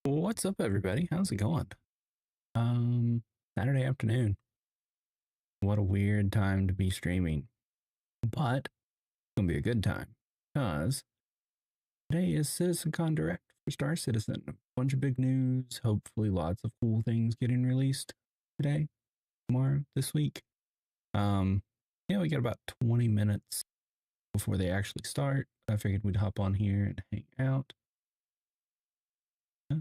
What's up, everybody? How's it going? Um, Saturday afternoon. What a weird time to be streaming, but it's gonna be a good time because today is CitizenCon Direct for Star Citizen. A bunch of big news. Hopefully, lots of cool things getting released today, tomorrow, this week. Um, yeah, we got about 20 minutes before they actually start. I figured we'd hop on here and hang out. Uh,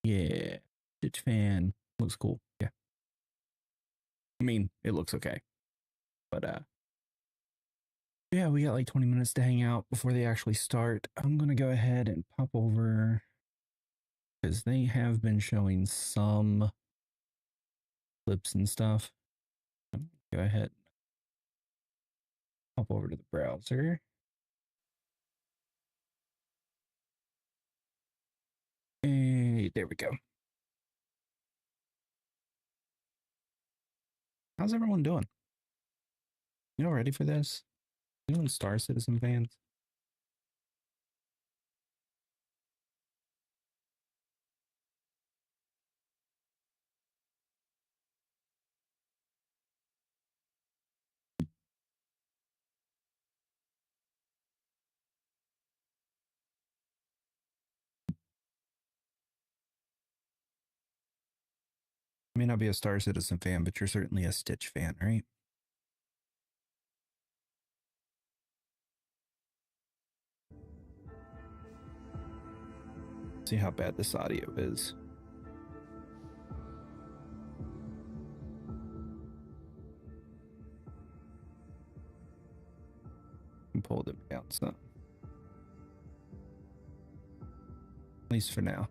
yeah, Stitch fan looks cool. Yeah, I mean, it looks okay, but yeah, we got like 20 minutes to hang out before they actually start. I'm going to go ahead and pop over because they have been showing some clips and stuff. Go ahead, pop over to the browser. Hey, there we go. How's everyone doing? You know, ready for this? Anyone Star Citizen fans? You may not be a Star Citizen fan, but you're certainly a Stitch fan, right? See how bad this audio is. And pull them down some. At least for now.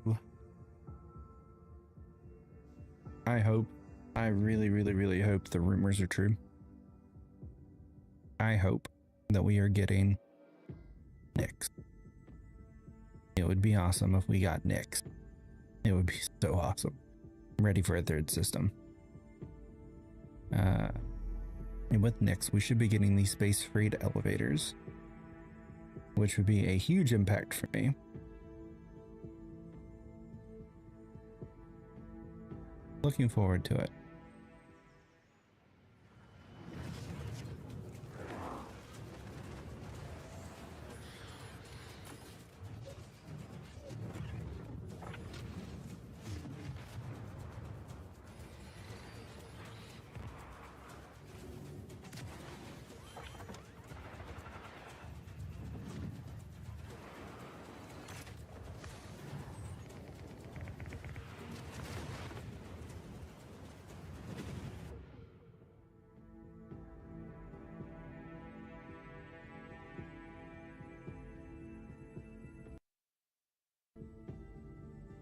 Ooh. I really hope the rumors are true. I hope that we are getting Nyx. It would be awesome if we got Nyx. It would be so awesome. I'm ready for a third system. And with Nyx, we should be getting these space freight elevators, which would be a huge impact for me. Looking forward to it.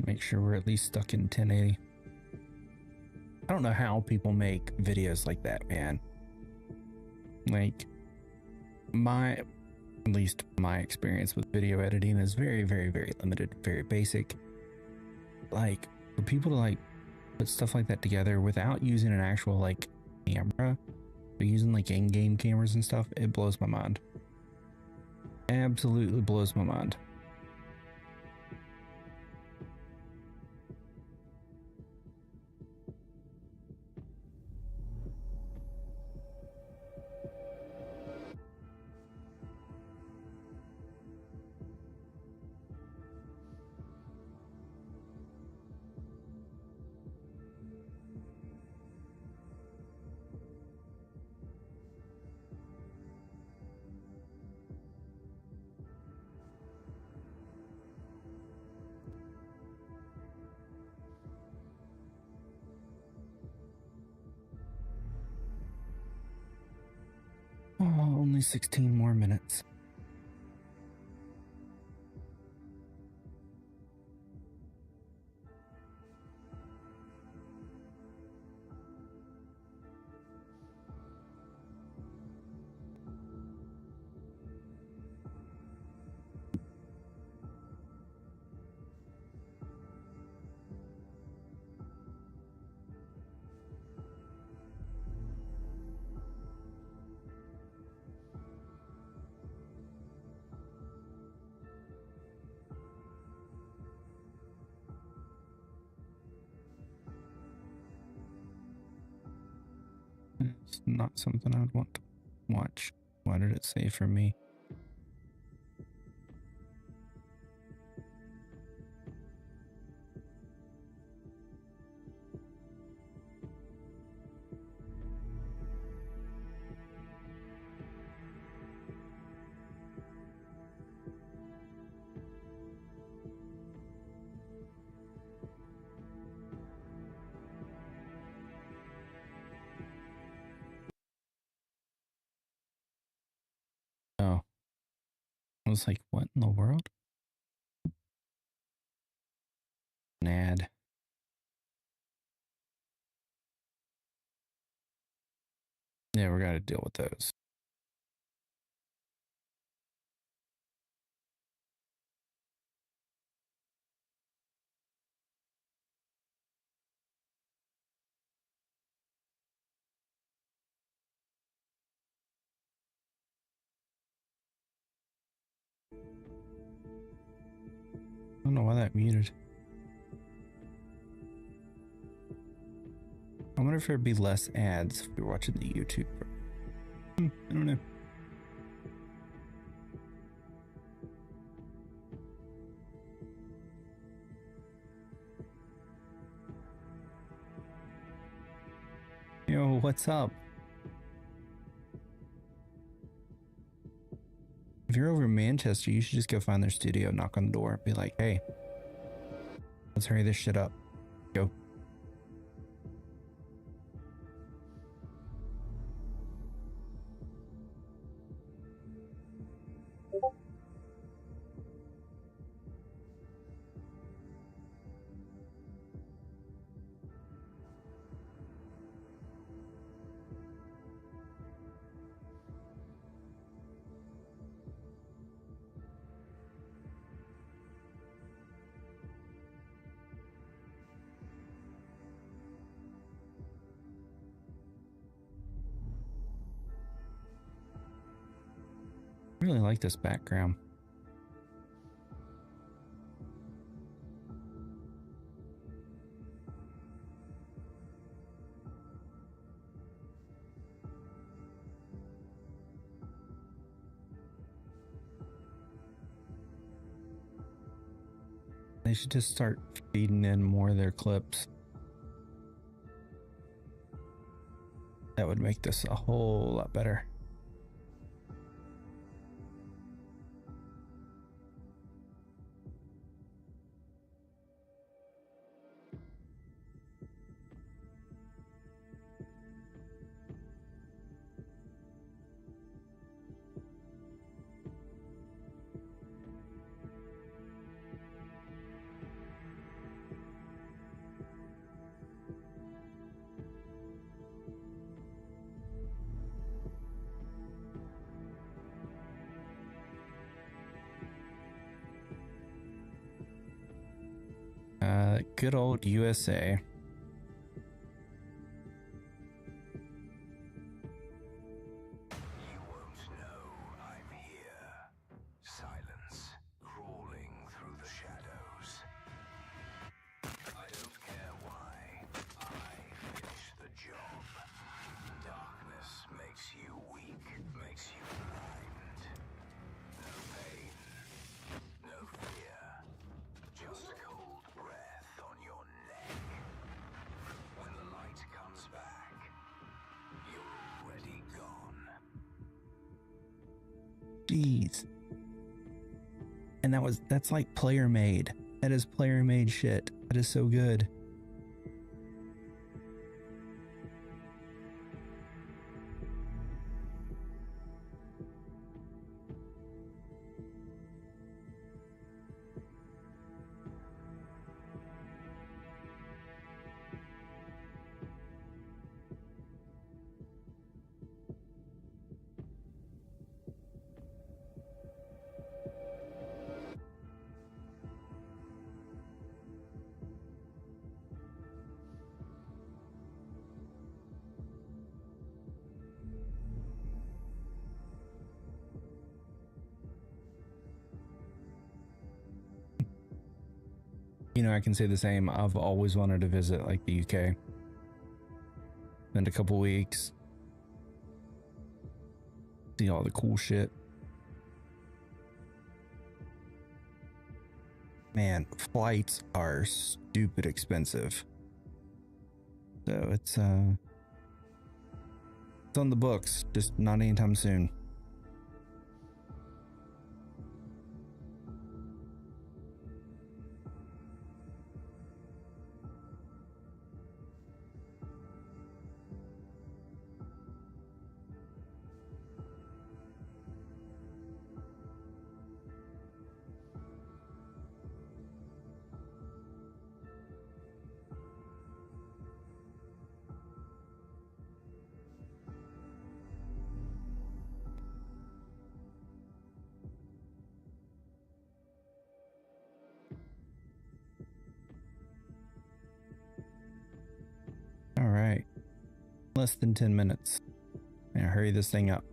Make sure we're at least stuck in 1080. I don't know how people make videos like that, man. Like, at least my experience with video editing is very limited, very basic. Like, for people to like put stuff like that together without using an actual like camera, but using like in-game cameras and stuff, it blows my mind. Absolutely blows my mind. Oh, only 16 more minutes. It's not something I'd want to watch. What did it say for me? Oh, I was like, what in the world? An ad. Yeah, we're gonna deal with those. I don't know why that muted. I wonder if there'd be less ads if we were watching the YouTube. I don't know. Yo, what's up? If you're over in Manchester, you should just go find their studio, knock on the door, be like, hey, let's hurry this shit up. Go. I really like this background. They should just start feeding in more of their clips. That would make this a whole lot better. Good old USA. You won't know I'm here. Silence, crawling through the shadows. I don't care why. I finish the job. Darkness makes you weak, makes you blind. No pain, no fear. Just a cold breath on your neck. When the light comes back, you're already gone. Jeez. And that's like player made. That is player made shit. That is so good. You know, I can say the same. I've always wanted to visit like the UK. Spend a couple weeks, See all the cool shit. Man, flights are stupid expensive. So it's on the books, just not anytime soon. All right, less than 10 minutes. Now hurry this thing up.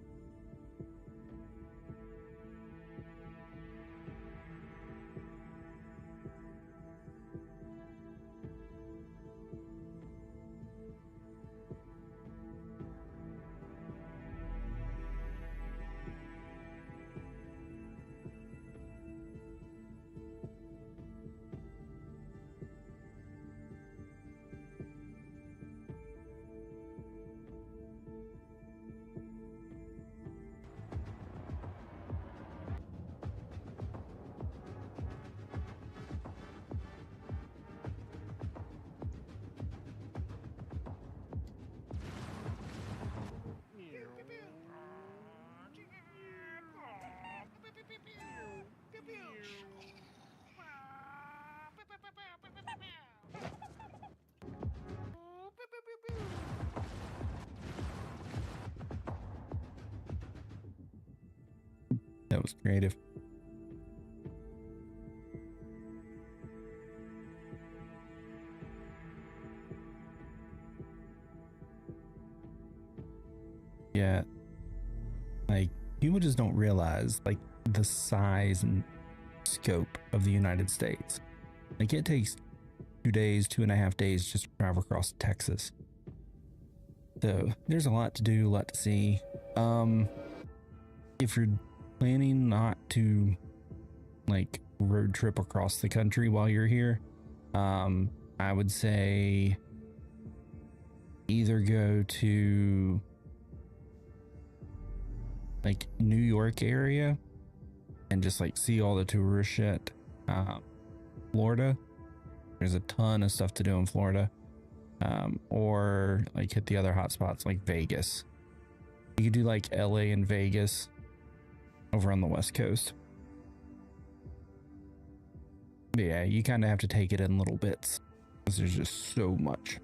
That was creative. Yeah, like people just don't realize like the size and scope of the United States. Like it takes 2 days, 2.5 days just to drive across Texas. So there's a lot to do, a lot to see. If you're planning not to like road trip across the country while you're here, I would say either go to like New York area and just like see all the tourist shit. Florida, there's a ton of stuff to do in Florida. Or like hit the other hot spots like Vegas. You could do like LA and Vegas over on the West Coast. But yeah, you kind of have to take it in little bits because there's just so much.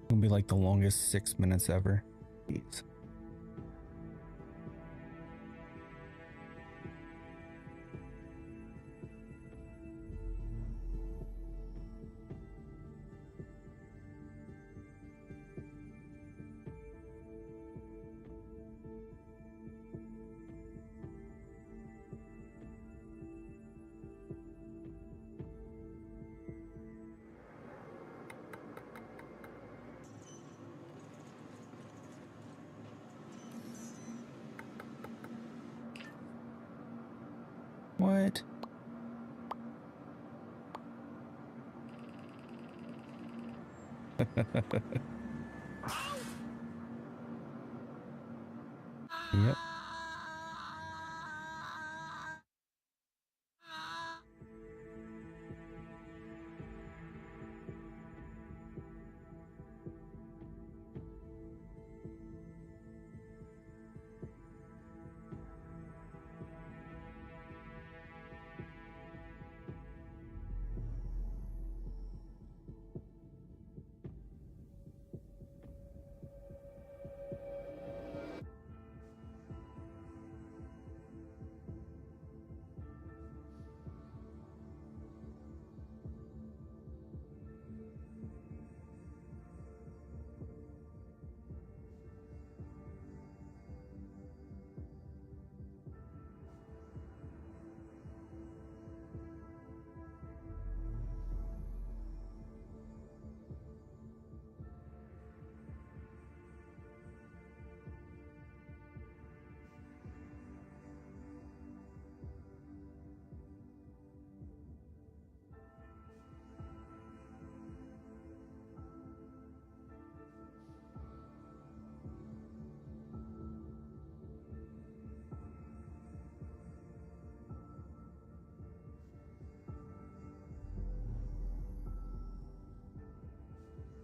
It'll be like the longest 6 minutes ever. Jeez. What? Yep.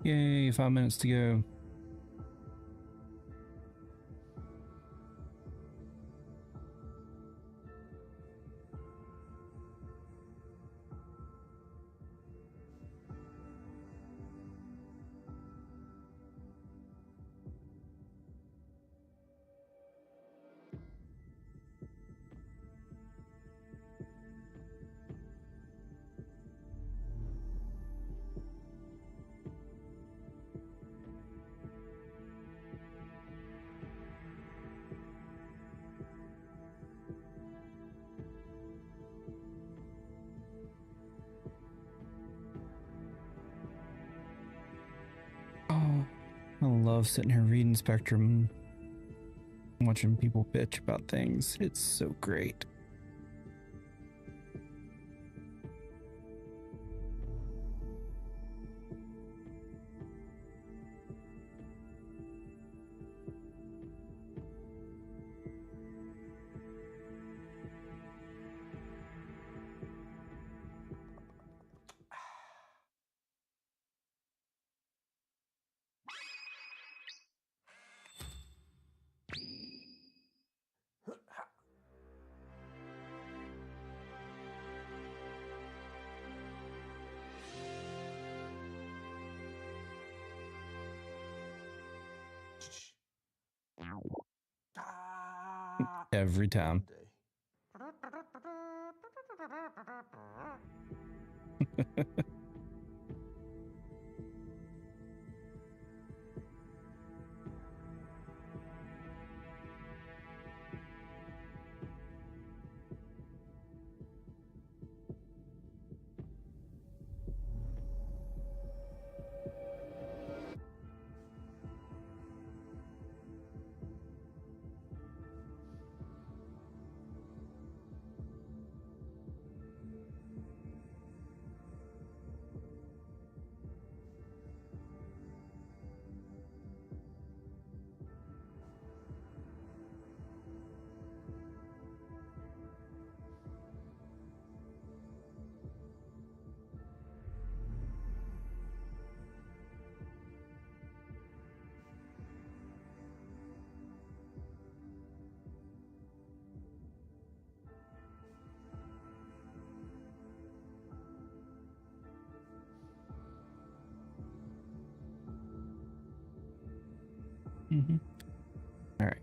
Yay, 5 minutes to go. Oh, I love sitting here reading Spectrum, watching people bitch about things. It's so great. Every time. All right.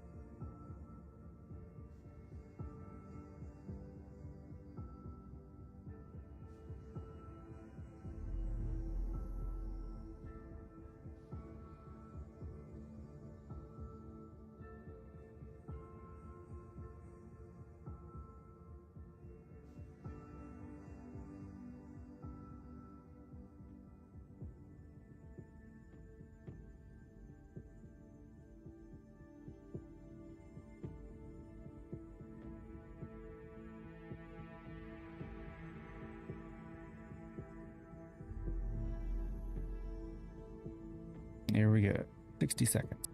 Here we go. 60 seconds.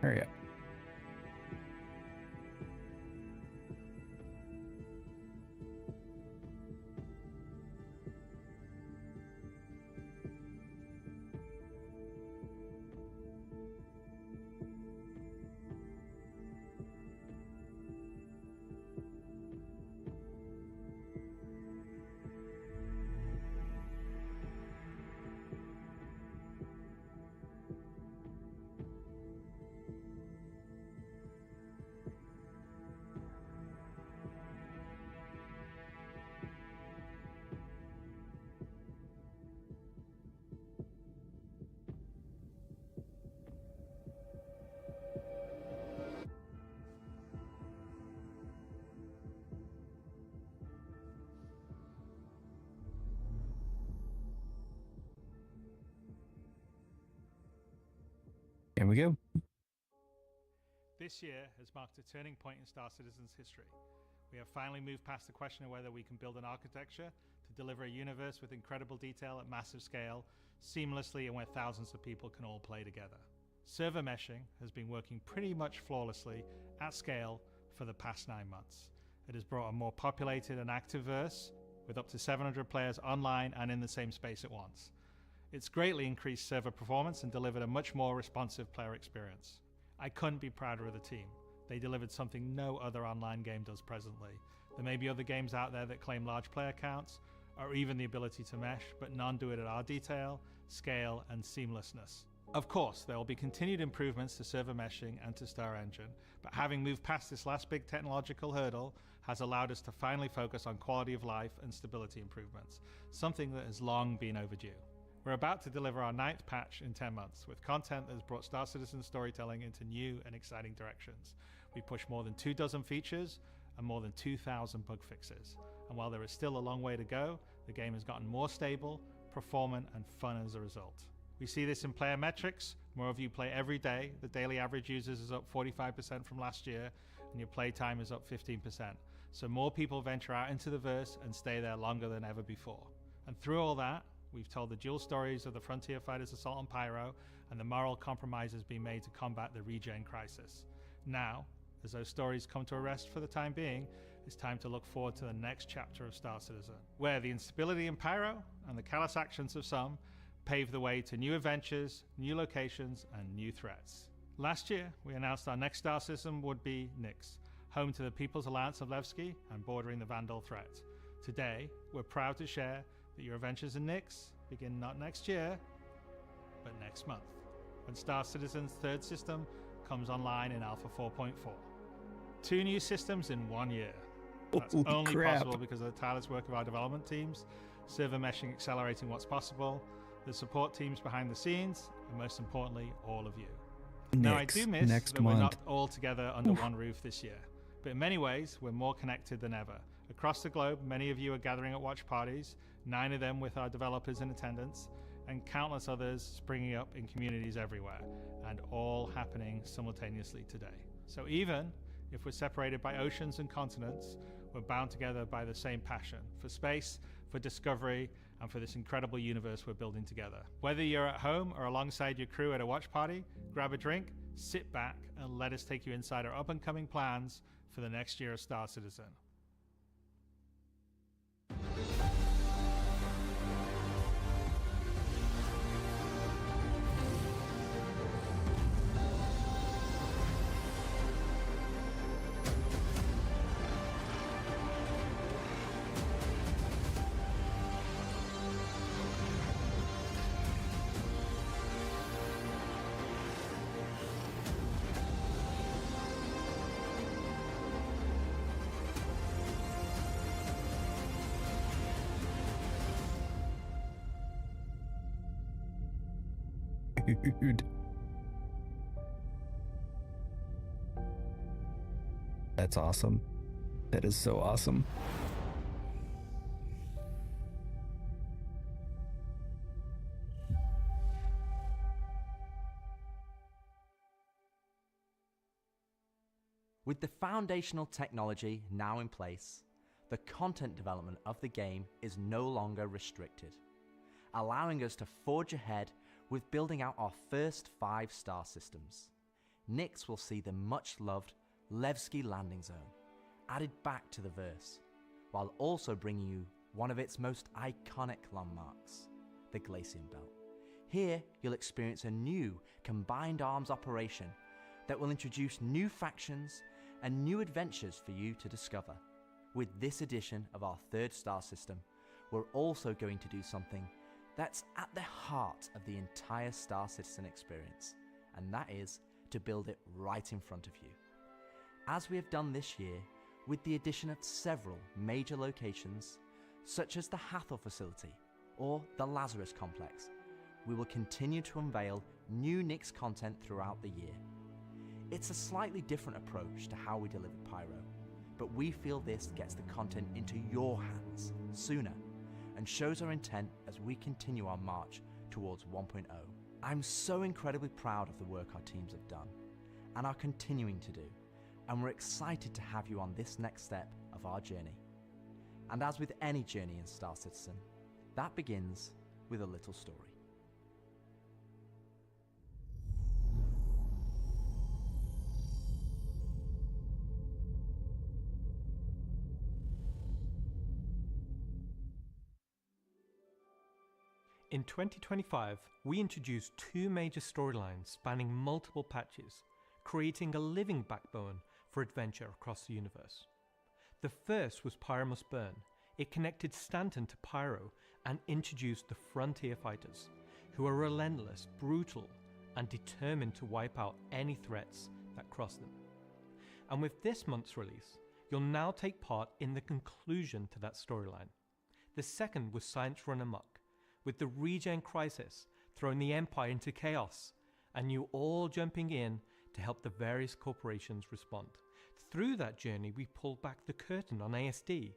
Hurry up. Here we go. This year has marked a turning point in Star Citizen's history. We have finally moved past the question of whether we can build an architecture to deliver a universe with incredible detail at massive scale, seamlessly, and where thousands of people can all play together. Server meshing has been working pretty much flawlessly at scale for the past 9 months. It has brought a more populated and active verse with up to 700 players online and in the same space at once. It's greatly increased server performance and delivered a much more responsive player experience. I couldn't be prouder of the team. They delivered something no other online game does presently. There may be other games out there that claim large player counts, or even the ability to mesh, but none do it at our detail, scale, and seamlessness. Of course, there will be continued improvements to server meshing and to Star Engine, but having moved past this last big technological hurdle has allowed us to finally focus on quality of life and stability improvements, something that has long been overdue. We're about to deliver our 9th patch in 10 months, with content that has brought Star Citizen storytelling into new and exciting directions. We pushed more than 24 features and more than 2,000 bug fixes. And while there is still a long way to go, the game has gotten more stable, performant, and fun as a result. We see this in player metrics. More of you play every day. The daily average users is up 45% from last year, and your playtime is up 15%. So more people venture out into the verse and stay there longer than ever before. And through all that, we've told the dual stories of the Frontier Fighters' assault on Pyro and the moral compromises being made to combat the regen crisis. Now, as those stories come to a rest for the time being, it's time to look forward to the next chapter of Star Citizen, where the instability in Pyro and the callous actions of some pave the way to new adventures, new locations, and new threats. Last year, we announced our next Star System would be Nyx, home to the People's Alliance of Levski and bordering the Vandal threat. Today, we're proud to share that your adventures in Nyx begin not next year, but next month, when Star Citizen's 3rd system comes online in Alpha 4.4. 2 new systems in 1 year. That's only possible because of the tireless work of our development teams, server meshing accelerating what's possible, the support teams behind the scenes, and most importantly, all of you. Now, I do miss that we're not all together under one roof this year, but in many ways, we're more connected than ever. Across the globe, many of you are gathering at watch parties, 9 of them with our developers in attendance, and countless others springing up in communities everywhere, and all happening simultaneously today. So even if we're separated by oceans and continents, we're bound together by the same passion for space, for discovery, and for this incredible universe we're building together. Whether you're at home or alongside your crew at a watch party, grab a drink, sit back, and let us take you inside our up-and-coming plans for the next year of Star Citizen. Dude. That's awesome. That is so awesome. With the foundational technology now in place, the content development of the game is no longer restricted, allowing us to forge ahead with building out our first 5 star systems. Nyx will see the much-loved Levski landing zone added back to the verse, while also bringing you one of its most iconic landmarks, the Glacium Belt. Here, you'll experience a new combined arms operation that will introduce new factions and new adventures for you to discover. With this edition of our 3rd star system, we're also going to do something that's at the heart of the entire Star Citizen experience, and that is to build it right in front of you. As we have done this year, with the addition of several major locations, such as the Hathor facility or the Lazarus complex, we will continue to unveil new Nyx content throughout the year. It's a slightly different approach to how we deliver Pyro, but we feel this gets the content into your hands sooner and shows our intent as we continue our march towards 1.0. I'm so incredibly proud of the work our teams have done and are continuing to do, and we're excited to have you on this next step of our journey. And as with any journey in Star Citizen, that begins with a little story. In 2025, we introduced two major storylines spanning multiple patches, creating a living backbone for adventure across the universe. The first was Pyro Must Burn. It connected Stanton to Pyro and introduced the Frontier Fighters, who are relentless, brutal, and determined to wipe out any threats that cross them. And with this month's release, you'll now take part in the conclusion to that storyline. The second was Science Run Amok, with the Regen Crisis throwing the Empire into chaos, and you all jumping in to help the various corporations respond. Through that journey, we pulled back the curtain on ASD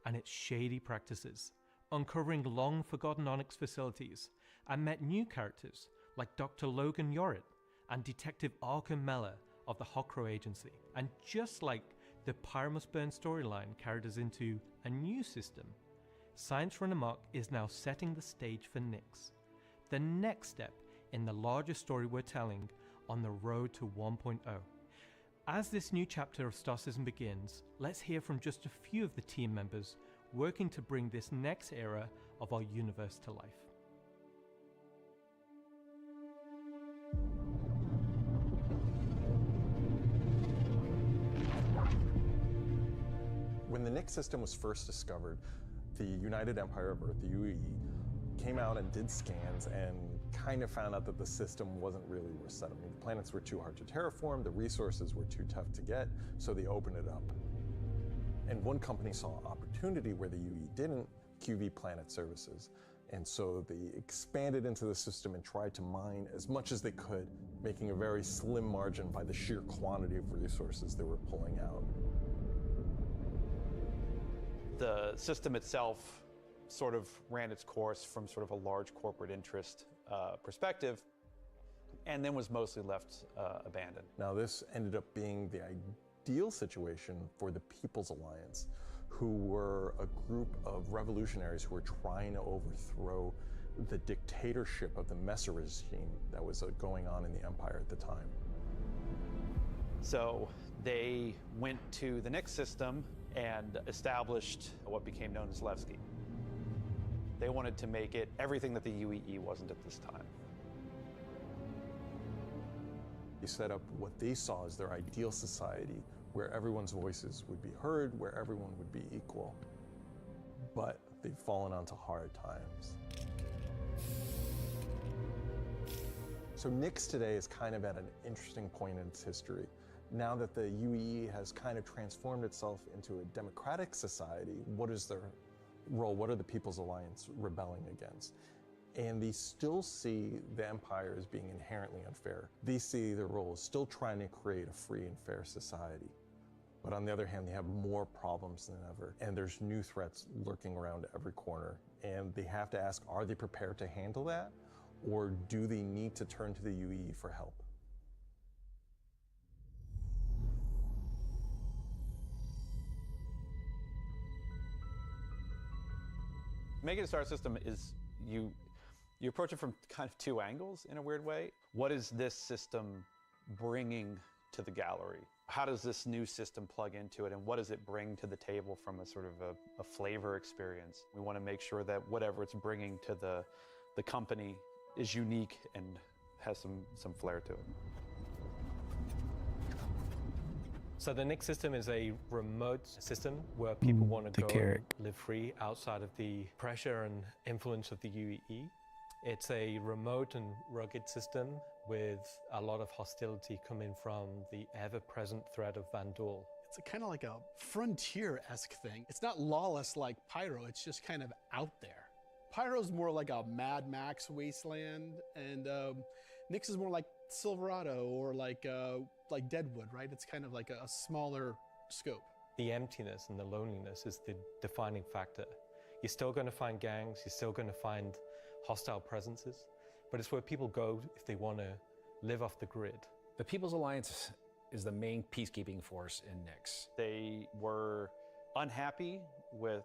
and its shady practices, uncovering long-forgotten Onyx facilities, and met new characters like Dr. Logan Yorit and Detective Arkham Meller of the Hokro Agency. And just like the Pyro Must Burn storyline carried us into a new system, Science Run Amok is now setting the stage for Nyx, the next step in the larger story we're telling on the road to 1.0. As this new chapter of Star Citizen begins, let's hear from just a few of the team members working to bring this next era of our universe to life. When the Nyx system was first discovered, the United Empire of Earth, the UEE, came out and did scans and kind of found out that the system wasn't really worth settling. The planets were too hard to terraform, the resources were too tough to get, so they opened it up. And one company saw opportunity where the UE didn't, QV Planet Services. And so they expanded into the system and tried to mine as much as they could, making a very slim margin by the sheer quantity of resources they were pulling out. The system itself sort of ran its course from sort of a large corporate interest perspective, and then was mostly left abandoned. Now this ended up being the ideal situation for the People's Alliance, who were a group of revolutionaries who were trying to overthrow the dictatorship of the Messer regime that was going on in the Empire at the time. So they went to the Nyx system and established what became known as Levski. They wanted to make it everything that the UEE wasn't at this time. They set up what they saw as their ideal society, where everyone's voices would be heard, where everyone would be equal. But they've fallen onto hard times. So Nyx today is kind of at an interesting point in its history. Now that the UEE has kind of transformed itself into a democratic society, what is their role? What are the People's Alliance rebelling against? And they still see the Empire as being inherently unfair. They see their role as still trying to create a free and fair society. But on the other hand, they have more problems than ever. And there's new threats lurking around every corner. And they have to ask, are they prepared to handle that? Or do they need to turn to the UEE for help? Making a star system is you approach it from kind of two angles in a weird way. What is this system bringing to the gallery? How does this new system plug into it, and what does it bring to the table from a sort of a flavor experience? We want to make sure that whatever it's bringing to the company is unique and has some flair to it. So the Nyx system is a remote system where people want to go and live free outside of the pressure and influence of the UEE. It's a remote and rugged system with a lot of hostility coming from the ever-present threat of Vandal. It's kind of like a frontier-esque thing. It's not lawless like Pyro, it's just kind of out there. Pyro's more like a Mad Max wasteland, and Nyx is more like Silverado or like Deadwood, right? It's kind of like a smaller scope. The emptiness and the loneliness is the defining factor. You're still going to find gangs, you're still going to find hostile presences, but it's where people go if they want to live off the grid. The People's Alliance is the main peacekeeping force in Nyx. They were unhappy with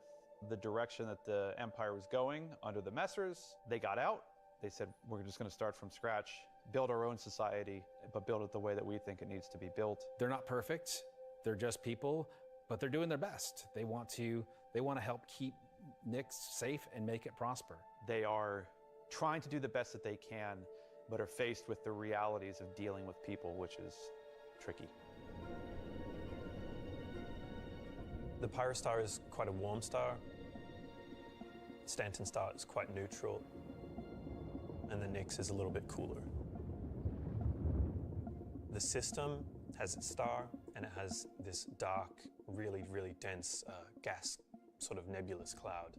the direction that the Empire was going under the Messers. They got out. They said, we're just going to start from scratch, build our own society, but build it the way that we think it needs to be built. They're not perfect. They're just people, but they're doing their best. They want to help keep Nyx safe and make it prosper. They are trying to do the best that they can, but are faced with the realities of dealing with people, which is tricky. The Pyrostar is quite a warm star. Stanton star is quite neutral. And the Nix is a little bit cooler. The system has its star, and it has this dark, really, really dense gas, sort of nebulous cloud.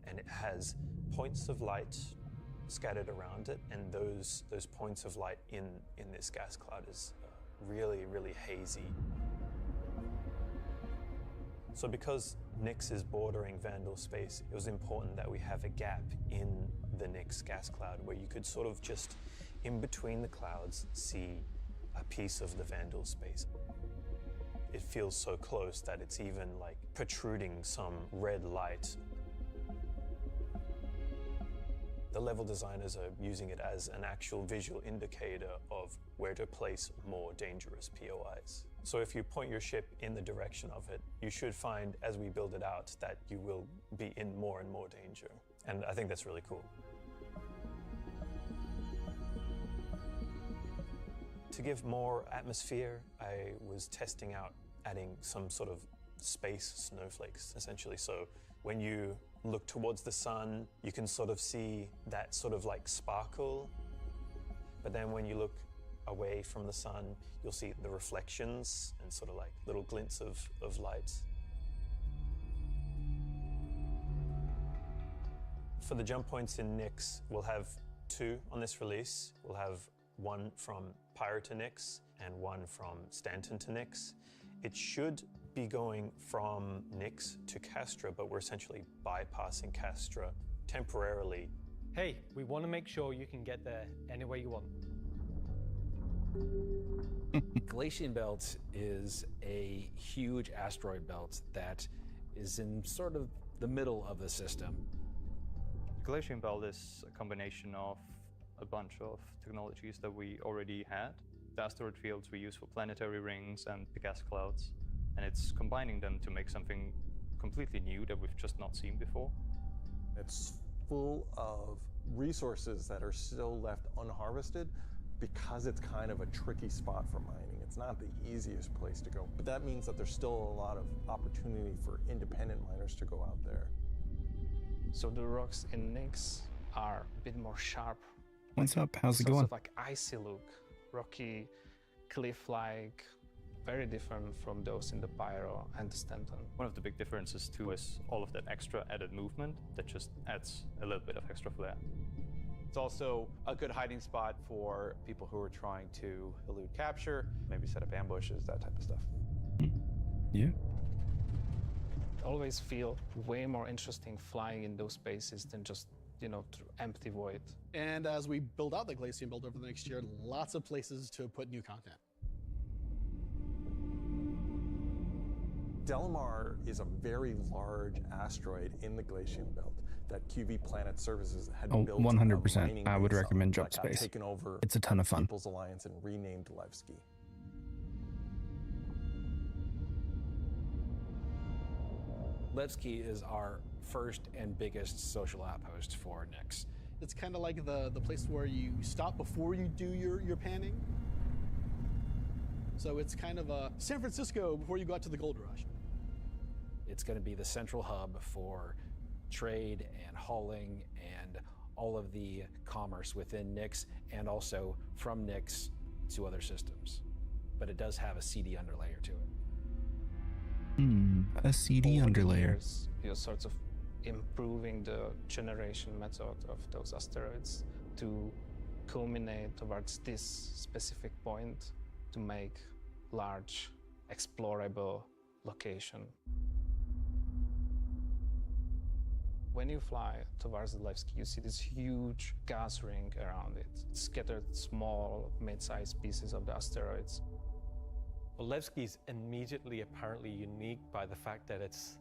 And it has points of light scattered around it, and those points of light in this gas cloud is really, really hazy. So because Nix is bordering Vandal space, it was important that we have a gap in the Nix gas cloud where you could sort of just, in between the clouds, see a piece of the Vandal space. It feels so close that it's even like protruding some red light. The level designers are using it as an actual visual indicator of where to place more dangerous POIs. So if you point your ship in the direction of it, you should find, as we build it out, that you will be in more and more danger. And I think that's really cool. To give more atmosphere, I was testing out adding some sort of space snowflakes, essentially. So when you look towards the sun, you can sort of see that sort of like sparkle. But then when you look away from the sun, you'll see the reflections and sort of like little glints of light. For the jump points in Nix, we'll have 2 on this release. We'll have one from Pyro to Nix and one from Stanton to Nix. It should be going from Nix to Castra, but we're essentially bypassing Castra temporarily. Hey, we want to make sure you can get there any way you want. Glacian Belt is a huge asteroid belt that is in sort of the middle of the system. The Glacian Belt is a combination of a bunch of technologies that we already had. The asteroid fields we use for planetary rings and the gas clouds, and it's combining them to make something completely new that we've just not seen before. It's full of resources that are still left unharvested because it's kind of a tricky spot for mining. It's not the easiest place to go, but that means that there's still a lot of opportunity for independent miners to go out there. So the rocks in Nix are a bit more sharp. What's up? How's it Sort going? of like icy look, rocky, cliff-like, very different from those in the Pyro and the Stanton. One of the big differences too is all of that extra added movement that just adds a little bit of extra flair. It's also a good hiding spot for people who are trying to elude capture, maybe set up ambushes, that type of stuff. Yeah. Always feel way more interesting flying in those spaces than just, through empty void. And as we build out the Glacian Belt over the next year, lots of places to put new content. Delamar is a very large asteroid in the Glacian Belt that QV Planet Services had built. 100%. I would recommend Jump that got Space. taken over It's a ton of fun. People's Alliance and renamed Levski. Levski is our first and biggest social outpost for Nix. It's kind of like the place where you stop before you do your panning. So it's kind of a San Francisco before you go out to the gold rush. It's going to be the central hub for trade and hauling and all of the commerce within Nix and also from Nix to other systems. But it does have a CD underlayer to it. A CD Over the underlayer. years, you're sort of improving the generation method of those asteroids to culminate towards this specific point to make large, explorable location. When you fly towards the Levski, you see this huge gas ring around it, scattered small, mid-sized pieces of the asteroids. Well, Levski is immediately apparently unique by the fact that it's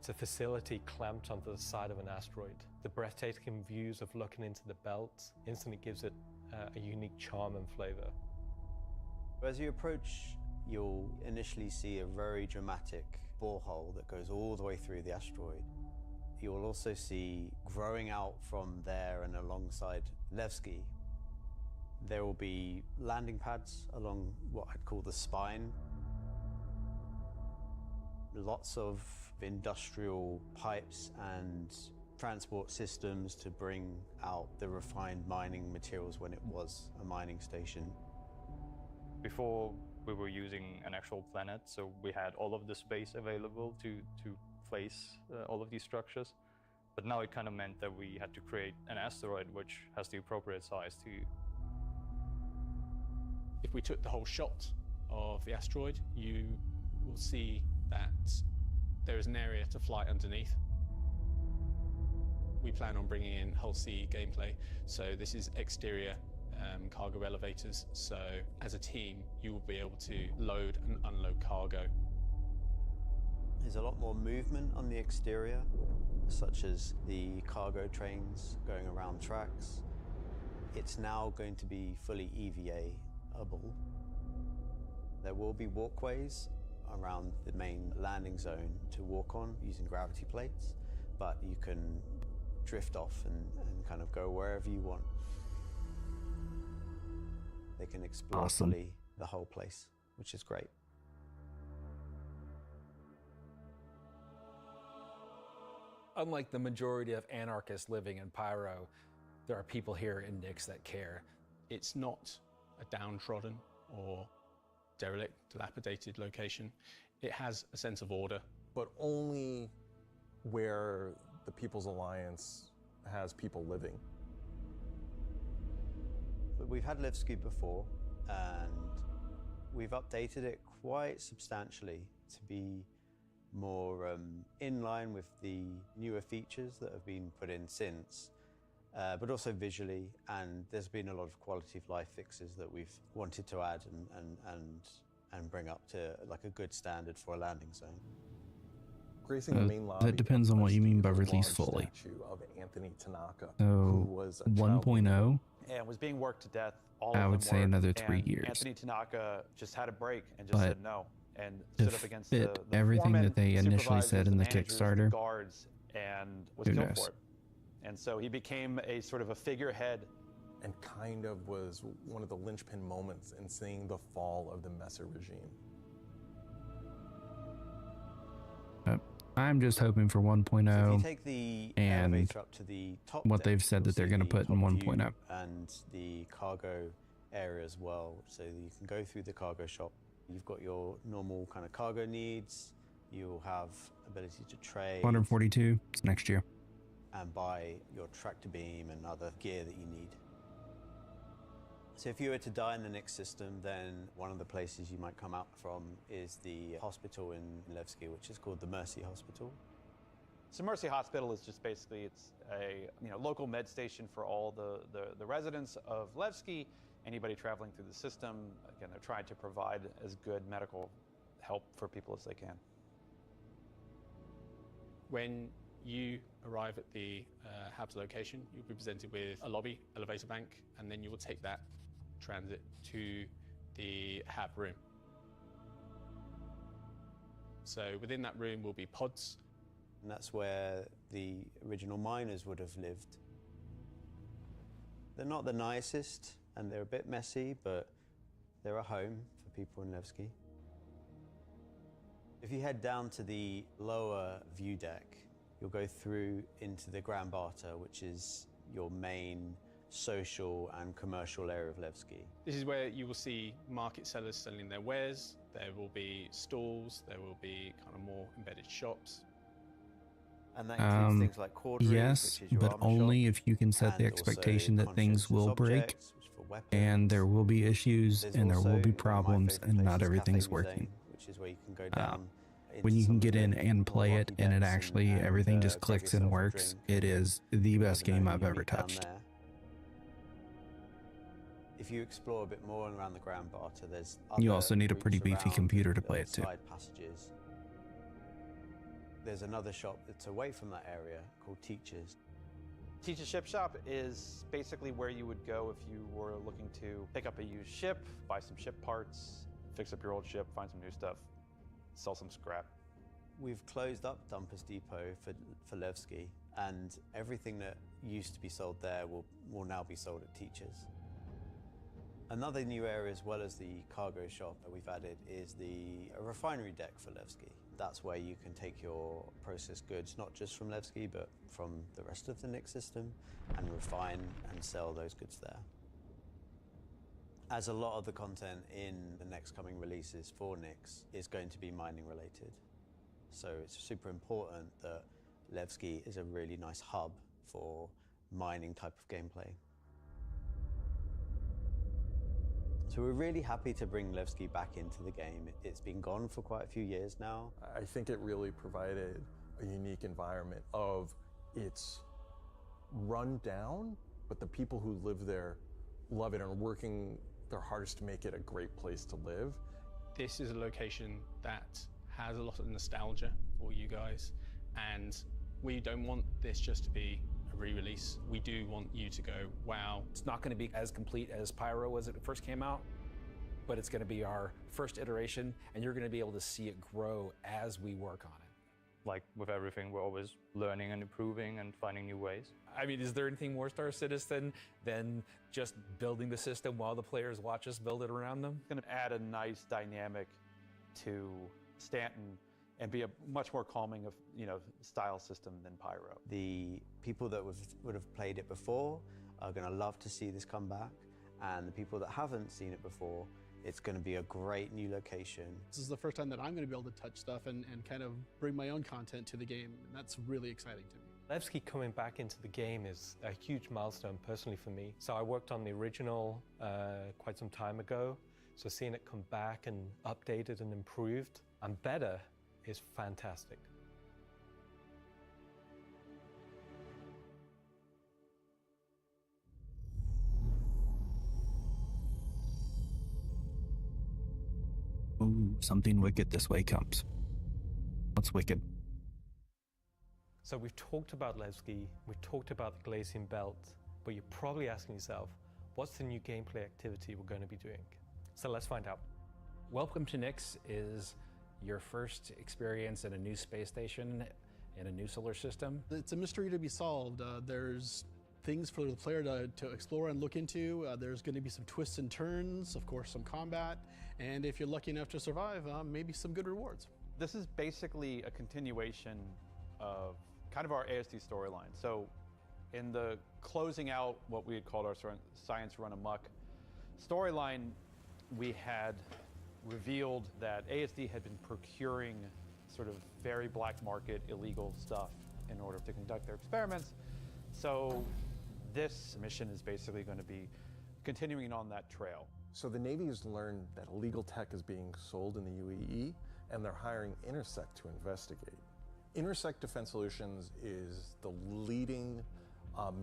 a facility clamped onto the side of an asteroid. The breathtaking views of looking into the belt instantly gives it a unique charm and flavor. As you approach, you'll initially see a very dramatic borehole that goes all the way through the asteroid. you'll also see growing out from there and alongside Levski, there will be landing pads along what I'd call the spine. Lots of industrial pipes and transport systems to bring out the refined mining materials when it was a mining station. Before, we were using an actual planet, so we had all of the space available to place all of these structures. But now it kind of meant that we had to create an asteroid which has the appropriate size to. If we took the whole shot of the asteroid, you will see that there is an area to fly underneath. We plan on bringing in hull C gameplay, so this is exterior cargo elevators, so as a team you will be able to load and unload cargo. There's a lot more movement on the exterior, such as the cargo trains going around tracks. It's now going to be fully EVA-able. There will be walkways around the main landing zone to walk on using gravity plates, but you can drift off and kind of go wherever you want. They can explore fully the whole place, which is great. Unlike the majority of anarchists living in Pyro, there are people here in Nyx that care. It's not a downtrodden or derelict, dilapidated location. It has a sense of order. But only where the People's Alliance has people living. But we've had Levski before, and we've updated it quite substantially to be more in line with the newer features that have been put in since, but also visually, and there's been a lot of quality of life fixes that we've wanted to add and bring up to like a good standard for a landing zone. Gracing the main lobby, that depends on what you mean by is a release large fully. statue of Anthony Tanaka, So who was a 1.0, And was being worked to death. All I of would them say were. another 3 And years. Anthony Tanaka just had a break and just But said no and to stood up against fit the everything foremen, that they initially supervisors, said in the managers, Kickstarter, guards, and was who killed knows? for it. And so he became a sort of a figurehead. and kind of was one of the linchpin moments in seeing the fall of the Messer regime. I'm just hoping for So if 1.0 you take the and elevator up to the top what deck, they've said you'll that they're see going to the put in top 1.0. view and the cargo area as well, so that you can go through the cargo shop. You've got your normal kind of cargo needs. You'll have ability to trade 142, it's next year. and buy your tractor beam and other gear that you need. So if you were to die in the Nyx system, then one of the places you might come out from is the hospital in Levski, which is called the Mercy Hospital. So Mercy Hospital is just basically, it's a local med station for all the residents of Levski, anybody traveling through the system. Again, they're trying to provide as good medical help for people as they can. When you arrive at the HAB's location, you'll be presented with a lobby, elevator bank, and then you will take that transit to the HAB room. So within that room will be pods. And that's where the original miners would have lived. They're not the nicest, and they're a bit messy, but they're a home for people in Levski. If you head down to the lower view deck, you'll go through into the Grand Barter, which is your main social and commercial area of Levski. This is where you will see market sellers selling their wares. There will be stalls, there will be kind of more embedded shops. And that includes things like corderies, yes, which is your but armor only shop, if you can set the and also expectation that things conscientious will break, objects, which is for weapons. and there will be issues, There's and there will also be one of my problems, favourite and not places, everything's Cafe working. Museum, which is where you can go down When into you some can of get the in and more play it, rocky and it decks actually, and, everything just grab clicks and yourself a works, drink. it is the You best never know game who I've you ever meet down touched. there. If you explore a bit more around the Grand Barter, there's You other also need a pretty routes beefy around, computer to little play it too. Side passages. There's another shop that's away from that area called Teachers. Teach a Ship Shop is basically where you would go if you were looking to pick up a used ship, buy some ship parts, fix up your old ship, find some new stuff, sell some scrap. We've closed up Dumpers Depot for Levski, and everything that used to be sold there will now be sold at Teachers. Another new area, as well as the cargo shop that we've added, is a refinery deck for Levski. That's where you can take your processed goods, not just from Levski, but from the rest of the Nix system, and refine and sell those goods there. As a lot of the content in the next coming releases for Nix is going to be mining related. So it's super important that Levski is a really nice hub for mining type of gameplay. So we're really happy to bring Levski back into the game. It's been gone for quite a few years now. I think it really provided a unique environment of it's run down, but the people who live there love it and are working their hardest to make it a great place to live. This is a location that has a lot of nostalgia for you guys, and we don't want this just to be a re-release. We do want you to go, wow. It's not going to be as complete as Pyro was when it first came out, but it's going to be our first iteration, and you're going to be able to see it grow as we work on it. Like with everything, we're always learning and improving and finding new ways. I mean, is there anything more Star Citizen than just building the system while the players watch us build it around them? It's going to add a nice dynamic to Stanton and be a much more calming of, style system than Pyro. The people that would have played it before are going to love to see this come back, and the people that haven't seen it before, it's going to be a great new location. This is the first time that I'm going to be able to touch stuff and kind of bring my own content to the game, and that's really exciting to me. Levski coming back into the game is a huge milestone personally for me. So I worked on the original quite some time ago, so seeing it come back and updated and improved and better is fantastic. Ooh, something wicked this way comes. What's wicked? So we've talked about Levski, we've talked about the Glacian Belt, but you're probably asking yourself, what's the new gameplay activity we're going to be doing? So let's find out. Welcome to Nix is your first experience in a new space station in a new solar system. It's a mystery to be solved. There's things for the player to explore and look into. There's going to be some twists and turns, of course some combat, and if you're lucky enough to survive, maybe some good rewards. This is basically a continuation of kind of our ASD storyline. So in the closing out what we had called our Science Run Amok storyline, we had revealed that ASD had been procuring sort of very black market illegal stuff in order to conduct their experiments. So this mission is basically going to be continuing on that trail. So the Navy has learned that illegal tech is being sold in the UAE, and they're hiring Intersect to investigate. Intersect Defense Solutions is the leading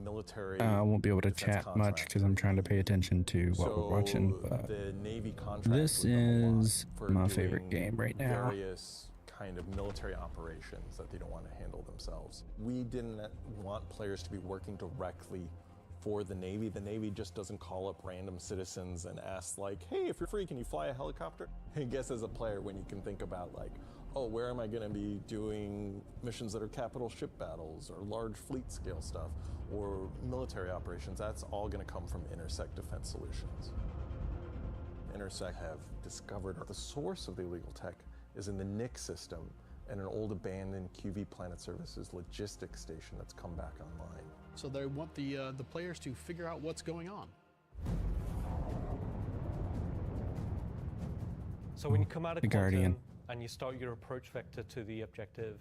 military. I won't be able to chat much because I'm trying to pay attention to what we're watching. But the Navy contract this is my favorite game right now. Various kind of military operations that they don't want to handle themselves. We didn't want players to be working directly for the Navy. The Navy just doesn't call up random citizens and ask like, hey, if you're free, can you fly a helicopter? I guess as a player, when you can think about like, oh, where am I going to be doing missions that are capital ship battles or large fleet scale stuff or military operations, that's all going to come from Intersect Defense Solutions. Intersect have discovered the source of the illegal tech is in the Nix system and an old abandoned QV Planet Services logistics station that's come back online. So they want the players to figure out what's going on. So when you come out of The Guardian. Quantum and you start your approach vector to the objective,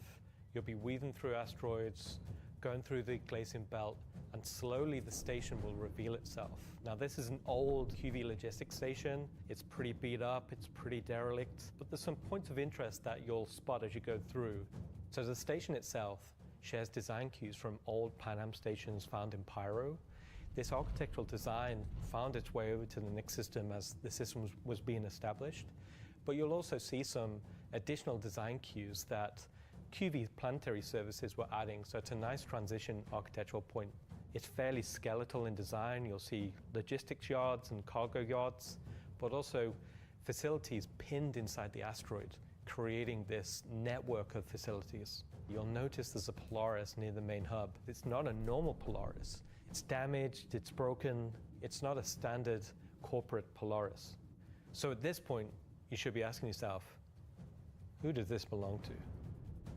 you'll be weaving through asteroids, going through the Glacian Belt, and slowly the station will reveal itself. Now this is an old QV logistics station. It's pretty beat up, it's pretty derelict, but there's some points of interest that you'll spot as you go through. So the station itself shares design cues from old Pan Am stations found in Pyro. This architectural design found its way over to the Nix system as the system was being established. But you'll also see some additional design cues that QV Planetary Services were adding, so it's a nice transition architectural point. It's fairly skeletal in design. You'll see logistics yards and cargo yards, but also facilities pinned inside the asteroid creating this network of facilities. You'll notice there's a Polaris near the main hub. It's not a normal Polaris. It's damaged, it's broken, it's not a standard corporate Polaris. So at this point, you should be asking yourself, who does this belong to?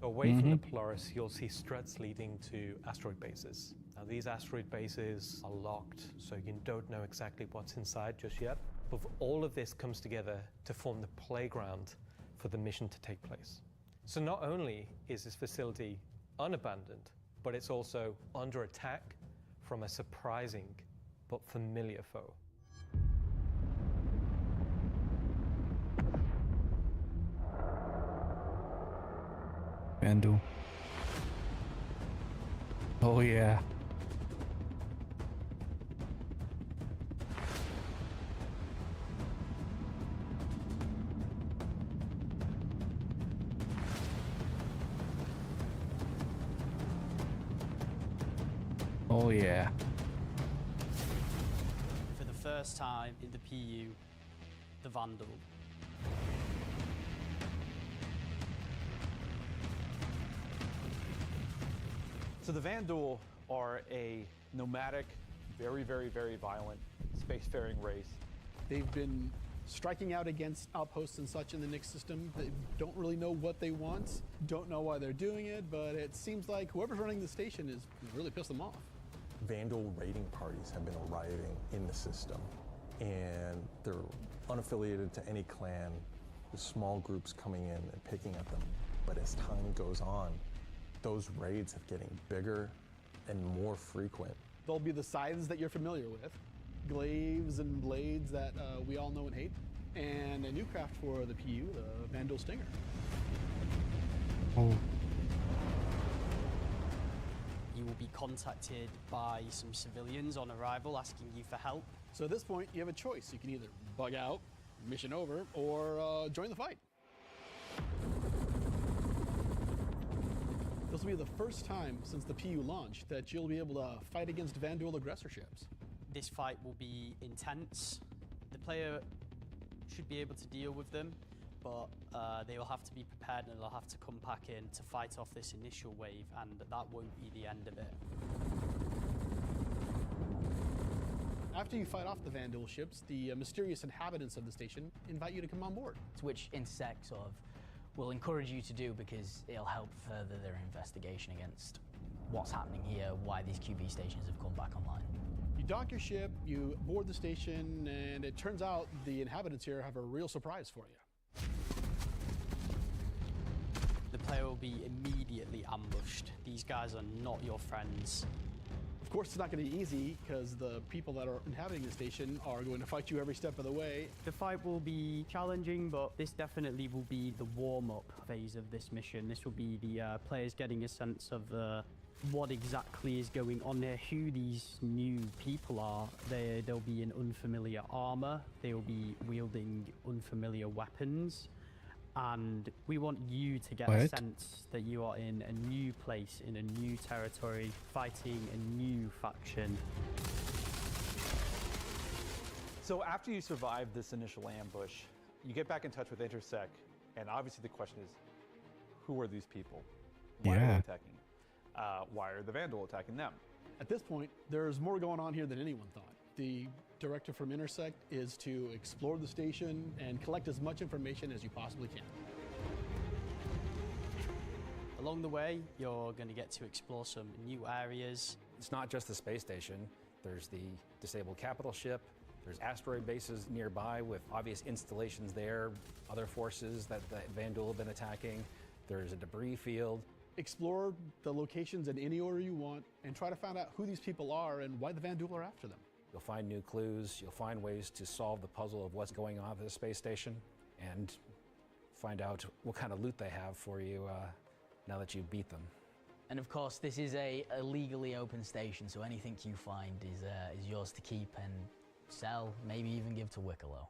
Away from the Polaris, you'll see struts leading to asteroid bases. Now, these asteroid bases are locked, so you don't know exactly what's inside just yet. But all of this comes together to form the playground for the mission to take place. So not only is this facility unabandoned, but it's also under attack from a surprising but familiar foe. Vandal. Oh yeah. Oh yeah. For the first time in the PU, the Vandal. So the Vandal are a nomadic, very, very, very violent spacefaring race. They've been striking out against outposts and such in the Nix system. They don't really know what they want, don't know why they're doing it, but it seems like whoever's running the station is really pissed them off. Vandal raiding parties have been arriving in the system, and they're unaffiliated to any clan. There's small groups coming in and picking at them. But as time goes on, those raids are getting bigger and more frequent. There'll be the scythes that you're familiar with, glaives and blades that we all know and hate, and a new craft for the PU, the Vandal Stinger. Oh. You will be contacted by some civilians on arrival asking you for help. So at this point, you have a choice. You can either bug out, mission over, or join the fight. This will be the first time since the PU launched that you'll be able to fight against Vandal aggressor ships. This fight will be intense. The player should be able to deal with them, but they will have to be prepared and they'll have to come back in to fight off this initial wave, and that won't be the end of it. After you fight off the Vandal ships, the mysterious inhabitants of the station invite you to come on board. Which Intersect sort of will encourage you to do because it'll help further their investigation against what's happening here, why these QB stations have come back online. You dock your ship, you board the station, and it turns out the inhabitants here have a real surprise for you. The player will be immediately ambushed. These guys are not your friends. Of course, it's not going to be easy because the people that are inhabiting the station are going to fight you every step of the way. The fight will be challenging, but this definitely will be the warm-up phase of this mission. This will be the players getting a sense of what exactly is going on there, who these new people are. They'll be in unfamiliar armor, they'll be wielding unfamiliar weapons, and we want you to get a sense that you are in a new place, in a new territory, fighting a new faction. So after you survive this initial ambush, you get back in touch with Intersect, and obviously the question is, who are these people? Why are they attacking? Why are the Vandal attacking them? At this point, there's more going on here than anyone thought. The directive from Intersect is to explore the station and collect as much information as you possibly can. Along the way, you're going to get to explore some new areas. It's not just the space station. There's the disabled capital ship. There's asteroid bases nearby with obvious installations there, other forces that the Vandal have been attacking. There's a debris field. Explore the locations in any order you want and try to find out who these people are and why the Vandal are after them. You'll find new clues. You'll find ways to solve the puzzle of what's going on at the space station and find out what kind of loot they have for you now that you beat them. And of course, this is a legally open station, so anything you find is yours to keep and sell, maybe even give to Wicklow.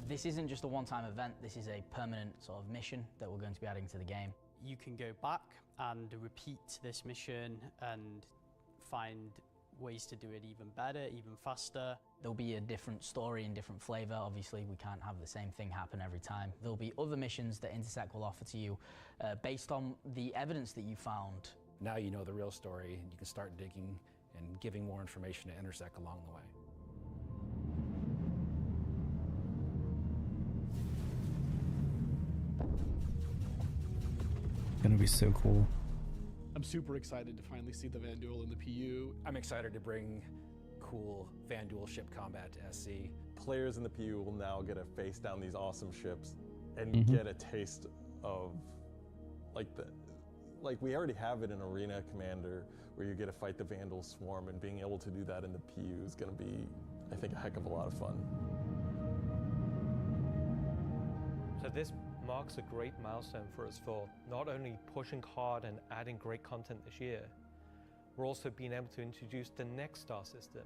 This isn't just a one-time event, this is a permanent sort of mission that we're going to be adding to the game. You can go back and repeat this mission and find ways to do it even better, even faster. There'll be a different story and different flavor. Obviously, we can't have the same thing happen every time. There'll be other missions that Intersect will offer to you based on the evidence that you found. Now you know the real story, and you can start digging and giving more information to Intersect along the way. Gonna be so cool. I'm super excited to finally see the Van Duel in the PU. I'm excited to bring cool Van Duel ship combat to SC. Players in the PU will now get a face down these awesome ships and get a taste of like we already have it in Arena Commander, where you get to fight the Vandal Swarm, and being able to do that in the PU is going to be, I think, a heck of a lot of fun. So this marks a great milestone for us for not only pushing hard and adding great content this year, we're also being able to introduce the next star system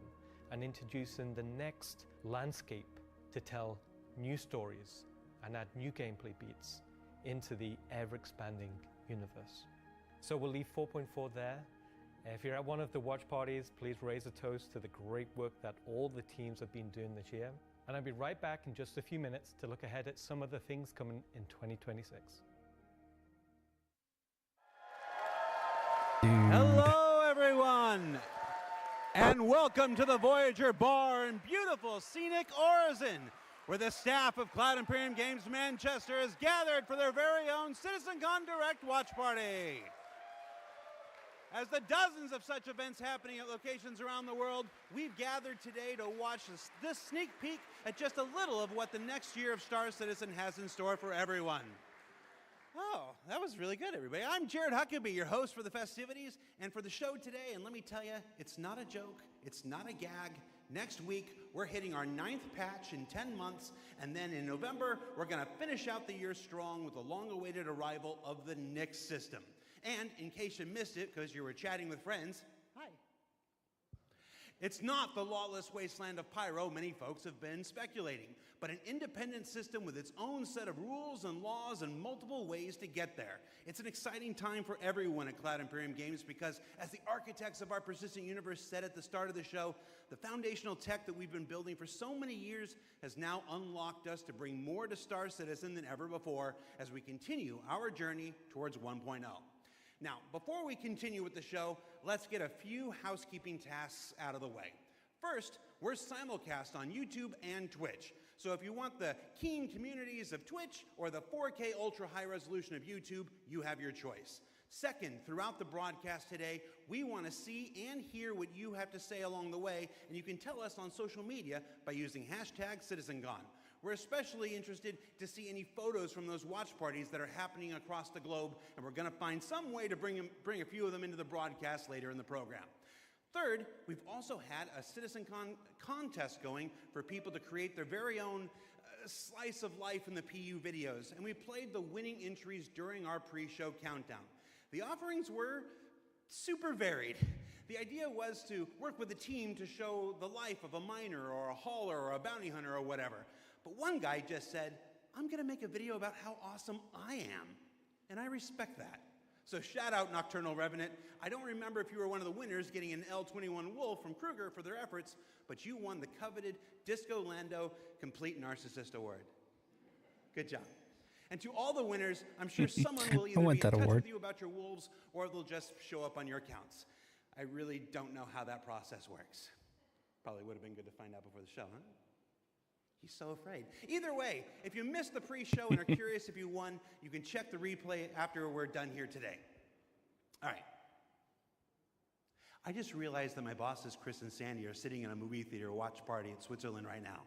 and introducing the next landscape to tell new stories and add new gameplay beats into the ever-expanding universe. So we'll leave 4.4 there. If you're at one of the watch parties, please raise a toast to the great work that all the teams have been doing this year. And I'll be right back in just a few minutes to look ahead at some of the things coming in 2026. Hello, everyone, and welcome to the Voyager Bar in beautiful scenic Orison, where the staff of Cloud Imperium Games Manchester is gathered for their very own CitizenCon Direct watch party. As the dozens of such events happening at locations around the world, we've gathered today to watch this sneak peek at just a little of what the next year of Star Citizen has in store for everyone. Oh, that was really good, everybody. I'm Jared Huckabee, your host for the festivities and for the show today, and let me tell you, it's not a joke, it's not a gag. Next week, we're hitting our 9th patch in 10 months, and then in November, we're going to finish out the year strong with the long-awaited arrival of the Nyx system. And in case you missed it because you were chatting with friends, hi. It's not the lawless wasteland of Pyro many folks have been speculating, but an independent system with its own set of rules and laws and multiple ways to get there. It's an exciting time for everyone at Cloud Imperium Games because, as the architects of our persistent universe said at the start of the show, the foundational tech that we've been building for so many years has now unlocked us to bring more to Star Citizen than ever before as we continue our journey towards 1.0. Now, before we continue with the show, let's get a few housekeeping tasks out of the way. First, we're simulcast on YouTube and Twitch. So if you want the keen communities of Twitch or the 4K ultra high resolution of YouTube, you have your choice. Second, throughout the broadcast today, we want to see and hear what you have to say along the way, and you can tell us on social media by using #CitizenCon. We're especially interested to see any photos from those watch parties that are happening across the globe, and we're going to find some way to bring a few of them into the broadcast later in the program. Third, we've also had a CitizenCon contest going for people to create their very own slice of life in the PU videos, and we played the winning entries during our pre-show countdown. The offerings were super varied. The idea was to work with a team to show the life of a miner or a hauler or a bounty hunter or whatever. But one guy just said, I'm going to make a video about how awesome I am. And I respect that. So shout out Nocturnal Revenant. I don't remember if you were one of the winners getting an L21 Wolf from Kruger for their efforts, but you won the coveted Disco Lando Complete Narcissist Award. Good job. And to all the winners, I'm sure someone will either be in touch with you about your wolves or they'll just show up on your accounts. I really don't know how that process works. Probably would have been good to find out before the show, huh? He's so afraid. Either way, if you missed the pre-show and are curious if you won, you can check the replay after we're done here today. All right. I just realized that my bosses, Chris and Sandy, are sitting in a movie theater watch party in Switzerland right now.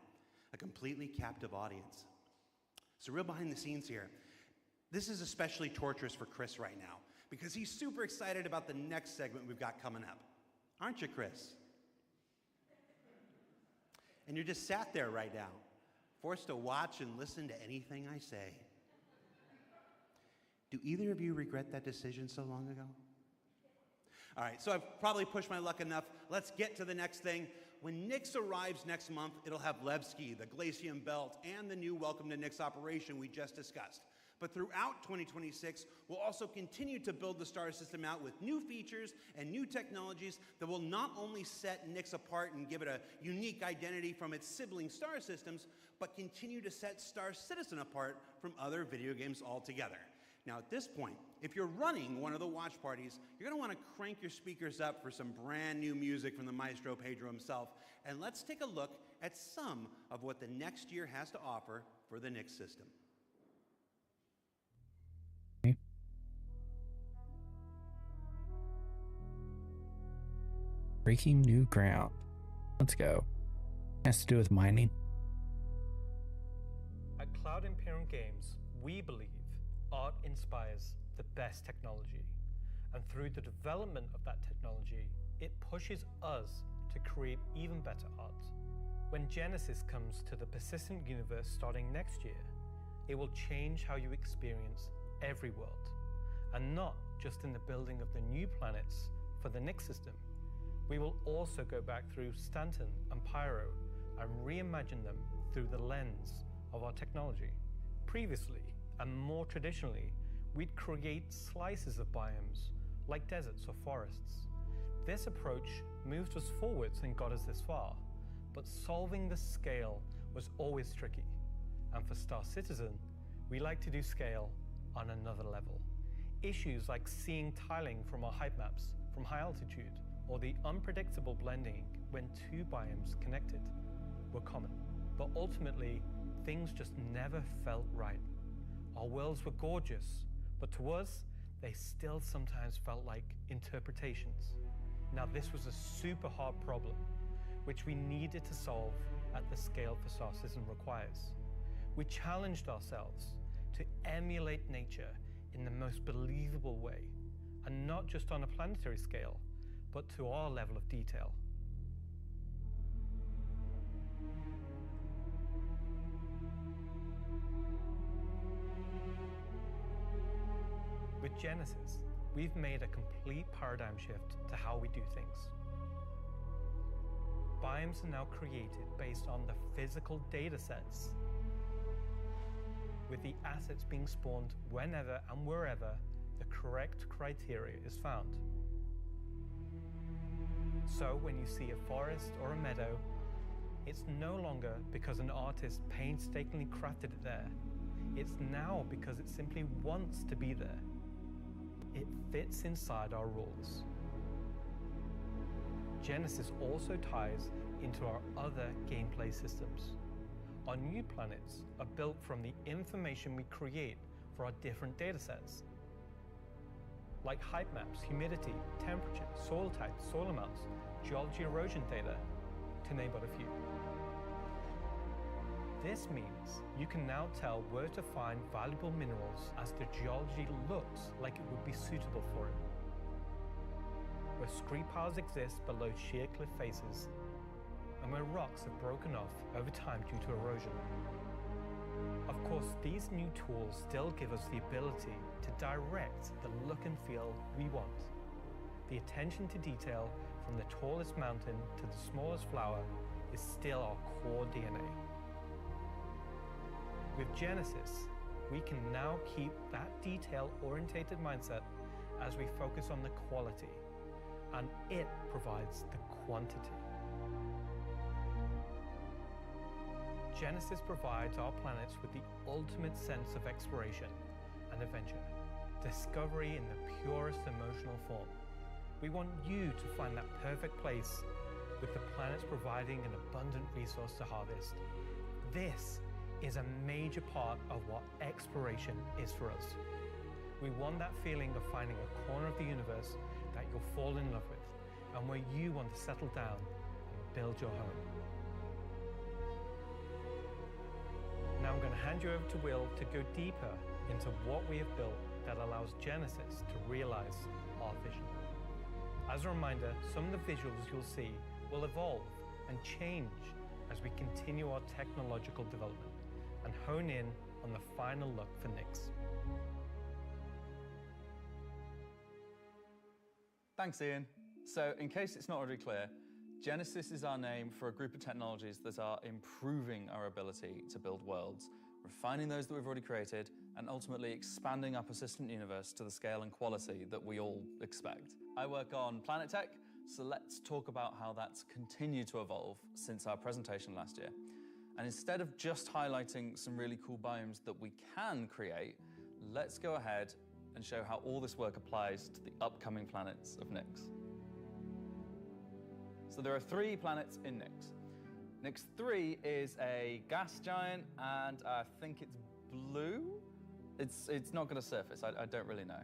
A completely captive audience. So real behind the scenes here. This is especially torturous for Chris right now because he's super excited about the next segment we've got coming up. Aren't you, Chris? And you're just sat there right now, forced to watch and listen to anything I say. Do either of you regret that decision so long ago? All right, so I've probably pushed my luck enough. Let's get to the next thing. When Nyx arrives next month, it'll have Levski, the Glacium Belt, and the new Welcome to Nyx operation we just discussed. But throughout 2026, we'll also continue to build the star system out with new features and new technologies that will not only set Nyx apart and give it a unique identity from its sibling star systems, but continue to set Star Citizen apart from other video games altogether. Now at this point, if you're running one of the watch parties, you're going to want to crank your speakers up for some brand new music from the maestro Pedro himself, and let's take a look at some of what the next year has to offer for the Nyx system. Breaking new ground. Let's go. Has to do with mining. At Cloud Imperium Games, we believe art inspires the best technology. And through the development of that technology, it pushes us to create even better art. When Genesis comes to the persistent universe starting next year, it will change how you experience every world. And not just in the building of the new planets for the Nyx system. We will also go back through Stanton and Pyro and reimagine them through the lens of our technology. Previously, and more traditionally, we'd create slices of biomes, like deserts or forests. This approach moved us forwards and got us this far, but solving the scale was always tricky. And for Star Citizen, we like to do scale on another level. Issues like seeing tiling from our height maps from high altitude, or the unpredictable blending when two biomes connected, were common. But ultimately, things just never felt right. Our worlds were gorgeous, but to us, they still sometimes felt like interpretations. Now this was a super hard problem, which we needed to solve at the scale for Star Citizen requires. We challenged ourselves to emulate nature in the most believable way, and not just on a planetary scale, but to our level of detail. With Genesis, we've made a complete paradigm shift to how we do things. Biomes are now created based on the physical data sets, with the assets being spawned whenever and wherever the correct criteria is found. So when you see a forest or a meadow, it's no longer because an artist painstakingly crafted it there. It's now because it simply wants to be there. It fits inside our rules. Genesis also ties into our other gameplay systems. Our new planets are built from the information we create for our different datasets, like height maps, humidity, temperature, soil type, soil amounts, geology erosion data, to name but a few. This means you can now tell where to find valuable minerals as the geology looks like it would be suitable for it. Where scree piles exist below sheer cliff faces, and where rocks have broken off over time due to erosion. Of course, these new tools still give us the ability to direct the look and feel we want. The attention to detail from the tallest mountain to the smallest flower is still our core DNA. With Genesis, we can now keep that detail-orientated mindset as we focus on the quality, and it provides the quantity. Genesis provides our planets with the ultimate sense of exploration and adventure, discovery in the purest emotional form. We want you to find that perfect place, with the planets providing an abundant resource to harvest. This is a major part of what exploration is for us. We want that feeling of finding a corner of the universe that you'll fall in love with, and where you want to settle down and build your home. Now I'm going to hand you over to Will to go deeper into what we have built that allows Genesis to realize our vision. As a reminder, some of the visuals you'll see will evolve and change as we continue our technological development and hone in on the final look for Nyx. Thanks, Ian. So, in case it's not already clear, Genesis is our name for a group of technologies that are improving our ability to build worlds, refining those that we've already created, and ultimately expanding our persistent universe to the scale and quality that we all expect. I work on planet tech, so let's talk about how that's continued to evolve since our presentation last year. And instead of just highlighting some really cool biomes that we can create, let's go ahead and show how all this work applies to the upcoming planets of Nyx. So there are 3 planets in Nyx. Nyx 3 is a gas giant, and I think it's blue. It's not going to surface, I don't really know.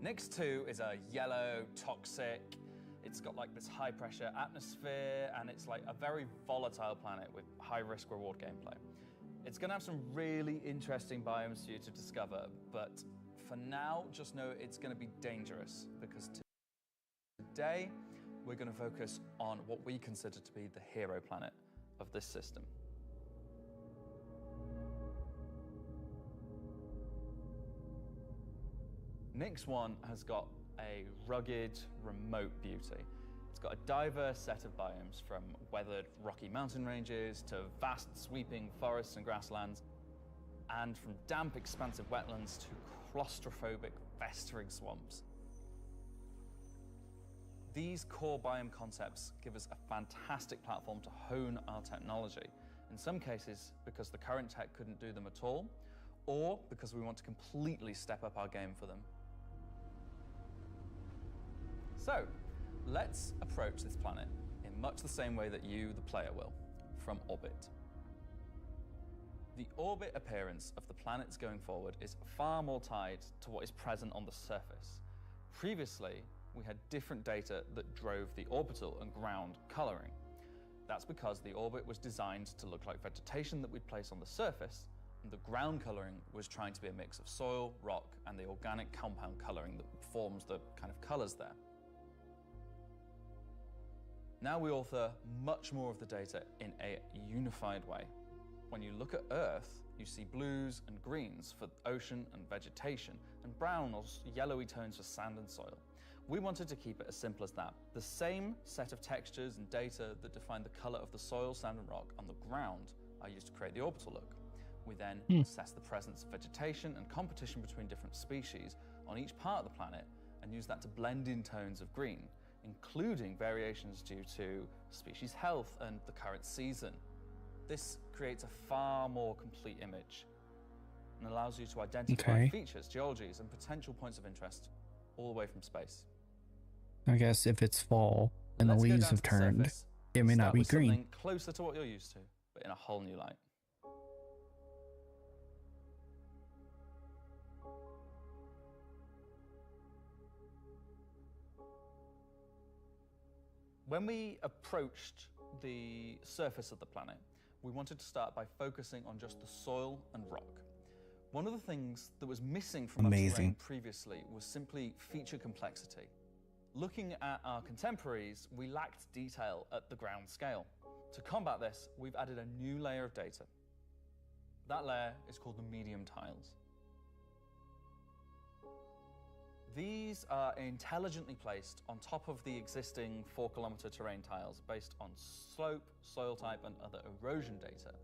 Nyx 2 is a yellow, toxic, it's got like this high pressure atmosphere, and it's like a very volatile planet with high risk reward gameplay. It's going to have some really interesting biomes for you to discover, but for now, just know it's going to be dangerous, because today we're going to focus on what we consider to be the hero planet of this system. Nyx 1 has got a rugged, remote beauty. It's got a diverse set of biomes, from weathered rocky mountain ranges to vast sweeping forests and grasslands, and from damp, expansive wetlands to claustrophobic, festering swamps. These core biome concepts give us a fantastic platform to hone our technology, in some cases because the current tech couldn't do them at all, or because we want to completely step up our game for them. So, let's approach this planet in much the same way that you, the player, will, from orbit. The orbit appearance of the planets going forward is far more tied to what is present on the surface. Previously, we had different data that drove the orbital and ground coloring. That's because the orbit was designed to look like vegetation that we'd place on the surface, and the ground coloring was trying to be a mix of soil, rock, and the organic compound coloring that forms the kind of colors there. Now we author much more of the data in a unified way. When you look at Earth, you see blues and greens for ocean and vegetation, and brown or yellowy tones for sand and soil. We wanted to keep it as simple as that. The same set of textures and data that define the color of the soil, sand, and rock on the ground are used to create the orbital look. We then assess the presence of vegetation and competition between different species on each part of the planet, and use that to blend in tones of green, including variations due to species health and the current season. This creates a far more complete image and allows you to identify features, geologies, and potential points of interest all the way from space. I guess if it's fall and the leaves have turned, it may not be green. Something closer to what you're used to, but in a whole new light. When we approached the surface of the planet, we wanted to start by focusing on just the soil and rock. One of the things that was missing from our terrain previously was simply feature complexity. Looking at our contemporaries, we lacked detail at the ground scale. To combat this, we've added a new layer of data. That layer is called the medium tiles. These are intelligently placed on top of the existing 4-kilometer terrain tiles based on slope, soil type, and other erosion data.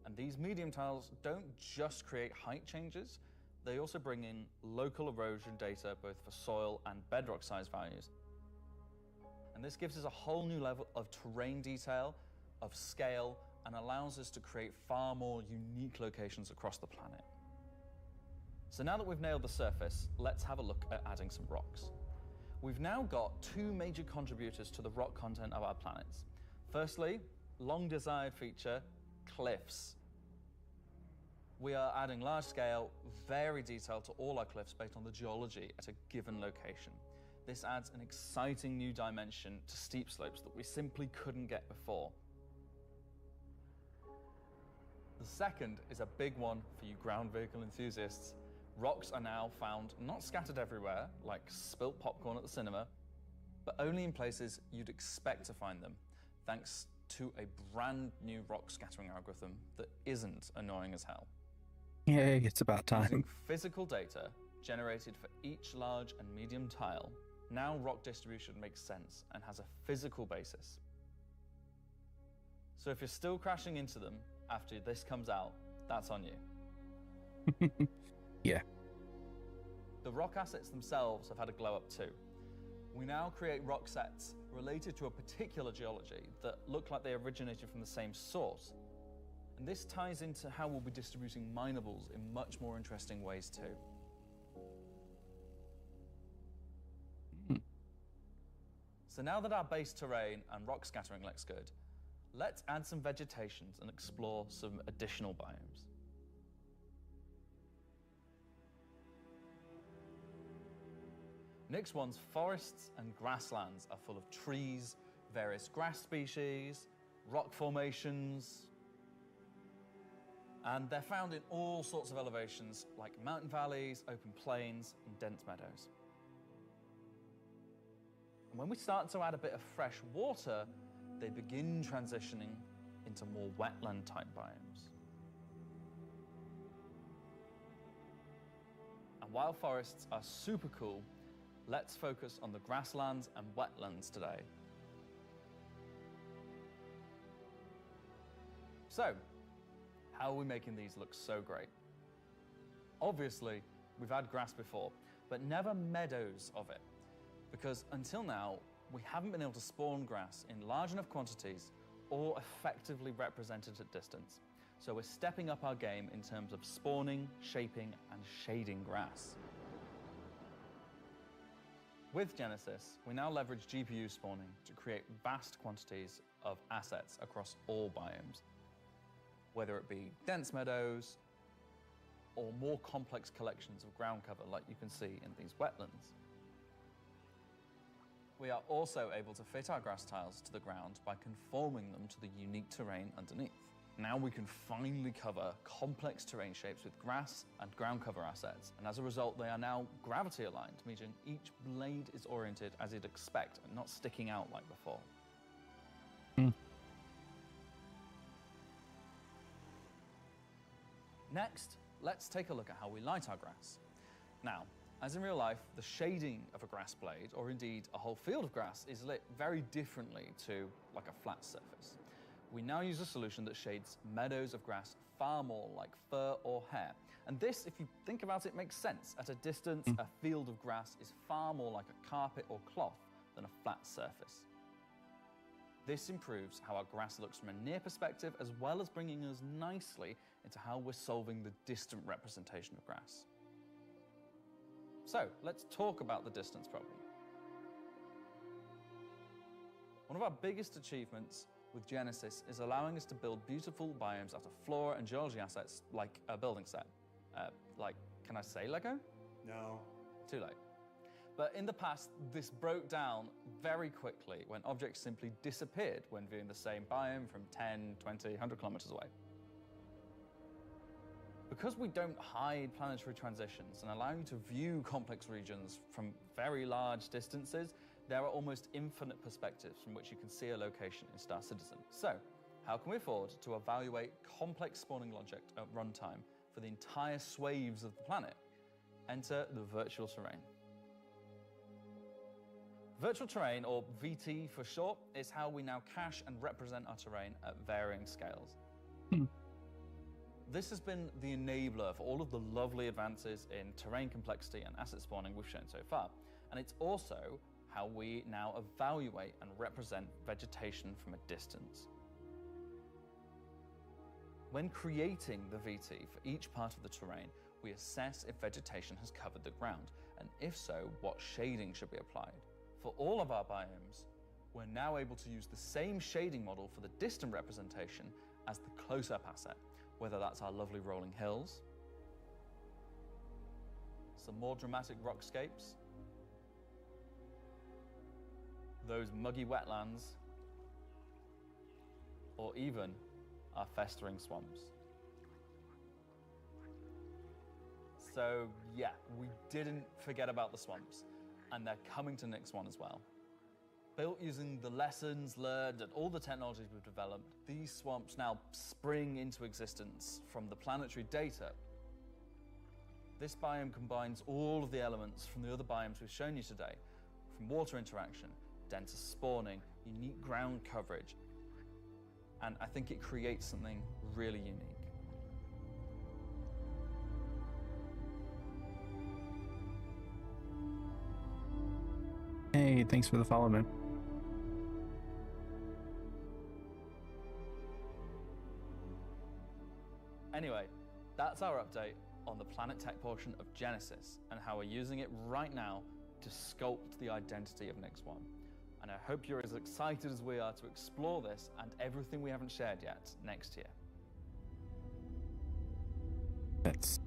And these medium tiles don't just create height changes, they also bring in local erosion data both for soil and bedrock size values. And this gives us a whole new level of terrain detail, of scale, and allows us to create far more unique locations across the planet. So now that we've nailed the surface, let's have a look at adding some rocks. We've now got 2 major contributors to the rock content of our planets. Firstly, long desired feature, cliffs. We are adding large scale, varied detail to all our cliffs based on the geology at a given location. This adds an exciting new dimension to steep slopes that we simply couldn't get before. The second is a big one for you ground vehicle enthusiasts. Rocks are now found not scattered everywhere, like spilt popcorn at the cinema, but only in places you'd expect to find them, thanks to a brand new rock scattering algorithm that isn't annoying as hell. Yay, it's about time. Using physical data generated for each large and medium tile, now rock distribution makes sense and has a physical basis. So if you're still crashing into them, after this comes out, that's on you. Yeah. The rock assets themselves have had a glow up too. We now create rock sets related to a particular geology that look like they originated from the same source. And this ties into how we'll be distributing minables in much more interesting ways too. So now that our base terrain and rock scattering looks good, let's add some vegetations and explore some additional biomes. Nyx 1's forests and grasslands are full of trees, various grass species, rock formations, and they're found in all sorts of elevations like mountain valleys, open plains, and dense meadows. And when we start to add a bit of fresh water, they begin transitioning into more wetland-type biomes. And while forests are super cool, let's focus on the grasslands and wetlands today. So, how are we making these look so great? Obviously, we've had grass before, but never meadows of it, because until now, we haven't been able to spawn grass in large enough quantities or effectively represented at distance. So we're stepping up our game in terms of spawning, shaping, and shading grass. With Genesis, we now leverage GPU spawning to create vast quantities of assets across all biomes, whether it be dense meadows or more complex collections of ground cover like you can see in these wetlands. We are also able to fit our grass tiles to the ground by conforming them to the unique terrain underneath. Now we can finally cover complex terrain shapes with grass and ground cover assets, and as a result they are now gravity aligned, meaning each blade is oriented as you'd expect and not sticking out like before. Next, let's take a look at how we light our grass. Now, as in real life, the shading of a grass blade, or indeed a whole field of grass, is lit very differently to like a flat surface. We now use a solution that shades meadows of grass far more like fur or hair. And this, if you think about it, makes sense. At a distance, a field of grass is far more like a carpet or cloth than a flat surface. This improves how our grass looks from a near perspective, as well as bringing us nicely into how we're solving the distant representation of grass. So, let's talk about the distance problem. One of our biggest achievements with Genesis is allowing us to build beautiful biomes out of flora and geology assets like a building set. Can I say Lego? No. Too late. But in the past, this broke down very quickly when objects simply disappeared when viewing the same biome from 10, 20, 100 kilometers away. Because we don't hide planetary transitions and allow you to view complex regions from very large distances, there are almost infinite perspectives from which you can see a location in Star Citizen. So, how can we afford to evaluate complex spawning logic at runtime for the entire swathes of the planet? Enter the virtual terrain. Virtual terrain, or VT for short, is how we now cache and represent our terrain at varying scales. This has been the enabler for all of the lovely advances in terrain complexity and asset spawning we've shown so far. And it's also how we now evaluate and represent vegetation from a distance. When creating the VT for each part of the terrain, we assess if vegetation has covered the ground, and if so, what shading should be applied. For all of our biomes, we're now able to use the same shading model for the distant representation as the close-up asset, whether that's our lovely rolling hills, some more dramatic rockscapes, those muggy wetlands, or even our festering swamps. So yeah, we didn't forget about the swamps, and they're coming to Nyx 1 as well. Built using the lessons learned and all the technologies we've developed, these swamps now spring into existence from the planetary data. This biome combines all of the elements from the other biomes we've shown you today, from water interaction, denser spawning, unique ground coverage, and I think it creates something really unique. Hey, thanks for the follow, man. Anyway, that's our update on the Planet Tech portion of Genesis and how we're using it right now to sculpt the identity of Nyx 1. And I hope you're as excited as we are to explore this and everything we haven't shared yet next year. That's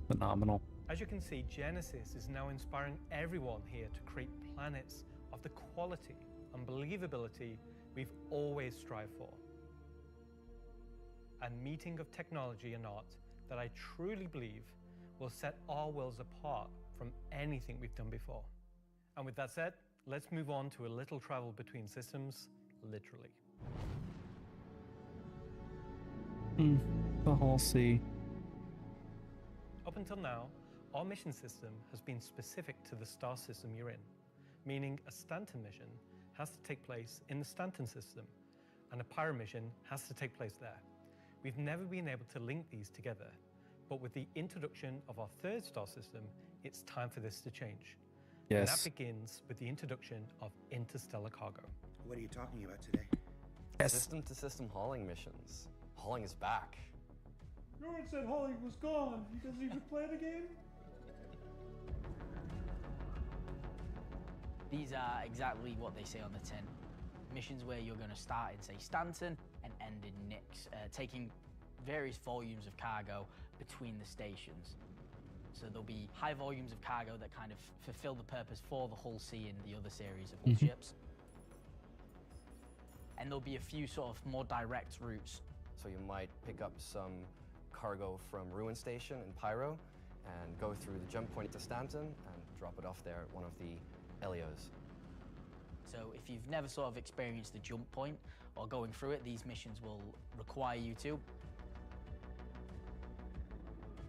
phenomenal. As you can see, Genesis is now inspiring everyone here to create planets of the quality and believability we've always strived for. A meeting of technology and art that I truly believe will set our worlds apart from anything we've done before. And with that said, let's move on to a little travel between systems, literally. The whole sea. Up until now, our mission system has been specific to the star system you're in, meaning a Stanton mission has to take place in the Stanton system, and a Pyro mission has to take place there. We've never been able to link these together, but with the introduction of our third star system, it's time for this to change. Yes. And that begins with the introduction of interstellar cargo. What are you talking about today? Yes. System-to-system hauling missions. Hauling is back. No one said Holly was gone. He doesn't even play the game. These are exactly what they say on the tin. Missions where you're going to start in, say, Stanton and end in Nyx, taking various volumes of cargo between the stations. So there'll be high volumes of cargo that kind of fulfill the purpose for the Hull C and the other series of Hull ships. And there'll be a few sort of more direct routes. So you might pick up some cargo from Ruin Station in Pyro and go through the jump point to Stanton and drop it off there at one of the Elios. So if you've never sort of experienced the jump point or going through it, these missions will require you to.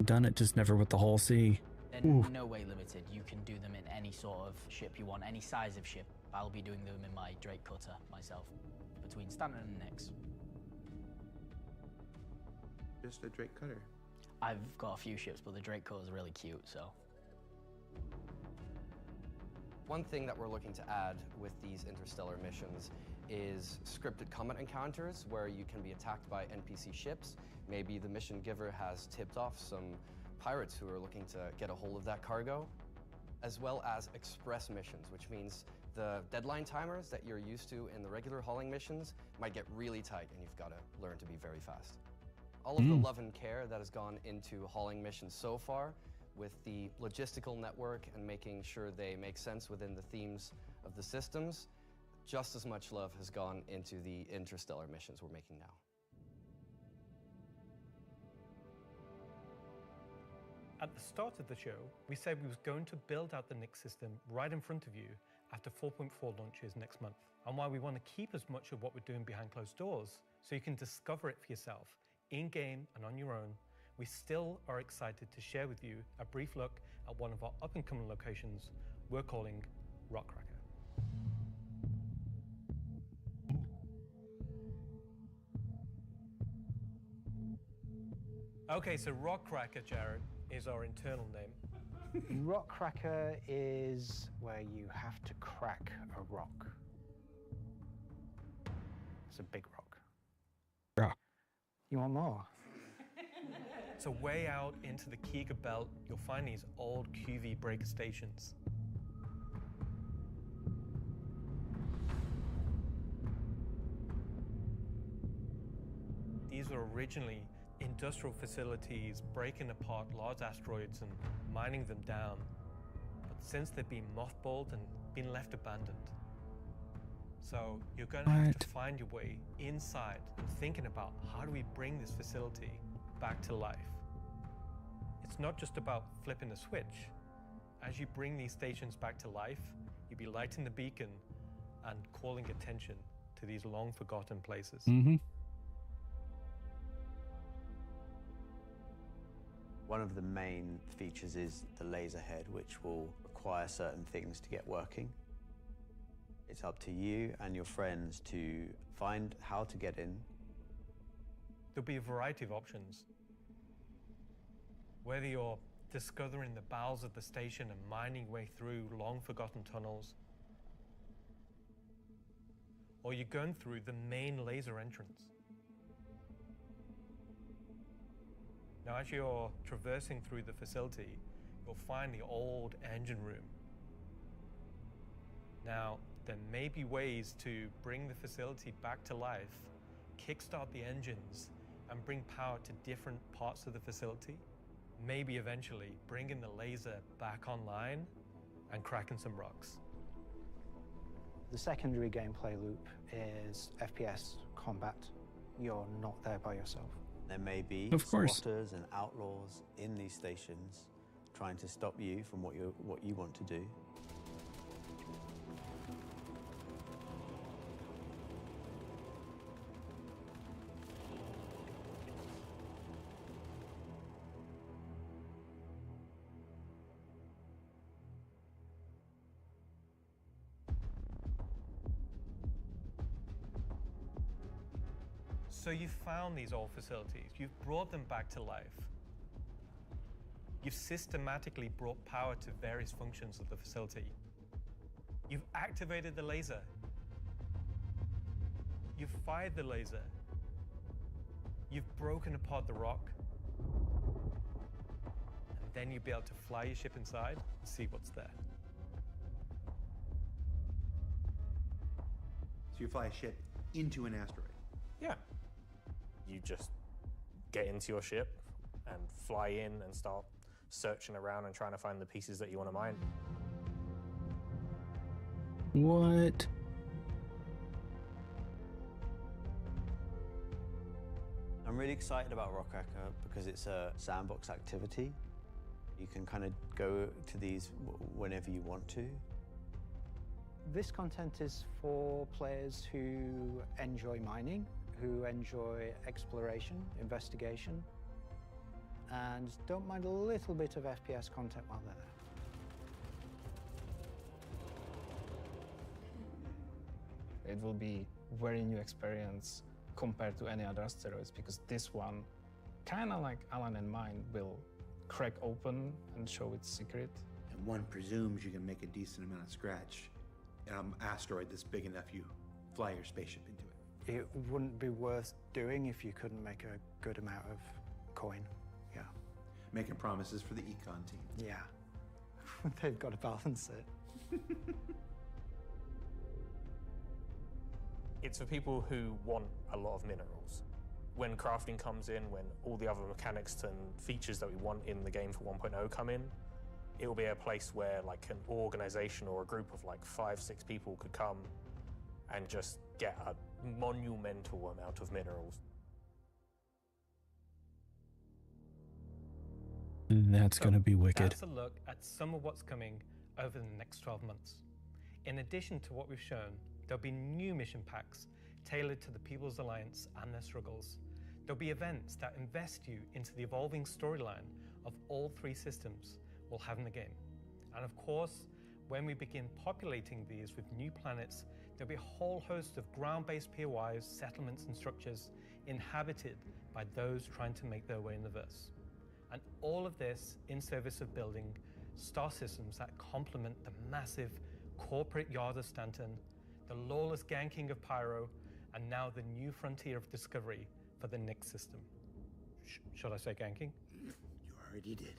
Done it, just never with the whole sea. They're no way limited. You can do them in any sort of ship you want, any size of ship. I'll be doing them in my Drake Cutter myself, between Stanton and Nyx. Just a Drake Cutter. I've got a few ships, but the Drake Cutter is really cute, so. One thing that we're looking to add with these interstellar missions is scripted combat encounters where you can be attacked by NPC ships. Maybe the mission giver has tipped off some pirates who are looking to get a hold of that cargo, as well as express missions, which means the deadline timers that you're used to in the regular hauling missions might get really tight and you've got to learn to be very fast. All of the love and care that has gone into hauling missions so far, with the logistical network and making sure they make sense within the themes of the systems, just as much love has gone into the interstellar missions we're making now. At the start of the show, we said we was going to build out the Nyx system right in front of you after 4.4 launches next month, and why we want to keep as much of what we're doing behind closed doors so you can discover it for yourself, in-game and on your own. We still are excited to share with you a brief look at one of our up-and-coming locations we're calling Rockcracker. Okay, so Rockcracker, Jared, is our internal name. Rockcracker is where you have to crack a rock. It's a big rock. Yeah. You want more? So way out into the Keegar Belt, you'll find these old QV breaker stations. These were originally industrial facilities breaking apart large asteroids and mining them down. But since they've been mothballed and been left abandoned. So you're going to have to find your way inside and thinking about how do we bring this facility back to life. It's not just about flipping a switch. As you bring these stations back to life, you'll be lighting the beacon and calling attention to these long forgotten places. One of the main features is the laser head, which will require certain things to get working. It's up to you and your friends to find how to get in, There'll be a variety of options. Whether you're discovering the bowels of the station and mining your way through long-forgotten tunnels, or you're going through the main laser entrance. Now, as you're traversing through the facility, you'll find the old engine room. Now, there may be ways to bring the facility back to life, kickstart the engines, and bring power to different parts of the facility. Maybe eventually bringing the laser back online and cracking some rocks. The secondary gameplay loop is FPS combat. You're not there by yourself. There may be Of course. squatters and outlaws in these stations trying to stop you from what you want to do. So you've found these old facilities, you've brought them back to life. You've systematically brought power to various functions of the facility. You've activated the laser. You've fired the laser. You've broken apart the rock. And then you'll be able to fly your ship inside and see what's there. So you fly a ship into an asteroid. Yeah. You just get into your ship and fly in and start searching around and trying to find the pieces that you want to mine. What? I'm really excited about Rockracker because it's a sandbox activity. You can kind of go to these whenever you want to. This content is for players who enjoy mining, who enjoy exploration, investigation, and don't mind a little bit of FPS content while they're there. It will be a very new experience compared to any other asteroids, because this one, kind of like Alan and mine, will crack open and show its secret. And one presumes you can make a decent amount of scratch. Asteroid that's big enough you fly your spaceship into it. It wouldn't be worth doing if you couldn't make a good amount of coin. Yeah. Making promises for the econ team. Yeah. They've got to balance it. It's for people who want a lot of minerals. When crafting comes in, when all the other mechanics and features that we want in the game for 1.0 come in, it will be a place where like an organization or a group of like 5-6 people could come and just get a monumental amount of minerals. That's going to be wicked. That's a look at some of what's coming over the next 12 months. In addition to what we've shown, there'll be new mission packs tailored to the People's Alliance and their struggles. There'll be events that invest you into the evolving storyline of all 3 systems we'll have in the game. And of course, when we begin populating these with new planets, there'll be a whole host of ground-based POIs, settlements and structures inhabited by those trying to make their way in the verse. And all of this in service of building star systems that complement the massive corporate yard of Stanton, the lawless ganking of Pyro, and now the new frontier of discovery for the Nyx system. Should I say ganking? You already did.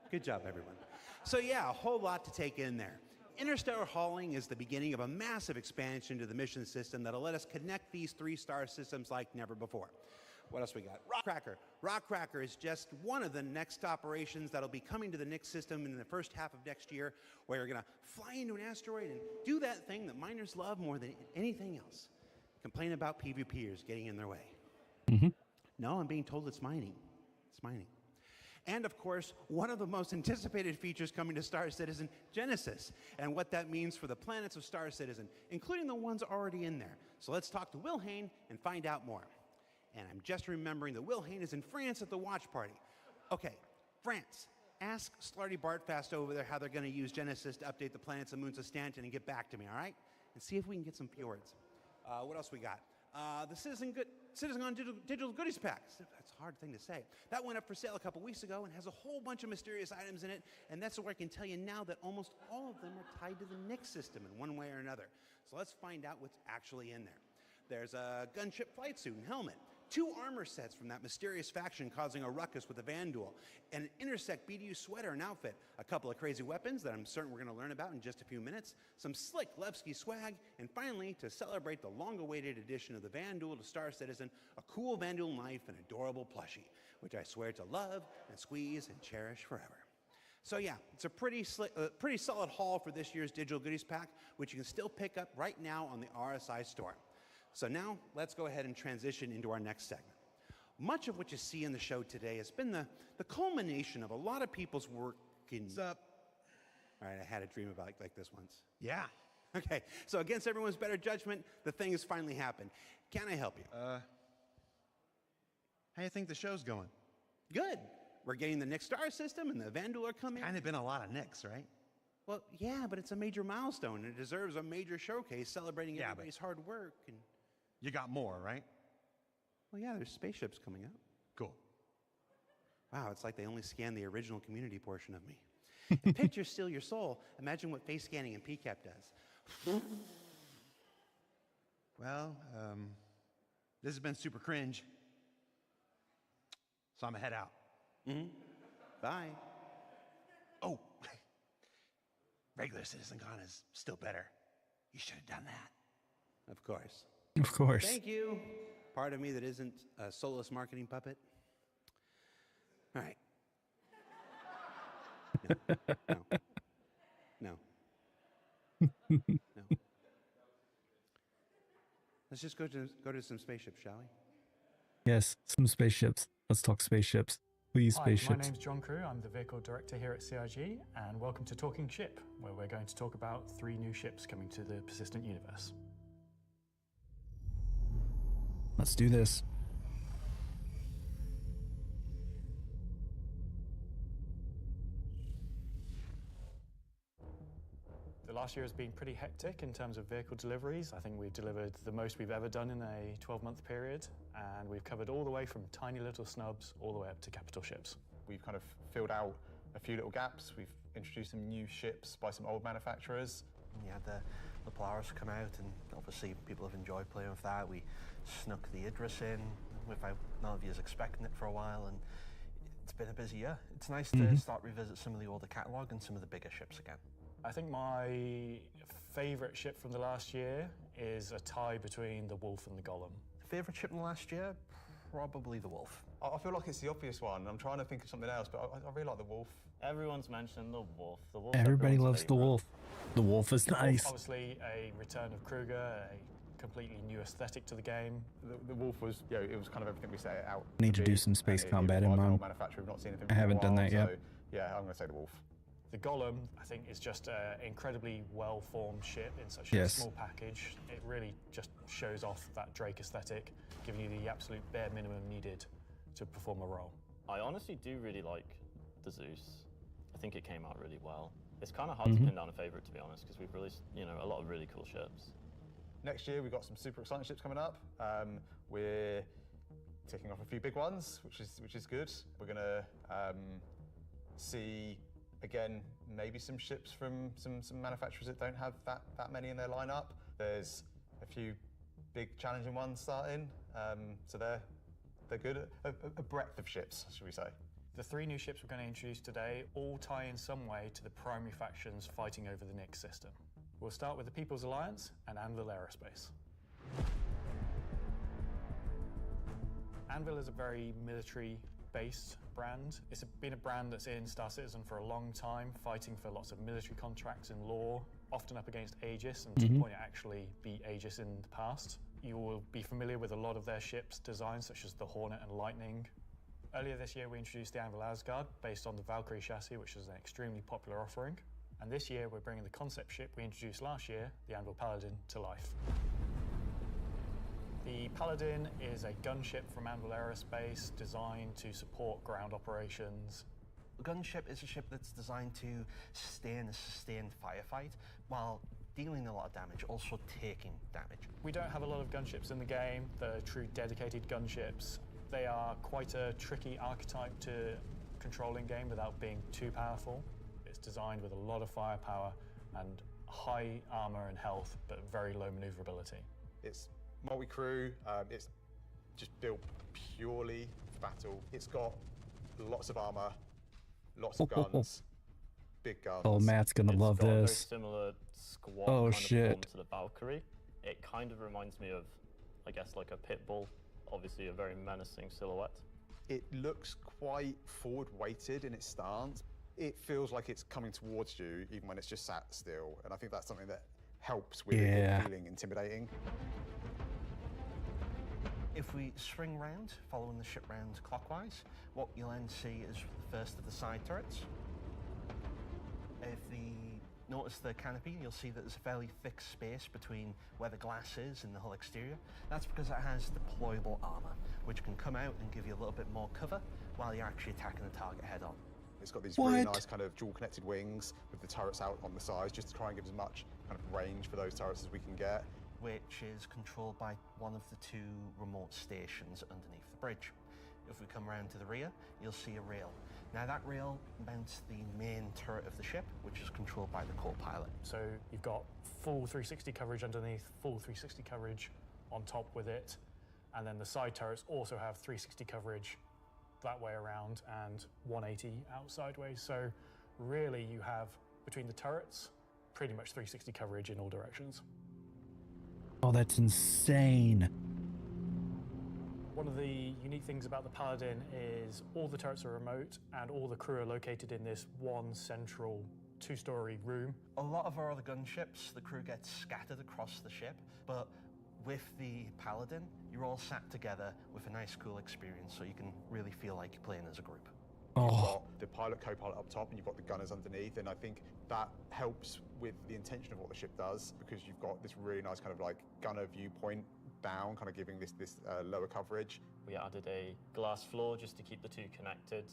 Good job, everyone. So yeah, a whole lot to take in there. Interstellar hauling is the beginning of a massive expansion to the mission system that'll let us connect these 3 star systems like never before. What else we got? Rockracker. Rockracker is just one of the next operations that'll be coming to the Nyx system in the first half of next year, where you're going to fly into an asteroid and do that thing that miners love more than anything else. Complain about PvPers getting in their way. Mm-hmm. No, I'm being told it's mining. It's mining. And of course, one of the most anticipated features coming to Star Citizen, Genesis, and what that means for the planets of Star Citizen, including the ones already in there. So let's talk to Will Hain and find out more. And I'm just remembering that Will Hain is in France at the watch party. Okay, France. Ask Slarty Bartfast over there how they're going to use Genesis to update the planets and moons of Stanton and get back to me, all right? and see if we can get some fjords. What else we got? The CitizenCon Digital Goodies Pack. That's a hard thing to say. That went up for sale a couple weeks ago and has a whole bunch of mysterious items in it, and that's where I can tell you now that almost all of them are tied to the Nix system in one way or another. So let's find out what's actually in there. There's a gunship flight suit and helmet, 2 armor sets from that mysterious faction causing a ruckus with the Van Duel, and an Intersect BDU sweater and outfit, a couple of crazy weapons that I'm certain we're going to learn about in just a few minutes, some slick Levski swag, and finally, to celebrate the long-awaited addition of the Van Duel to Star Citizen, a cool Van Duel knife and adorable plushie, which I swear to love and squeeze and cherish forever. So yeah, it's a pretty solid haul for this year's Digital Goodies Pack, which you can still pick up right now on the RSI store. So now, let's go ahead and transition into our next segment. Much of what you see in the show today has been the culmination of a lot of people's work in... What's up? All right, I had a dream about like this once. Yeah. Okay, so against everyone's better judgment, the thing has finally happened. Can I help you? How do you think the show's going? Good. We're getting the Nix Star system and the Van Duel are coming. Kind of been a lot of Nix, right? Well, yeah, but it's a major milestone and it deserves a major showcase celebrating everybody's hard work and... You got more, right? Well, yeah, there's spaceships coming up. Cool. Wow, it's like they only scanned the original community portion of me. If pictures steal your soul, imagine what face scanning and PCAP does. Well, this has been super cringe. So I'm gonna head out. Bye. Oh, regular CitizenCon is still better. You should have done that. Of course. Of course. Thank you. Part of me that isn't a soulless marketing puppet. All right. No. Let's just go to some spaceships, shall we? Yes, some spaceships. Let's talk spaceships. Please, Hi, spaceships. my name's John Crew. I'm the vehicle director here at CIG, and welcome to Talking Ship, where we're going to talk about 3 new ships coming to the persistent universe. Let's do this. The last year has been pretty hectic in terms of vehicle deliveries. I think we've delivered the most we've ever done in a 12-month period, and we've covered all the way from tiny little snubs all the way up to capital ships. We've kind of filled out a few little gaps. We've introduced some new ships by some old manufacturers. You had the Polaris come out, and obviously people have enjoyed playing with that. We snuck the Idris in, without none of you is expecting it for a while, and it's been a busy year. It's nice to start revisit some of the older catalogue and some of the bigger ships again. I think my favourite ship from the last year is a tie between the Wolf and the Golem. Favourite ship in the last year? Probably the Wolf. I feel like it's the obvious one. I'm trying to think of something else, but I really like the Wolf. Everyone's mentioned the Wolf. The Wolf. Everybody loves the Wolf. The Wolf is nice. Obviously, a return of Kruger, a completely new aesthetic to the game. The Wolf was, it was kind of everything we set it out. Need to do some space combat in mine. I haven't done that yet. Yeah, I'm going to say the Wolf. The Golem, I think, is just an incredibly well-formed ship in such a small package. It really just shows off that Drake aesthetic, giving you the absolute bare minimum needed to perform a role. I honestly do really like the Zeus. I think it came out really well. It's kind of hard to pin down a favourite, to be honest, because we've released, a lot of really cool ships. Next year, we've got some super exciting ships coming up. We're ticking off a few big ones, which is good. We're going to see, again, maybe some ships from some manufacturers that don't have that many in their lineup. There's a few big challenging ones starting, so they're good. A breadth of ships, should we say. The 3 new ships we're going to introduce today all tie in some way to the primary factions fighting over the Nix system. We'll start with the People's Alliance and Anvil Aerospace. Anvil is a very military-based brand. It's been a brand that's in Star Citizen for a long time, fighting for lots of military contracts and lore, often up against Aegis, and to the point it actually beat Aegis in the past. You will be familiar with a lot of their ships' designs, such as the Hornet and Lightning. Earlier this year, we introduced the Anvil Asgard, based on the Valkyrie chassis, which is an extremely popular offering. And this year, we're bringing the concept ship we introduced last year, the Anvil Paladin, to life. The Paladin is a gunship from Anvil Aerospace designed to support ground operations. A gunship is a ship that's designed to stay in a sustained firefight, while dealing a lot of damage, also taking damage. We don't have a lot of gunships in the game, the true dedicated gunships. They are quite a tricky archetype to control in game without being too powerful. It's designed with a lot of firepower and high armor and health, but very low maneuverability. It's multi-crew, it's just built purely for battle. It's got lots of armor, lots of guns, big guns. Oh, Matt's gonna love It's got a very this. similar squat Oh, kind shit. of form to the Valkyrie. It kind of reminds me of, I guess, like a pit bull. Obviously a very menacing silhouette. It looks quite forward-weighted in its stance. It feels like it's coming towards you even when it's just sat still, and I think that's something that helps with it feeling intimidating. If we swing round, following the ship round clockwise, what you'll then see is the first of the side turrets. If you notice the canopy, you'll see that there's a fairly thick space between where the glass is and the hull exterior. That's because it has deployable armor, which can come out and give you a little bit more cover while you're actually attacking the target head on. It's got these really nice kind of dual connected wings with the turrets out on the sides, just to try and give as much kind of range for those turrets as we can get. Which is controlled by one of the two remote stations underneath the bridge. If we come around to the rear, you'll see a rail. Now that rail mounts the main turret of the ship, which is controlled by the co-pilot. So you've got full 360 coverage underneath, full 360 coverage on top with it, and then the side turrets also have 360 coverage that way around and 180 out sideways. So really you have, between the turrets, pretty much 360 coverage in all directions. Oh, that's insane. One of the unique things about the Paladin is all the turrets are remote and all the crew are located in this one central two-story room. A lot of our other gunships, the crew gets scattered across the ship, but with the Paladin, you're all sat together with a nice, cool experience, so you can really feel like you're playing as a group. You've got the pilot, co-pilot up top, and you've got the gunners underneath, and I think that helps with the intention of what the ship does, because you've got this really nice kind of like gunner viewpoint down, kind of giving this lower coverage. We added a glass floor just to keep the two connected.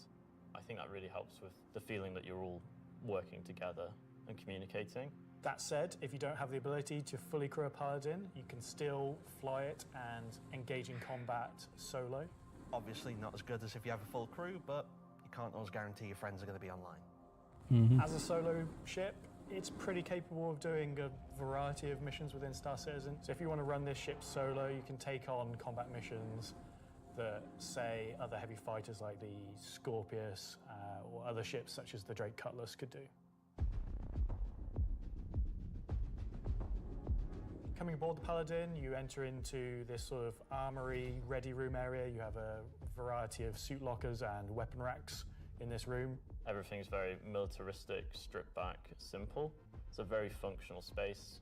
I think that really helps with the feeling that you're all working together and communicating. That said, if you don't have the ability to fully crew a Paladin, you can still fly it and engage in combat solo. Obviously not as good as if you have a full crew, but you can't always guarantee your friends are going to be online. As a solo ship, it's pretty capable of doing a variety of missions within Star Citizen. So if you want to run this ship solo, you can take on combat missions that, say, other heavy fighters like the Scorpius or other ships such as the Drake Cutlass could do. Coming aboard the Paladin, you enter into this sort of armory ready room area. You have a variety of suit lockers and weapon racks in this room. Everything's very militaristic, stripped back, simple. It's a very functional space,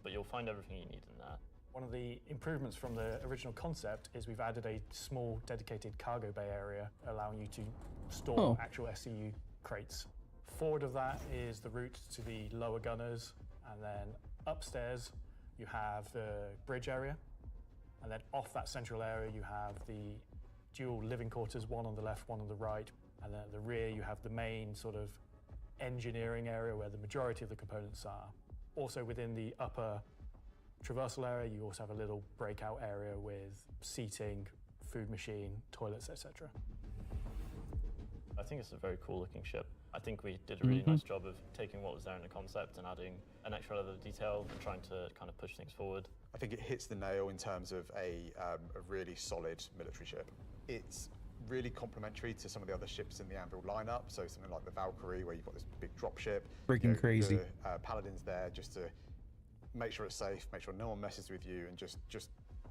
but you'll find everything you need in there. One of the improvements from the original concept is we've added a small dedicated cargo bay area, allowing you to store actual SCU crates. Forward of that is the route to the lower gunners, and then upstairs you have the bridge area, and then off that central area you have the dual living quarters, one on the left, one on the right, and then at the rear you have the main sort of engineering area where the majority of the components are. Also within the upper traversal area you also have a little breakout area with seating, food machine, toilets, etc. I think it's a very cool looking ship. I think we did a really nice job of taking what was there in the concept and adding an extra level of detail and trying to kind of push things forward. I think it hits the nail in terms of a really solid military ship. It's really complementary to some of the other ships in the Anvil lineup, so something like the Valkyrie, where you've got this big drop ship. Freaking crazy. The Paladin's there just to make sure it's safe, make sure no one messes with you, and just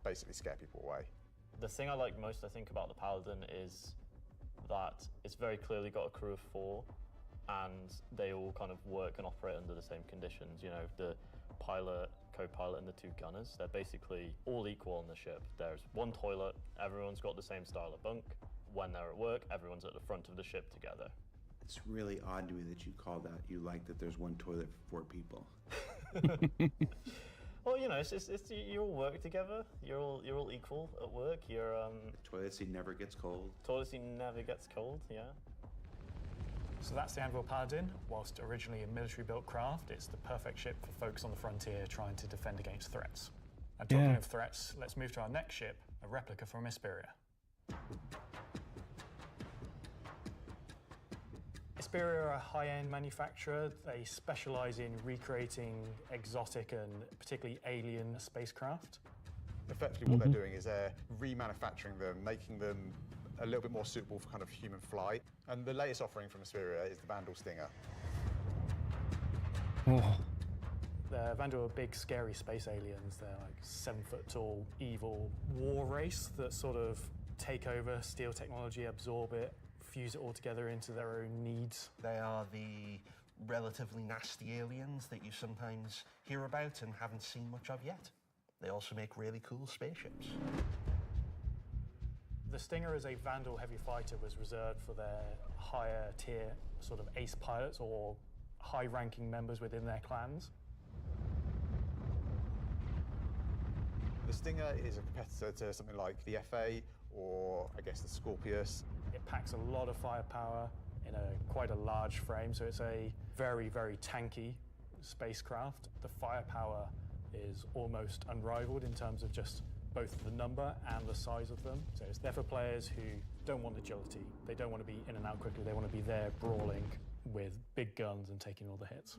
basically scare people away. The thing I like most, I think, about the Paladin is that it's very clearly got a crew of 4, and they all kind of work and operate under the same conditions. You know, the pilot, co-pilot, and the 2 gunners, they're basically all equal on the ship. There's one toilet, everyone's got the same style of bunk. When they're at work, everyone's at the front of the ship together. It's really odd to me that you call that, you like that there's one toilet for 4 people. Well, you know, it's you all work together. You're all equal at work. The toilet seat never gets cold. Toilet seat never gets cold. Yeah. So that's the Anvil Paladin. Whilst originally a military-built craft, it's the perfect ship for folks on the frontier trying to defend against threats. And talking of threats, let's move to our next ship, a replica from Hesperia. Hesperia are a high-end manufacturer. They specialise in recreating exotic and particularly alien spacecraft. Effectively what they're doing is they're remanufacturing them, making them a little bit more suitable for kind of human flight. And the latest offering from Hesperia is the Vandal Stinger. The Vandal are big, scary space aliens. They're like 7-foot-tall, evil war race that sort of take over, steal technology, absorb it, fuse it all together into their own needs. They are the relatively nasty aliens that you sometimes hear about and haven't seen much of yet. They also make really cool spaceships. The Stinger as a Vandal heavy fighter was reserved for their higher tier sort of ace pilots or high-ranking members within their clans. The Stinger is a competitor to something like the FA or I guess the Scorpius. It packs a lot of firepower in quite a large frame, so it's a very, very tanky spacecraft. The firepower is almost unrivaled in terms of just both the number and the size of them. So it's there for players who don't want agility. They don't want to be in and out quickly. They want to be there brawling with big guns and taking all the hits.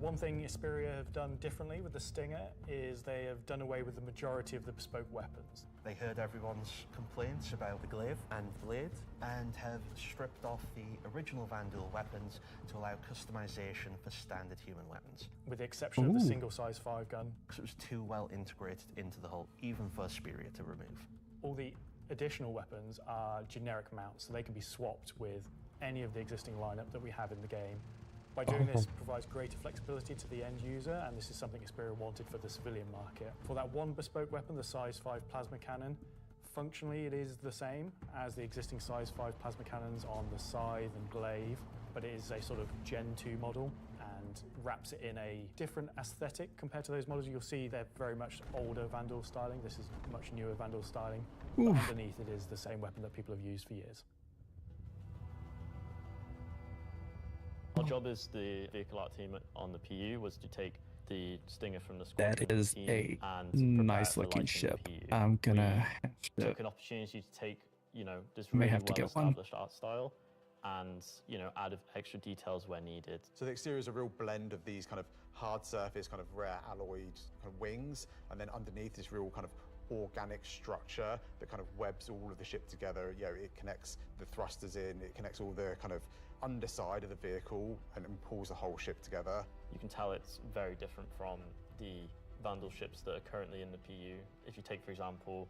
One thing Hesperia have done differently with the Stinger is they have done away with the majority of the bespoke weapons. They heard everyone's complaints about the glaive and blade and have stripped off the original Vandal weapons to allow customization for standard human weapons. With the exception of the single size 5 gun. Because it was too well integrated into the hull, even for Hesperia to remove. All the additional weapons are generic mounts, so they can be swapped with any of the existing lineup that we have in the game. By doing this, provides greater flexibility to the end user, and this is something Hesperia wanted for the civilian market. For that one bespoke weapon, the size 5 plasma cannon, functionally it is the same as the existing size 5 plasma cannons on the Scythe and Glaive, but it is a sort of Gen 2 model and wraps it in a different aesthetic compared to those models. You'll see they're very much older Vandal styling. This is much newer Vandal styling. But underneath it is the same weapon that people have used for years. Our job as the vehicle art team on the PU was to take the Stinger from the squadron That is team a and prepare nice for looking lighting the ship. PU. I'm gonna We took an opportunity to take, you know, this May really have to well get one. established art style and, you know, add extra details where needed. So the exterior is a real blend of these kind of hard surface, kind of rare alloyed kind of wings, and then underneath this real kind of organic structure that kind of webs all of the ship together. You know, it connects the thrusters in, it connects all the kind of underside of the vehicle and pulls the whole ship together. You can tell it's very different from the Vandal ships that are currently in the PU. If you take, for example,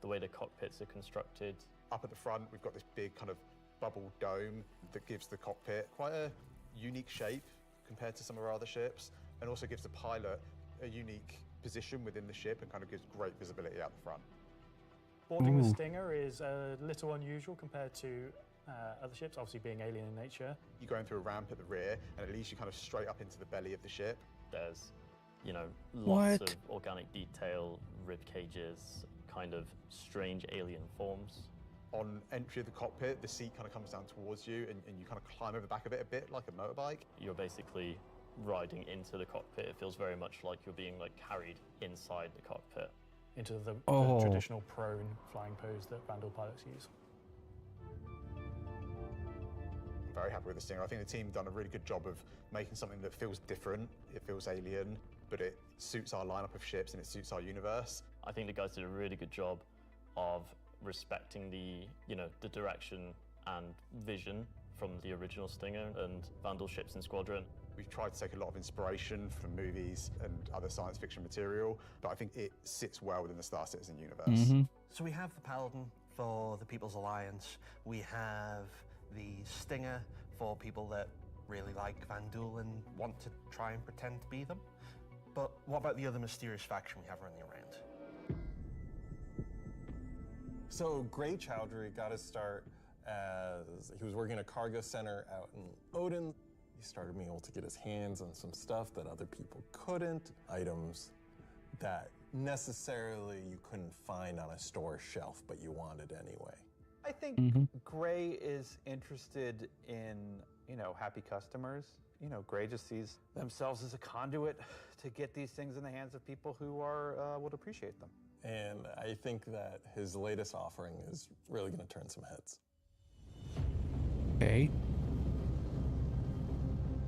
the way the cockpits are constructed. Up at the front, we've got this big kind of bubble dome that gives the cockpit quite a unique shape compared to some of our other ships, and also gives the pilot a unique position within the ship and kind of gives great visibility out the front. Boarding the Stinger is a little unusual compared to other ships, obviously being alien in nature. You're going through a ramp at the rear, and it leads you kind of straight up into the belly of the ship. There's, you know, lots of organic detail, rib cages, kind of strange alien forms. On entry of the cockpit, the seat kind of comes down towards you, and you kind of climb over the back of it a bit like a motorbike. You're basically riding into the cockpit. It feels very much like you're being like carried inside the cockpit. Into the traditional prone flying pose that Vandal pilots use. I'm very happy with the Stinger. I think the team done a really good job of making something that feels different, it feels alien, but it suits our lineup of ships and it suits our universe. I think the guys did a really good job of respecting the, you know, the direction and vision from the original Stinger and Vandal ships and Squadron. We've tried to take a lot of inspiration from movies and other science fiction material, but I think it sits well within the Star Citizen universe. So we have the Paladin for the People's Alliance. We have the Stinger for people that really like Vandal and want to try and pretend to be them. But what about the other mysterious faction we have running around? So Gray Chowdhury got his start as he was working at a cargo center out in Odin. He started being able to get his hands on some stuff that other people couldn't, items that necessarily you couldn't find on a store shelf, but you wanted anyway. I think Gray is interested in, happy customers. Gray just sees themselves as a conduit to get these things in the hands of people who would appreciate them. And I think that his latest offering is really going to turn some heads. Okay.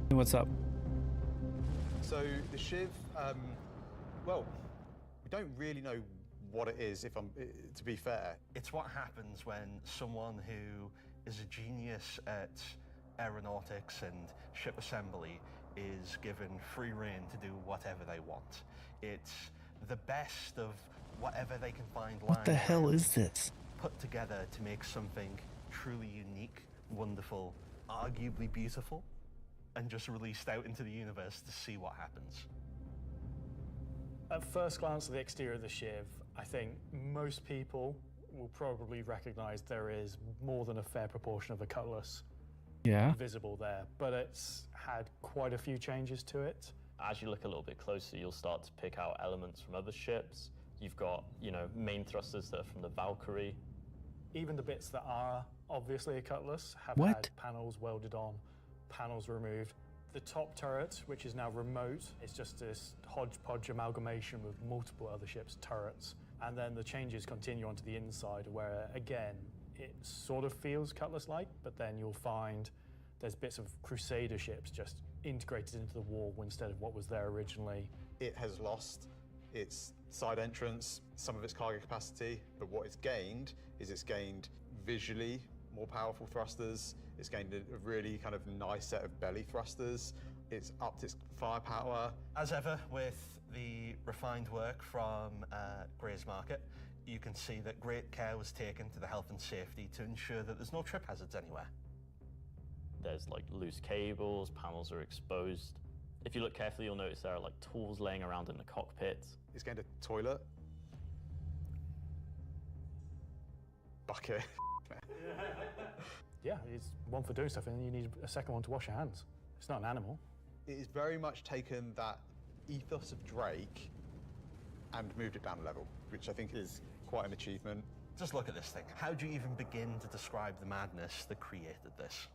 What's up? So the Shiv, well, we don't really know what it is, to be fair. It's what happens when someone who is a genius at aeronautics and ship assembly is given free rein to do whatever they want. It's the best of whatever they can find lying What the hell around, is this? put together to make something truly unique, wonderful, arguably beautiful, and just released out into the universe to see what happens. At first glance at the exterior of the Shiv, I think most people will probably recognize there is more than a fair proportion of a cutlass visible there, but it's had quite a few changes to it. As you look a little bit closer, you'll start to pick out elements from other ships. You've got, main thrusters that are from the Valkyrie. Even the bits that are obviously a cutlass have What? had panels welded on, panels removed. The top turret, which is now remote, is just this hodgepodge amalgamation with multiple other ships' turrets. And then the changes continue onto the inside where, again, it sort of feels cutlass-like, but then you'll find there's bits of Crusader ships just integrated into the wall instead of what was there originally. It has lost its side entrance, some of its cargo capacity, but what it's gained is it's gained visually more powerful thrusters, it's gained a really kind of nice set of belly thrusters, it's upped its firepower. As ever with the refined work from Gray's Market, you can see that great care was taken to the health and safety to ensure that there's no trip hazards anywhere. There's loose cables, panels are exposed. If you look carefully, you'll notice there are tools laying around in the cockpit. It's gained a toilet. Bucket. Yeah, it's one for doing stuff and then you need a second one to wash your hands. It's not an animal. It has very much taken that ethos of Drake and moved it down a level, which I think is quite an achievement. Just look at this thing. How do you even begin to describe the madness that created this?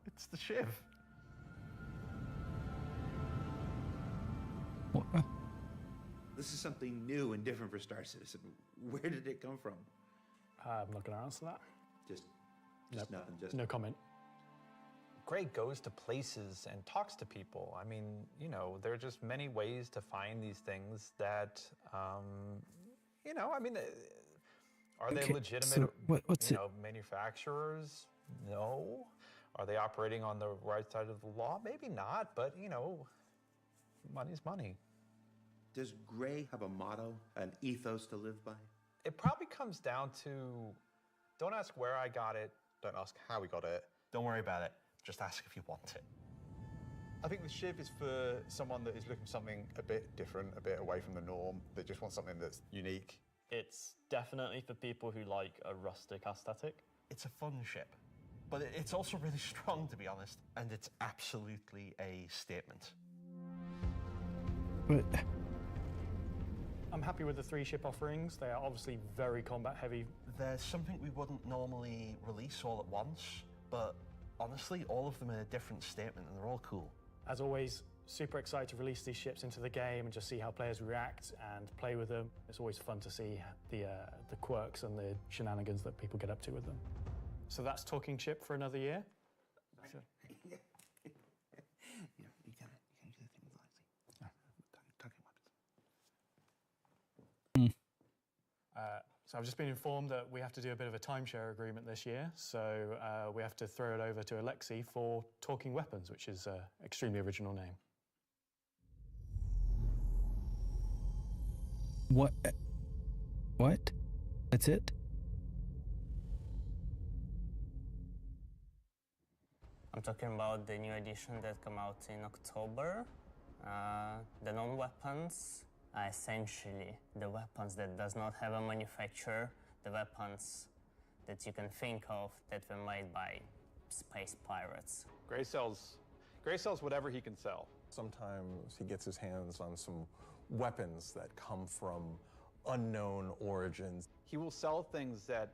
It's the Shiv. This is something new and different for Star Citizen. Where did it come from? I'm not going to answer that. Just Nope. nothing. Just No comment. Gray goes to places and talks to people. I mean, there are just many ways to find these things that, are they Okay, legitimate, so what's it? manufacturers? No. Are they operating on the right side of the law? Maybe not, but, money's money. Does Gray have a motto, an ethos to live by? It probably comes down to, don't ask where I got it, Don't ask how we got it. Don't worry about it. Just ask if you want it. I think the Shiv is for someone that is looking for something a bit different, a bit away from the norm, that just wants something that's unique. It's definitely for people who like a rustic aesthetic. It's a fun ship, but it's also really strong, to be honest, and it's absolutely a statement. But I'm happy with the 3 ship offerings. They are obviously very combat heavy. There's something we wouldn't normally release all at once, but honestly, all of them are a different statement and they're all cool. As always, super excited to release these ships into the game and just see how players react and play with them. It's always fun to see the quirks and the shenanigans that people get up to with them. So that's Talking Ship for another year. So, You gotta do things nicely. Talking So I've just been informed that we have to do a bit of a timeshare agreement this year. So we have to throw it over to Alexei for Talking Weapons, which is an extremely original name. what? What? That's it? I'm talking about the new edition that come out in October. The non-weapons are essentially the weapons that does not have a manufacturer, the weapons that you can think of that were made by space pirates. Gray sells whatever he can sell. Sometimes he gets his hands on some weapons that come from unknown origins. He will sell things that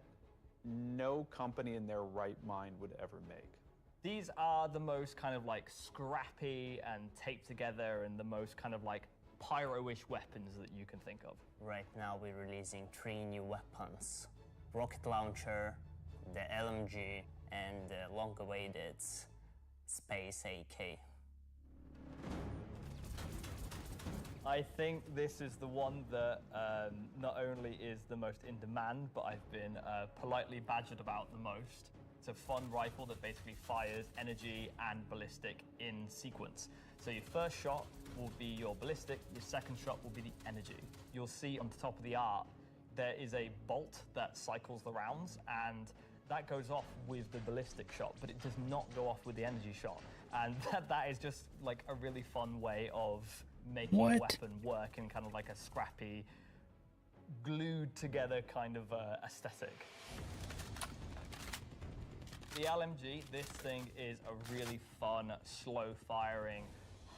no company in their right mind would ever make. These are the most kind of like scrappy and taped together and the most kind of like pyro-ish weapons that you can think of. Right now we're releasing 3 new weapons. Rocket launcher, the LMG, and the long-awaited Space AK. I think this is the one that not only is the most in demand, but I've been politely badgered about the most. It's a fun rifle that basically fires energy and ballistic in sequence. So your first shot will be your ballistic, your second shot will be the energy. You'll see on the top of the art, there is a bolt that cycles the rounds, and that goes off with the ballistic shot, but it does not go off with the energy shot. And that is just like a really fun way of making a weapon work in kind of like a scrappy, glued together kind of aesthetic. The LMG, this thing is a really fun, slow-firing,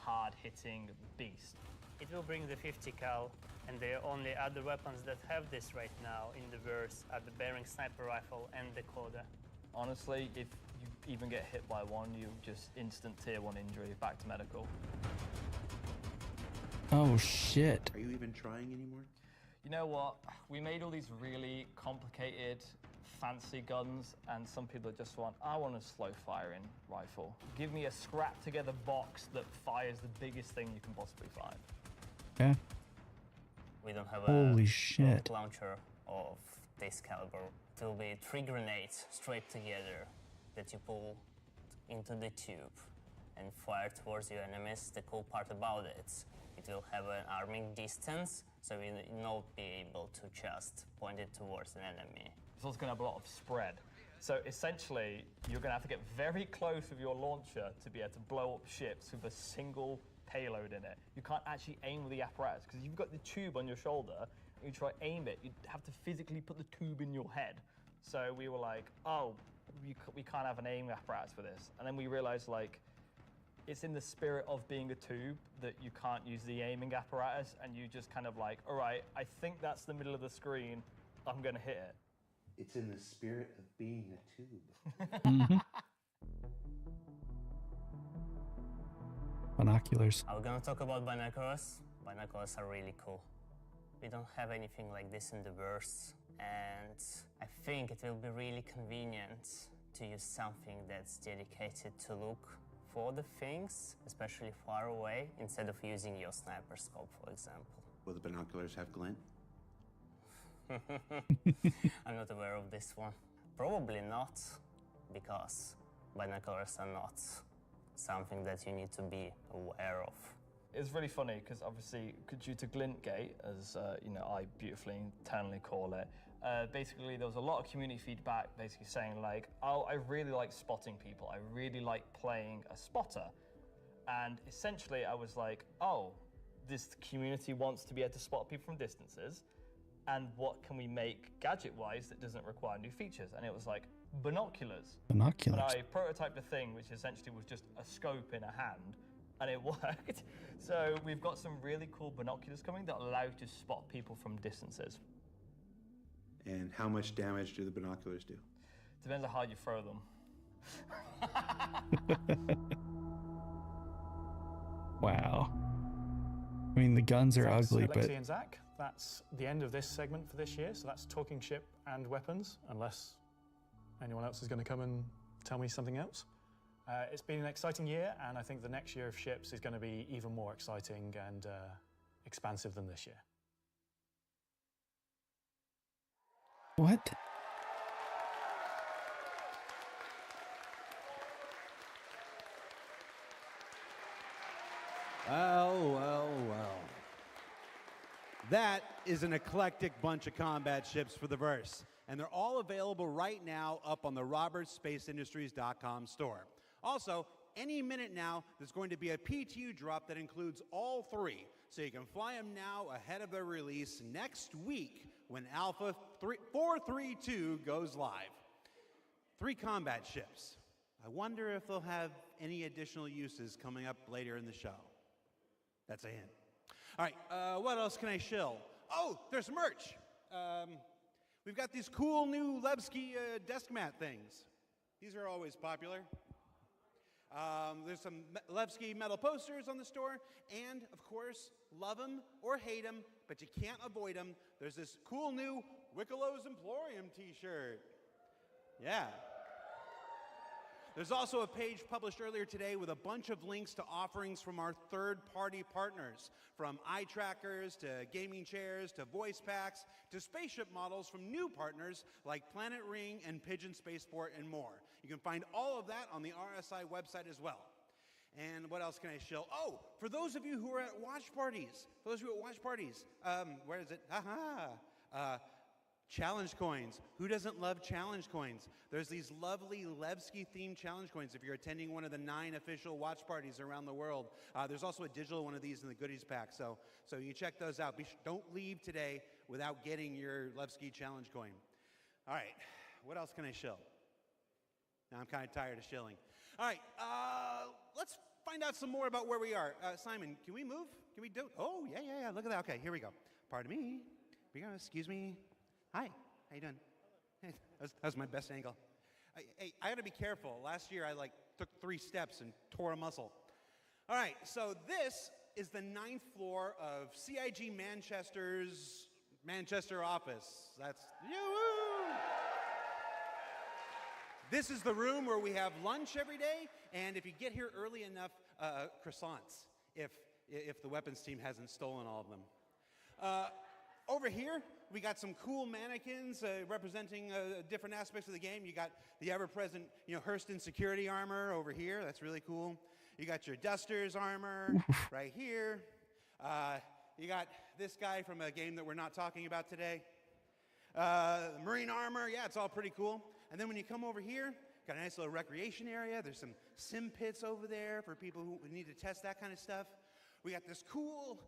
hard-hitting beast. It will bring the 50 cal, and the only other weapons that have this right now in the verse are the Bearing Sniper Rifle and the Coda. Honestly, if you even get hit by one, you just instant tier 1 injury, back to medical. Oh shit. Are you even trying anymore? You know what? We made all these really complicated, fancy guns, and some people just want, I want a slow-firing rifle. Give me a scrap-together box that fires the biggest thing you can possibly find. Okay. We don't have Holy a shit. rocket launcher of this caliber. It will be 3 grenades straight together that you pull into the tube and fire towards your enemies. The cool part about it will have an arming distance, so you will not be able to just point it towards an enemy. It's also going to have a lot of spread. So essentially, you're going to have to get very close with your launcher to be able to blow up ships with a single payload in it. You can't actually aim with the apparatus, because you've got the tube on your shoulder, and you try to aim it, you'd have to physically put the tube in your head. So we were like, oh, we can't have an aim apparatus for this. And then we realized, like, it's in the spirit of being a tube that you can't use the aiming apparatus, and you just kind of like, all right, I think that's the middle of the screen, I'm going to hit it. It's in the spirit of being a tube. Binoculars. Are we gonna talk about binoculars? Binoculars are really cool. We don't have anything like this in the verse, and I think it will be really convenient to use something that's dedicated to look for the things, especially far away, instead of using your sniper scope, for example. Will the binoculars have glint? I'm not aware of this one. Probably not, because binoculars are not something that you need to be aware of. It's really funny because obviously, due to Glintgate, as I beautifully internally call it, basically there was a lot of community feedback basically saying like, oh, I really like spotting people. I really like playing a spotter. And essentially I was like, oh, this community wants to be able to spot people from distances. And what can we make gadget-wise that doesn't require new features? And it was like, binoculars. Binoculars. And I prototyped a thing which essentially was just a scope in a hand, and it worked. So we've got some really cool binoculars coming that allow you to spot people from distances. And how much damage do the binoculars do? Depends on how you throw them. Wow. I mean, the guns are ugly, Alexi but and Zach, that's the end of this segment for this year. So that's talking ship and weapons, unless anyone else is going to come and tell me something else. It's been an exciting year, and I think the next year of ships is going to be even more exciting and expansive than this year. what? Well. That is an eclectic bunch of combat ships for the verse, and they're all available right now up on the robertsspaceindustries.com store. Also, any minute now, there's going to be a PTU drop that includes all 3, so you can fly them now ahead of their release next week when Alpha 432 goes live. 3 combat ships. I wonder if they'll have any additional uses coming up later in the show. That's a hint. All right, what else can I shill? Oh, there's merch. We've got these cool new Levski desk mat things. These are always popular. There's some Levski metal posters on the store, and of course, love them or hate them, but you can't avoid them. There's this cool new Wickelow's Emporium t-shirt. Yeah. There's also a page published earlier today with a bunch of links to offerings from our third-party partners, from eye trackers to gaming chairs to voice packs to spaceship models from new partners like Planet Ring and Pigeon Spaceport and more. You can find all of that on the RSI website as well. And what else can I show? Oh, for those of you who are at watch parties, where is it? Challenge coins. Who doesn't love challenge coins? There's these lovely Levski themed challenge coins if you're attending one of the 9 official watch parties around the world. There's also a digital one of these in the goodies pack, so you check those out. Don't leave today without getting your Levski challenge coin. All right, what else can I shill? Now I'm kind of tired of shilling. All right, let's find out some more about where we are. Simon, can we move? Can we do? Oh, yeah, look at that. Okay, here we go. Pardon me. Here we go. Excuse me. Hi, how you doing? Hey, that was my best angle. Hey, I gotta be careful. Last year I took 3 steps and tore a muscle. All right, so this is the 9th floor of CIG Manchester's Manchester office. That's yoo-hoo! This is the room where we have lunch every day, and if you get here early enough, croissants, if the weapons team hasn't stolen all of them. Over here, we got some cool mannequins representing different aspects of the game. You got the ever-present, Hurston security armor over here. That's really cool. You got your Dusters armor right here. You got this guy from a game that we're not talking about today. Marine armor, yeah, it's all pretty cool. And then when you come over here, got a nice little recreation area. There's some sim pits over there for people who need to test that kind of stuff. We got this cool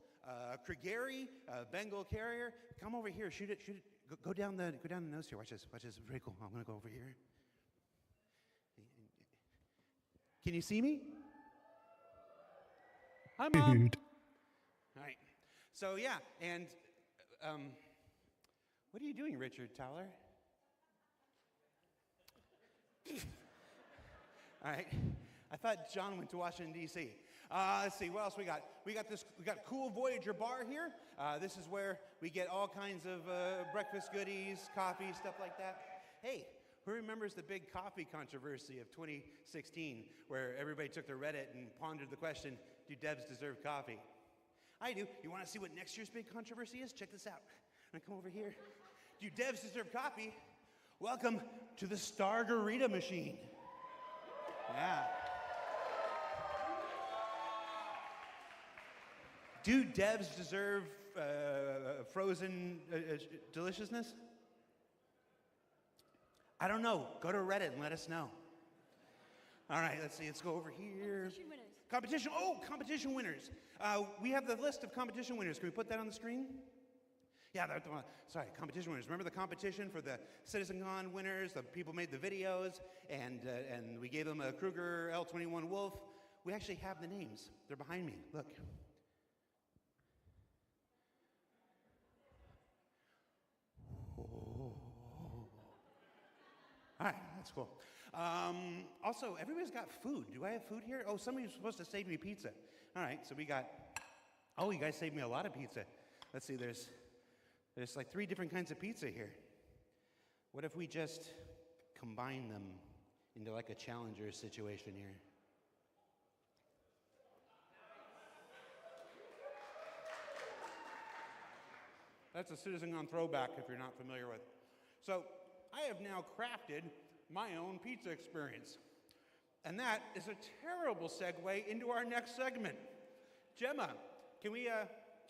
Krigeri Bengal carrier. Come over here, shoot it. Go down the nose here. Watch this. Very cool. I'm gonna go over here. Can you see me? Hi, Mom. Dude. All right. So yeah, and what are you doing, Richard Towler? All right. I thought John went to Washington, D.C. Let's see, what else we got? We got cool Voyager bar here. This is where we get all kinds of breakfast goodies, coffee, stuff like that. Hey, who remembers the big coffee controversy of 2016 where everybody took to Reddit and pondered the question, do devs deserve coffee? I do. You want to see what next year's big controversy is? Check this out. I'm gonna come over here. Do devs deserve coffee? Welcome to the Stargarita machine. Yeah. Do devs deserve frozen deliciousness? I don't know. Go to Reddit and let us know. All right, let's see. Let's go over here. Competition winners. Competition winners. We have the list of competition winners. Can we put that on the screen? Yeah, sorry, competition winners. Remember the competition for the CitizenCon winners? The people made the videos, and we gave them a Kruger L21 Wolf. We actually have the names. They're behind me. Look. All right, that's cool. Also, everybody's got food. Do I have food here? Oh, somebody's supposed to save me pizza. All right, so we got, oh, you guys saved me a lot of pizza. Let's see, there's like 3 different kinds of pizza here. What if we just combine them into like a challenger situation here? That's a CitizenCon throwback if you're not familiar with. So I have now crafted my own pizza experience. And that is a terrible segue into our next segment. Gemma, Gemma,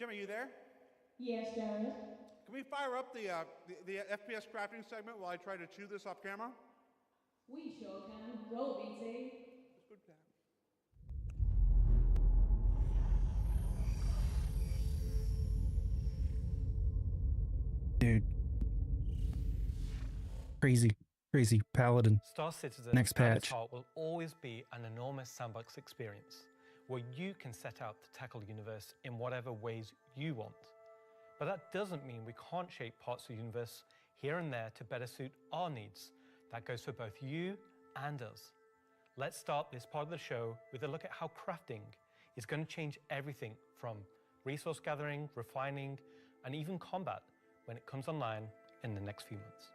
are you there? Yes, Jared. Can we fire up the FPS crafting segment while I try to chew this off camera? We sure can. Roll, BT. Dude. Crazy paladin. Star Citizen Next at its patch. heart will always be an enormous sandbox experience where you can set out to tackle the universe in whatever ways you want. But that doesn't mean we can't shape parts of the universe here and there to better suit our needs. That goes for both you and us. Let's start this part of the show with a look at how crafting is going to change everything from resource gathering, refining, and even combat when it comes online in the next few months.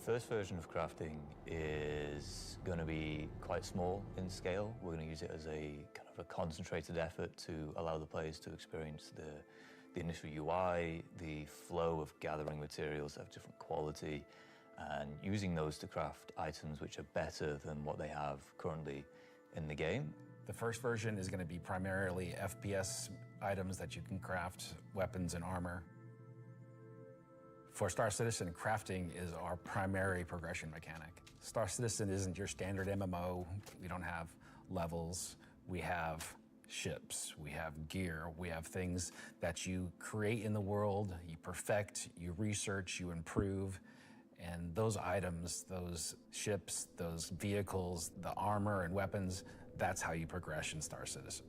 First version of crafting is going to be quite small in scale. We're going to use it as a kind of a concentrated effort to allow the players to experience the initial UI, the flow of gathering materials of different quality, and using those to craft items which are better than what they have currently in the game. The first version is going to be primarily FPS items that you can craft, weapons and armor. For Star Citizen, crafting is our primary progression mechanic. Star Citizen isn't your standard MMO. We don't have levels. We have ships, we have gear, we have things that you create in the world, you perfect, you research, you improve, and those items, those ships, those vehicles, the armor and weapons, that's how you progress in Star Citizen.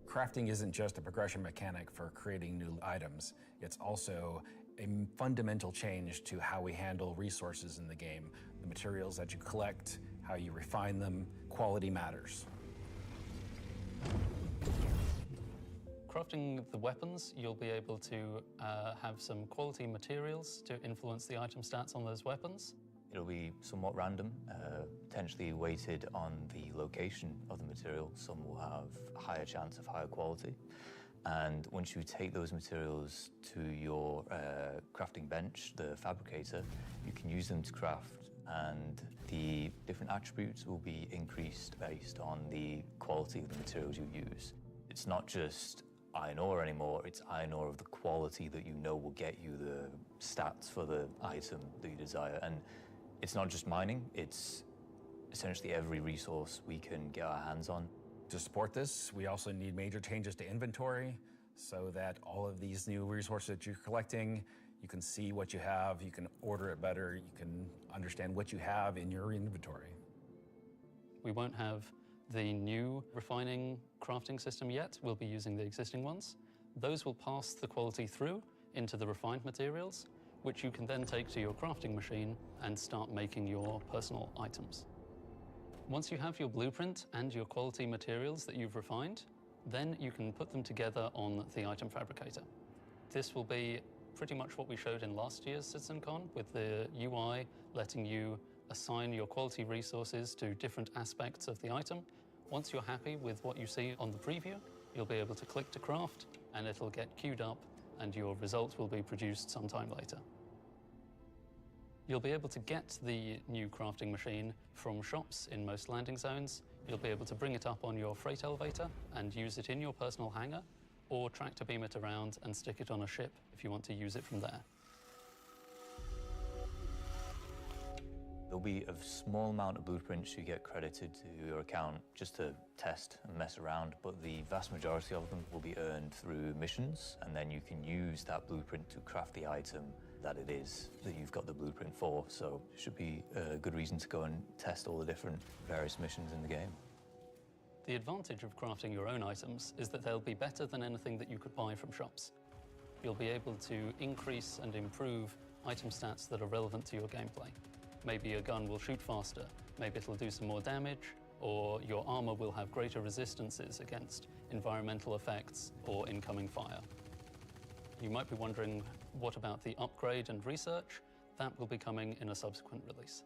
Crafting isn't just a progression mechanic for creating new items, it's also a fundamental change to how we handle resources in the game. The materials that you collect, how you refine them, quality matters. Crafting the weapons, you'll be able to have some quality materials to influence the item stats on those weapons. It'll be somewhat random, potentially weighted on the location of the material. Some will have a higher chance of higher quality. And once you take those materials to your crafting bench, the fabricator, you can use them to craft, and the different attributes will be increased based on the quality of the materials you use. It's not just iron ore anymore, it's iron ore of the quality that you know will get you the stats for the item that you desire. And it's not just mining, it's essentially every resource we can get our hands on. To support this, we also need major changes to inventory so that all of these new resources that you're collecting, you can see what you have, you can order it better, you can understand what you have in your inventory. We won't have the new refining crafting system yet. We'll be using the existing ones. Those will pass the quality through into the refined materials, which you can then take to your crafting machine and start making your personal items. Once you have your blueprint and your quality materials that you've refined, then you can put them together on the item fabricator. This will be pretty much what we showed in last year's CitizenCon, with the UI letting you assign your quality resources to different aspects of the item. Once you're happy with what you see on the preview, you'll be able to click to craft and it'll get queued up and your result will be produced sometime later. You'll be able to get the new crafting machine from shops in most landing zones. You'll be able to bring it up on your freight elevator and use it in your personal hangar, or tractor beam it around and stick it on a ship if you want to use it from there. There'll be a small amount of blueprints you get credited to your account just to test and mess around, but the vast majority of them will be earned through missions, and then you can use that blueprint to craft the item that it is that you've got the blueprint for. So it should be a good reason to go and test all the different various missions in the game. The advantage of crafting your own items is that they'll be better than anything that you could buy from shops. You'll be able to increase and improve item stats that are relevant to your gameplay. Maybe a gun will shoot faster, maybe it'll do some more damage, or your armor will have greater resistances against environmental effects or incoming fire. You might be wondering, what about the upgrade and research? That will be coming in a subsequent release.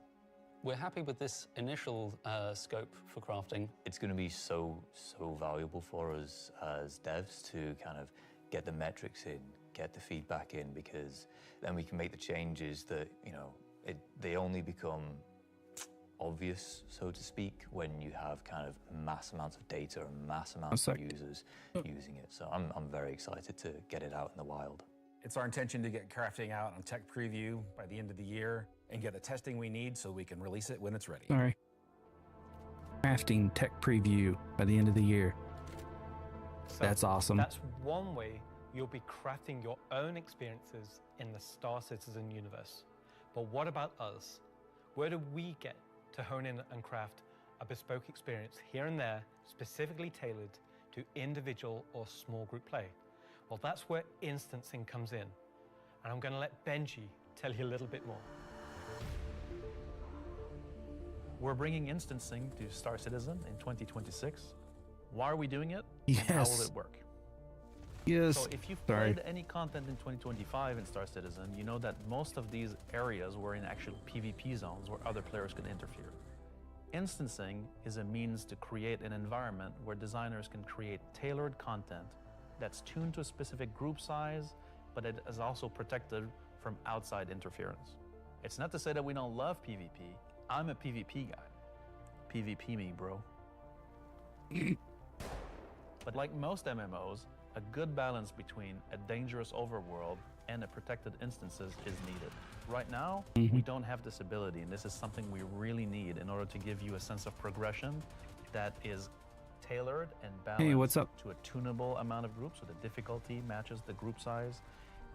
We're happy with this initial scope for crafting. It's going to be so valuable for us as devs to kind of get the metrics in, get the feedback in, because then we can make the changes that, you know, they only become obvious, so to speak, when you have kind of mass amounts of data and mass amounts of users using it. So I'm very excited to get it out in the wild. It's our intention to get crafting out on tech preview by the end of the year and get the testing we need so we can release it when it's ready. Sorry. Crafting tech preview by the end of the year. So that's awesome. That's one way you'll be crafting your own experiences in the Star Citizen universe. But what about us? Where do we get to hone in and craft a bespoke experience here and there, specifically tailored to individual or small group play? Well, that's where instancing comes in. And I'm going to let Benji tell you a little bit more. We're bringing instancing to Star Citizen in 2026. Why are we doing it? Yes. And how will it work? Yes. So if you've Sorry. played any content in 2025 in Star Citizen, you know that most of these areas were in actual PvP zones where other players could interfere. Instancing is a means to create an environment where designers can create tailored content that's tuned to a specific group size, but it is also protected from outside interference. It's not to say that we don't love PvP. I'm a PvP guy. PvP me, bro. But like most MMOs, a good balance between a dangerous overworld and a protected instances is needed. Right now, we don't have this ability, and this is something we really need in order to give you a sense of progression that is tailored and balanced Hey, what's up? to a tunable amount of groups, so the difficulty matches the group size.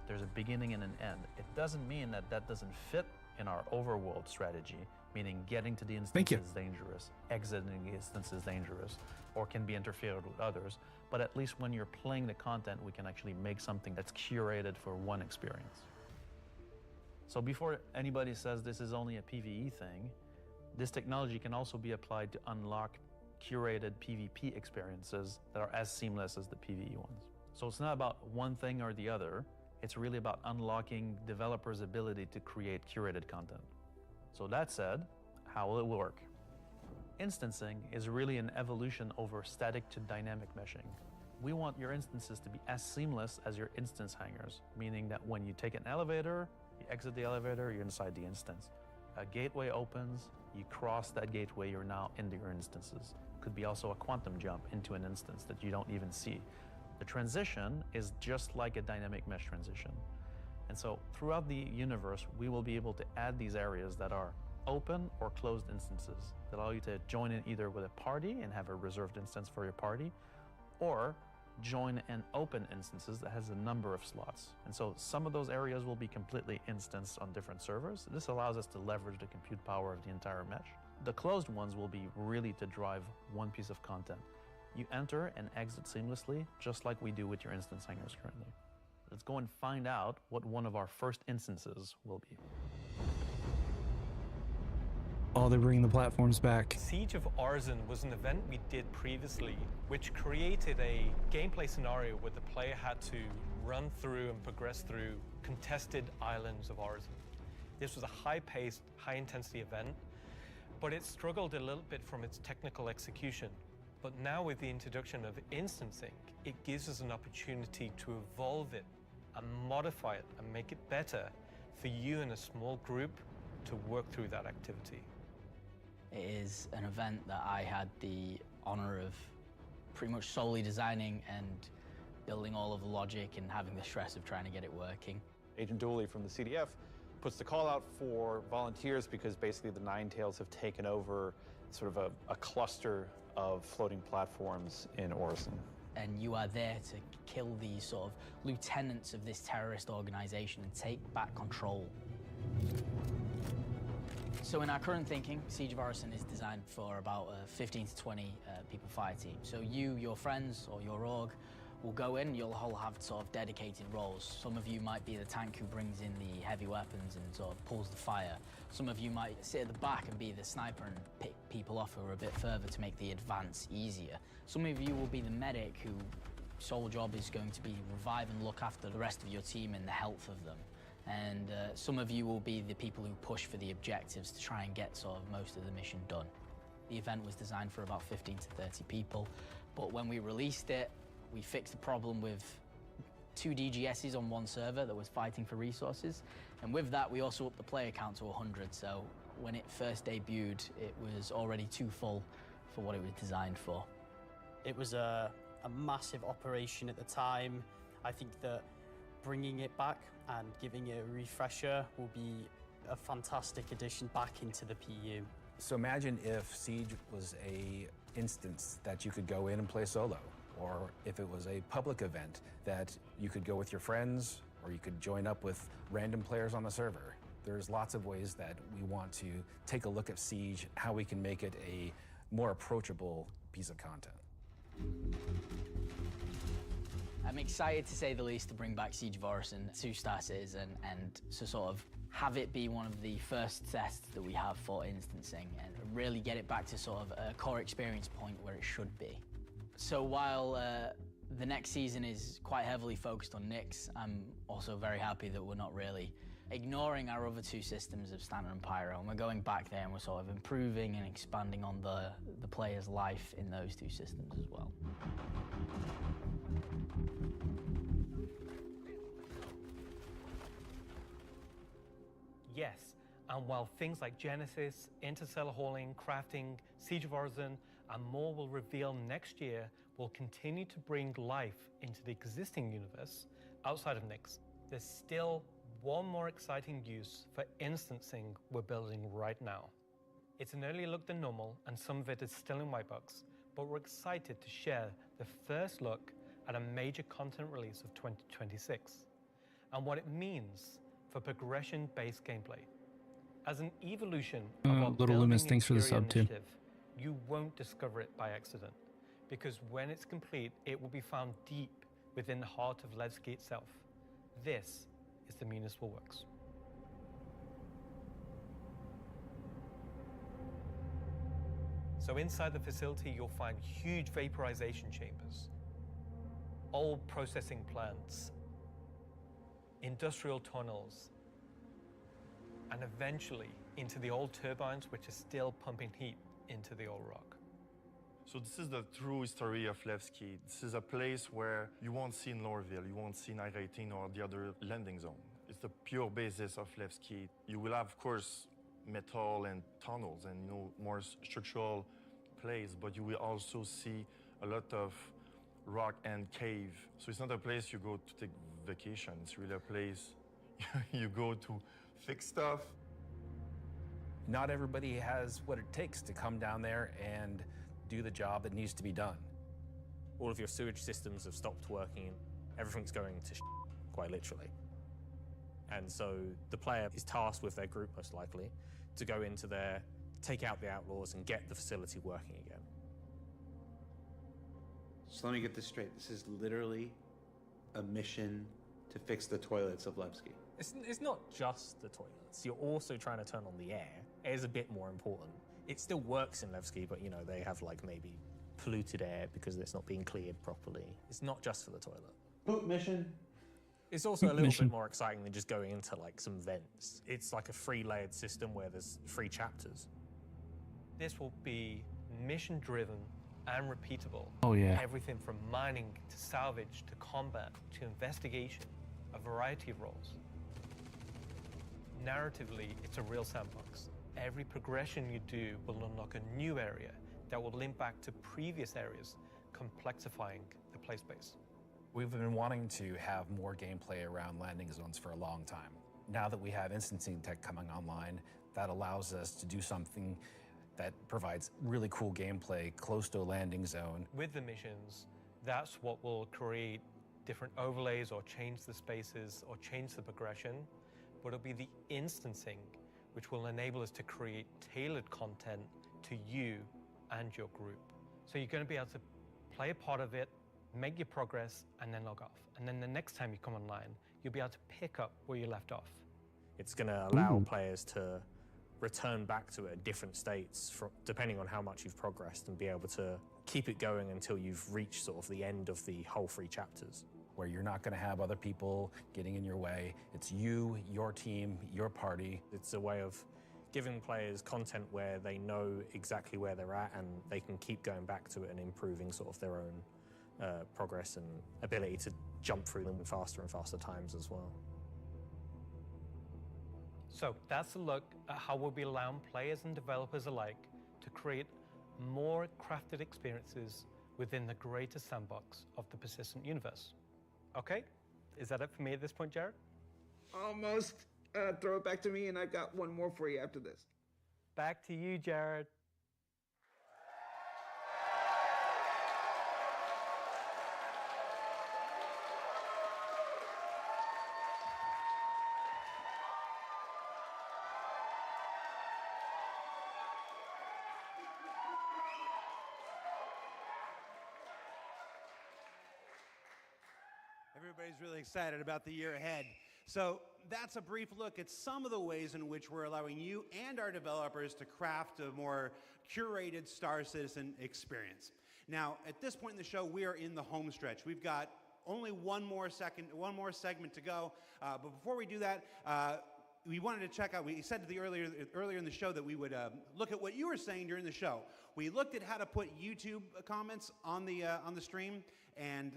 There's a beginning and an end. It doesn't mean that that doesn't fit in our overworld strategy, meaning getting to the instance is dangerous, exiting the instance is dangerous, or can be interfered with others. But at least when you're playing the content, we can actually make something that's curated for one experience. So before anybody says this is only a PvE thing, this technology can also be applied to unlock curated PvP experiences that are as seamless as the PvE ones. So it's not about one thing or the other, it's really about unlocking developers' ability to create curated content. So that said, how will it work? Instancing is really an evolution over static to dynamic meshing. We want your instances to be as seamless as your instance hangers, meaning that when you take an elevator, you exit the elevator, you're inside the instance. A gateway opens, you cross that gateway, you're now into your instances. Could be also a quantum jump into an instance that you don't even see. The transition is just like a dynamic mesh transition. And so throughout the universe, we will be able to add these areas that are open or closed instances that allow you to join in either with a party and have a reserved instance for your party, or join an open instances that has a number of slots. And so some of those areas will be completely instanced on different servers. This allows us to leverage the compute power of the entire mesh. The closed ones will be really to drive one piece of content. You enter and exit seamlessly, just like we do with your instance hangers currently. Let's go and find out what one of our first instances will be. Oh, they're bringing the platforms back. Siege of Arisen was an event we did previously, which created a gameplay scenario where the player had to run through and progress through contested islands of Arisen. This was a high-paced, high-intensity event, but it struggled a little bit from its technical execution. But now with the introduction of instancing, it gives us an opportunity to evolve it and modify it and make it better for you and a small group to work through that activity. It is an event that I had the honor of pretty much solely designing and building all of the logic and having the stress of trying to get it working. Agent Dooley from the CDF puts the call out for volunteers because basically the Nine Tails have taken over sort of a cluster of floating platforms in Orison. And you are there to kill these sort of lieutenants of this terrorist organization and take back control. So in our current thinking, Siege of Orison is designed for about a 15 to 20 people fire team. So you, your friends, or your org will go in, you'll all have sort of dedicated roles. Some of you might be the tank who brings in the heavy weapons and sort of pulls the fire. Some of you might sit at the back and be the sniper and pick people off who are a bit further to make the advance easier. Some of you will be the medic whose sole job is going to be revive and look after the rest of your team and the health of them. And some of you will be the people who push for the objectives to try and get sort of most of the mission done. The event was designed for about 15 to 30 people, but when we released it, we fixed the problem with 2 DGSs on one server that was fighting for resources. And with that, we also upped the player count to 100. So when it first debuted, it was already too full for what it was designed for. It was a massive operation at the time. I think that bringing it back and giving it a refresher will be a fantastic addition back into the PU. So imagine if Siege was a instance that you could go in and play solo, or if it was a public event that you could go with your friends, or you could join up with random players on the server. There's lots of ways that we want to take a look at Siege, how we can make it a more approachable piece of content. I'm excited to say the least to bring back Siege of Orison to Star Citizen and to sort of have it be one of the first tests that we have for instancing and really get it back to sort of a core experience point where it should be. So while the next season is quite heavily focused on Nyx, I'm also very happy that we're not really ignoring our other two systems of Standard and Pyro, and we're going back there and we're sort of improving and expanding on the player's life in those two systems as well. Yes, and while things like Genesis, interstellar hauling, crafting, Siege of Orison, and more will reveal next year, we'll continue to bring life into the existing universe outside of Nyx. There's still one more exciting use for instancing we're building right now. It's an earlier look than normal, and some of it is still in white box, but we're excited to share the first look at a major content release of 2026, and what it means for progression-based gameplay. As an evolution of our Little Building Loomis, thanks for the Interior sub too. initiative, you won't discover it by accident, because when it's complete, it will be found deep within the heart of Levski itself. This is the Municipal Works. So inside the facility, you'll find huge vaporization chambers, old processing plants, industrial tunnels, and eventually into the old turbines which are still pumping heat into the old rock. So this is the true history of Levski. This is a place where you won't see in Lorville, you won't see Night 18 or the other landing zone. It's the pure basis of Levski. You will have, of course, metal and tunnels and more structural place, but you will also see a lot of rock and cave. So it's not a place you go to take vacation. It's really a place you go to fix stuff. Not everybody has what it takes to come down there and do the job that needs to be done. All of your sewage systems have stopped working. Everything's going to quite literally. And so the player is tasked with their group, most likely, to go into there, take out the outlaws, and get the facility working again. So let me get this straight. This is literally a mission to fix the toilets of Levski. It's not just the toilets. You're also trying to turn on the air. Air is a bit more important. It still works in Levski, but they have maybe polluted air because it's not being cleared properly. It's not just for the toilet. Poop mission. It's also a little bit more exciting than just going into some vents. It's like a 3-layered system where there's 3 chapters. This will be mission-driven and repeatable. Oh, yeah. Everything from mining to salvage to combat to investigation, a variety of roles. Narratively, it's a real sandbox. Every progression you do will unlock a new area that will link back to previous areas, complexifying the play space. We've been wanting to have more gameplay around landing zones for a long time. Now that we have instancing tech coming online, that allows us to do something that provides really cool gameplay close to a landing zone. With the missions, that's what will create different overlays or change the spaces or change the progression, but it'll be the instancing which will enable us to create tailored content to you and your group. So you're going to be able to play a part of it, make your progress, and then log off. And then the next time you come online, you'll be able to pick up where you left off. It's going to allow players to return back to it at different states depending on how much you've progressed and be able to keep it going until you've reached sort of the end of the whole 3 chapters. Where you're not going to have other people getting in your way. It's you, your team, your party. It's a way of giving players content where they know exactly where they're at and they can keep going back to it and improving sort of their own progress and ability to jump through them in faster and faster times as well. So that's a look at how we'll be allowing players and developers alike to create more crafted experiences within the greater sandbox of the persistent universe. Okay, is that it for me at this point, Jared? Almost. Throw it back to me, and I've got one more for you after this. Back to you, Jared. everybody's really excited about the year ahead. So that's a brief look at some of the ways in which we're allowing you and our developers to craft a more curated Star Citizen experience. Now, at this point in the show, we are in the home stretch. We've got only one more segment to go. But before we do that, we wanted to check out, we said earlier in the show that we would look at what you were saying during the show. We looked at how to put YouTube comments on the stream, and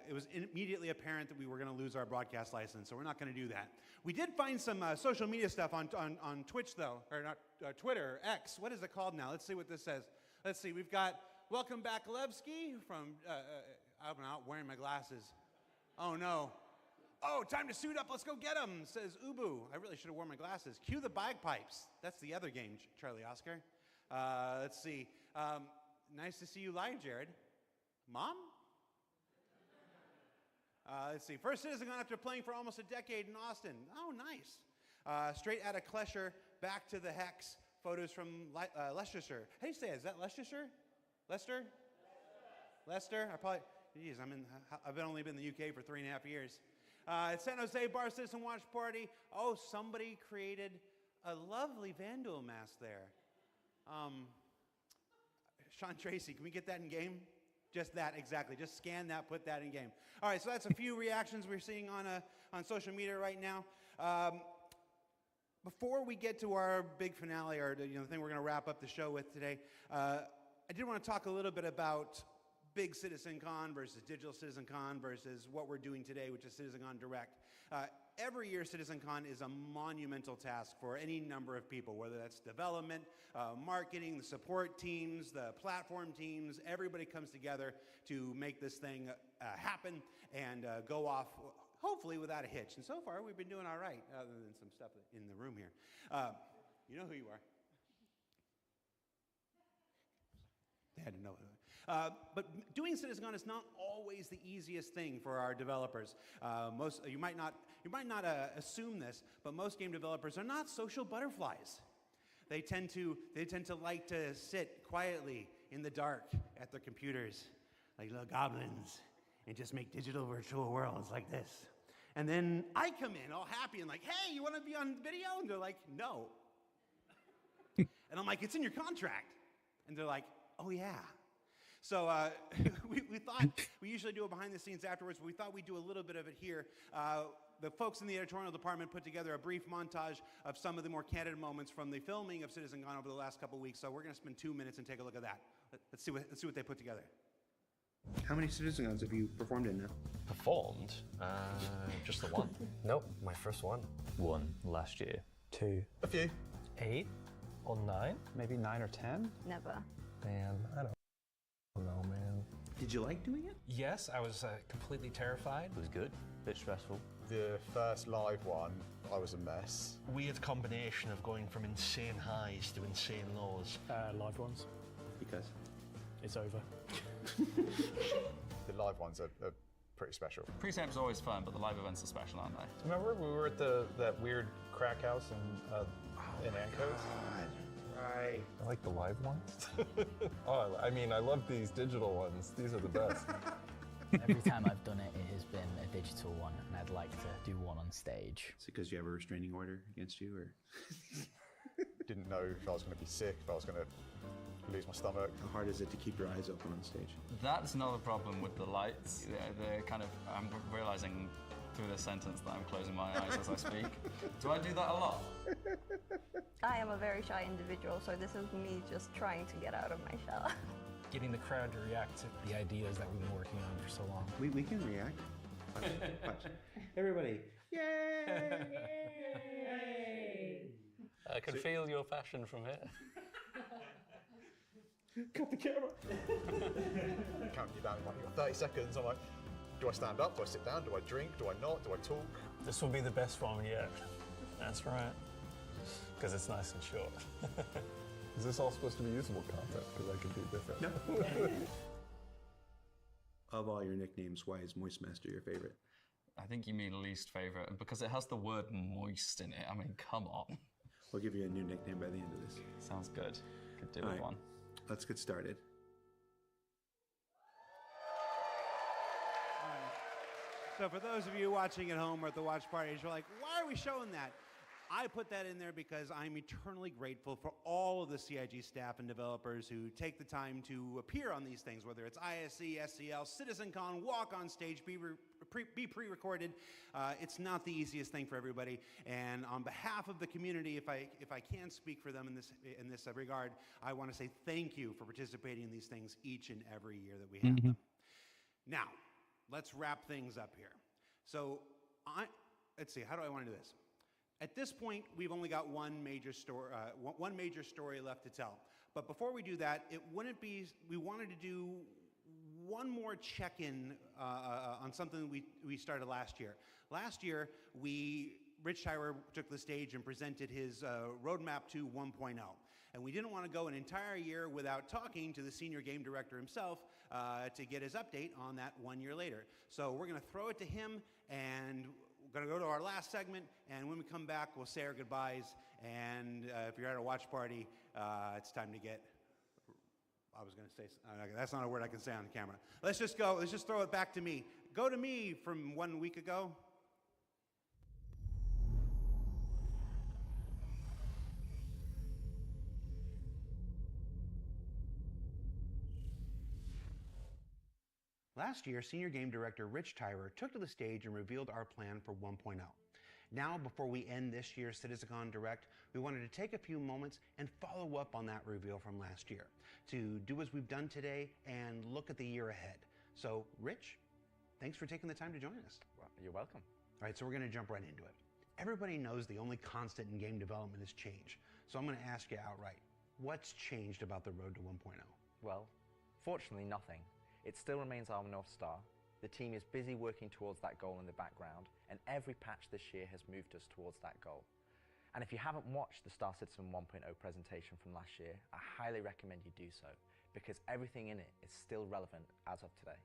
it was immediately apparent that we were going to lose our broadcast license, so we're not going to do that. We did find some social media stuff on Twitch, though, or not Twitter, X. What is it called now? Let's see what this says. Let's see. We've got Welcome Back Levski from, I'm not wearing my glasses. Oh, no. Oh, time to suit up. Let's go get him, says Ubu. I really should have worn my glasses. Cue the bagpipes. That's the other game, Charlie Oscar. Let's see. Nice to see you live, Jared. Mom? Let's see. First CitizenCon after playing for almost a decade in Austin. Oh, nice. Straight out of Klesher, back to the Hex. Photos from Leicestershire. How do you say it? Is that Leicestershire? Leicester? Leicester? I've only been in the UK for 3.5 years. At San Jose Bar Citizen Watch Party. Oh, somebody created a lovely Vandal mask there. Sean Tracy, can we get that in game? Just that, exactly. Just scan that, put that in game. All right, so that's a few reactions we're seeing on social media right now. Before we get to our big finale, or the thing we're going to wrap up the show with today, I did want to talk a little bit about big CitizenCon versus digital CitizenCon versus what we're doing today, which is CitizenCon Direct. Every year, CitizenCon is a monumental task for any number of people, whether that's development, marketing, the support teams, the platform teams. Everybody comes together to make this thing happen and go off, hopefully without a hitch. And so far, we've been doing all right, other than some stuff in the room here. You know who you are. They had to know. But doing CitizenCon is not always the easiest thing for our developers. You might not assume this, but most game developers are not social butterflies. They tend to like to sit quietly in the dark at their computers, like little goblins, and just make digital virtual worlds like this. And then I come in all happy and like, hey, you want to be on video? And they're like, no. And I'm like, it's in your contract. And they're like, oh yeah. So we thought, we usually do it behind the scenes afterwards, but we thought we'd do a little bit of it here. The folks in the editorial department put together a brief montage of some of the more candid moments from the filming of CitizenCon over the last couple of weeks. So we're going to spend 2 minutes and take a look at that. Let's see what they put together. How many CitizenCons have you performed in now? Performed? Just the one. Nope, my first one. One last year. 2. A few. 8 or 9? Maybe 9 or 10? Never. Man, I don't know, man. Did you like doing it? Yes, I was completely terrified. It was good. A bit stressful. The first live one, I was a mess. Weird combination of going from insane highs to insane lows. Live ones. Because? It's over. The live ones are pretty special. Pre-tape's always fun, but the live events are special, aren't they? Remember we were at that weird crack house in Ancoats? Right. I like the live ones. Oh, I mean, I love these digital ones. These are the best. Every time I've done it, it has been a digital one, and I'd like to do one on stage. Is it because you have a restraining order against you, or? Didn't know if I was going to be sick, if I was going to lose my stomach. How hard is it to keep your eyes open on stage? That's another problem with the lights. They're kind of, I'm realizing through this sentence that I'm closing my eyes as I speak. Do I do that a lot? I am a very shy individual, so this is me just trying to get out of my shell. Getting the crowd to react to the ideas that we've been working on for so long. We can react. Watch. Everybody. Yay! Yay! I can feel your passion from here. Cut the camera. Counting you down in like 30 seconds. I'm like, do I stand up? Do I sit down? Do I drink? Do I not? Do I talk? This will be the best one yet. That's right. Because it's nice and short. Is this all supposed to be usable content? Because I can do different. No. Of all your nicknames, why is Moist Master your favorite? I think you mean least favorite, and because it has the word moist in it. I mean, come on. We'll give you a new nickname by the end of this. Sounds good. Could do All with right. one. Let's get started. So for those of you watching at home or at the watch parties, you're like, why are we showing that? I put that in there because I'm eternally grateful for all of the CIG staff and developers who take the time to appear on these things, whether it's ISE, SCL, CitizenCon, walk on stage, be pre-recorded. It's not the easiest thing for everybody. And on behalf of the community, if I can speak for them in this regard, I want to say thank you for participating in these things each and every year that we have them. Now, let's wrap things up here. So let's see, how do I want to do this? At this point, we've only got one major story left to tell. But before we do that, we wanted to do one more check-in on something we started last year. Last year, Rich Tyler took the stage and presented his roadmap to 1.0. And we didn't want to go an entire year without talking to the senior game director himself to get his update on that 1 year later. So we're going to throw it to him, and we're going to go to our last segment, and when we come back, we'll say our goodbyes. And if you're at a watch party, it's time to get, I was going to say, that's not a word I can say on camera. Let's just throw it back to me. Go to me from 1 week ago. Last year, Senior Game Director Rich Tyler took to the stage and revealed our plan for 1.0. Now, before we end this year's CitizenCon Direct, we wanted to take a few moments and follow up on that reveal from last year, to do as we've done today and look at the year ahead. So, Rich, thanks for taking the time to join us. Well, you're welcome. All right, so we're going to jump right into it. Everybody knows the only constant in game development is change. So I'm going to ask you outright, what's changed about the road to 1.0? Well, fortunately nothing. It still remains our North Star. The team is busy working towards that goal in the background, and every patch this year has moved us towards that goal. And if you haven't watched the Star Citizen 1.0 presentation from last year, I highly recommend you do so, because everything in it is still relevant as of today.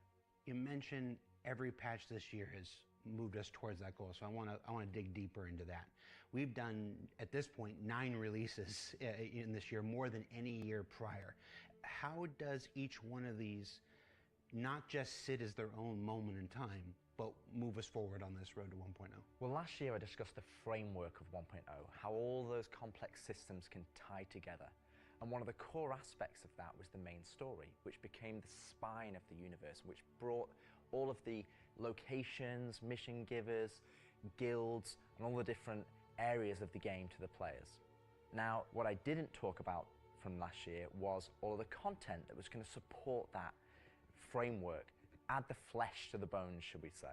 You mentioned every patch this year has moved us towards that goal, so I want to dig deeper into that. We've done, at this point, 9 releases in this year, more than any year prior. How does each one of these not just sit as their own moment in time, but move us forward on this road to 1.0? Well, last year I discussed the framework of 1.0, how all those complex systems can tie together. And one of the core aspects of that was the main story, which became the spine of the universe, which brought all of the locations, mission givers, guilds, and all the different areas of the game to the players. Now, what I didn't talk about from last year was all of the content that was going to support that framework, add the flesh to the bones, should we say.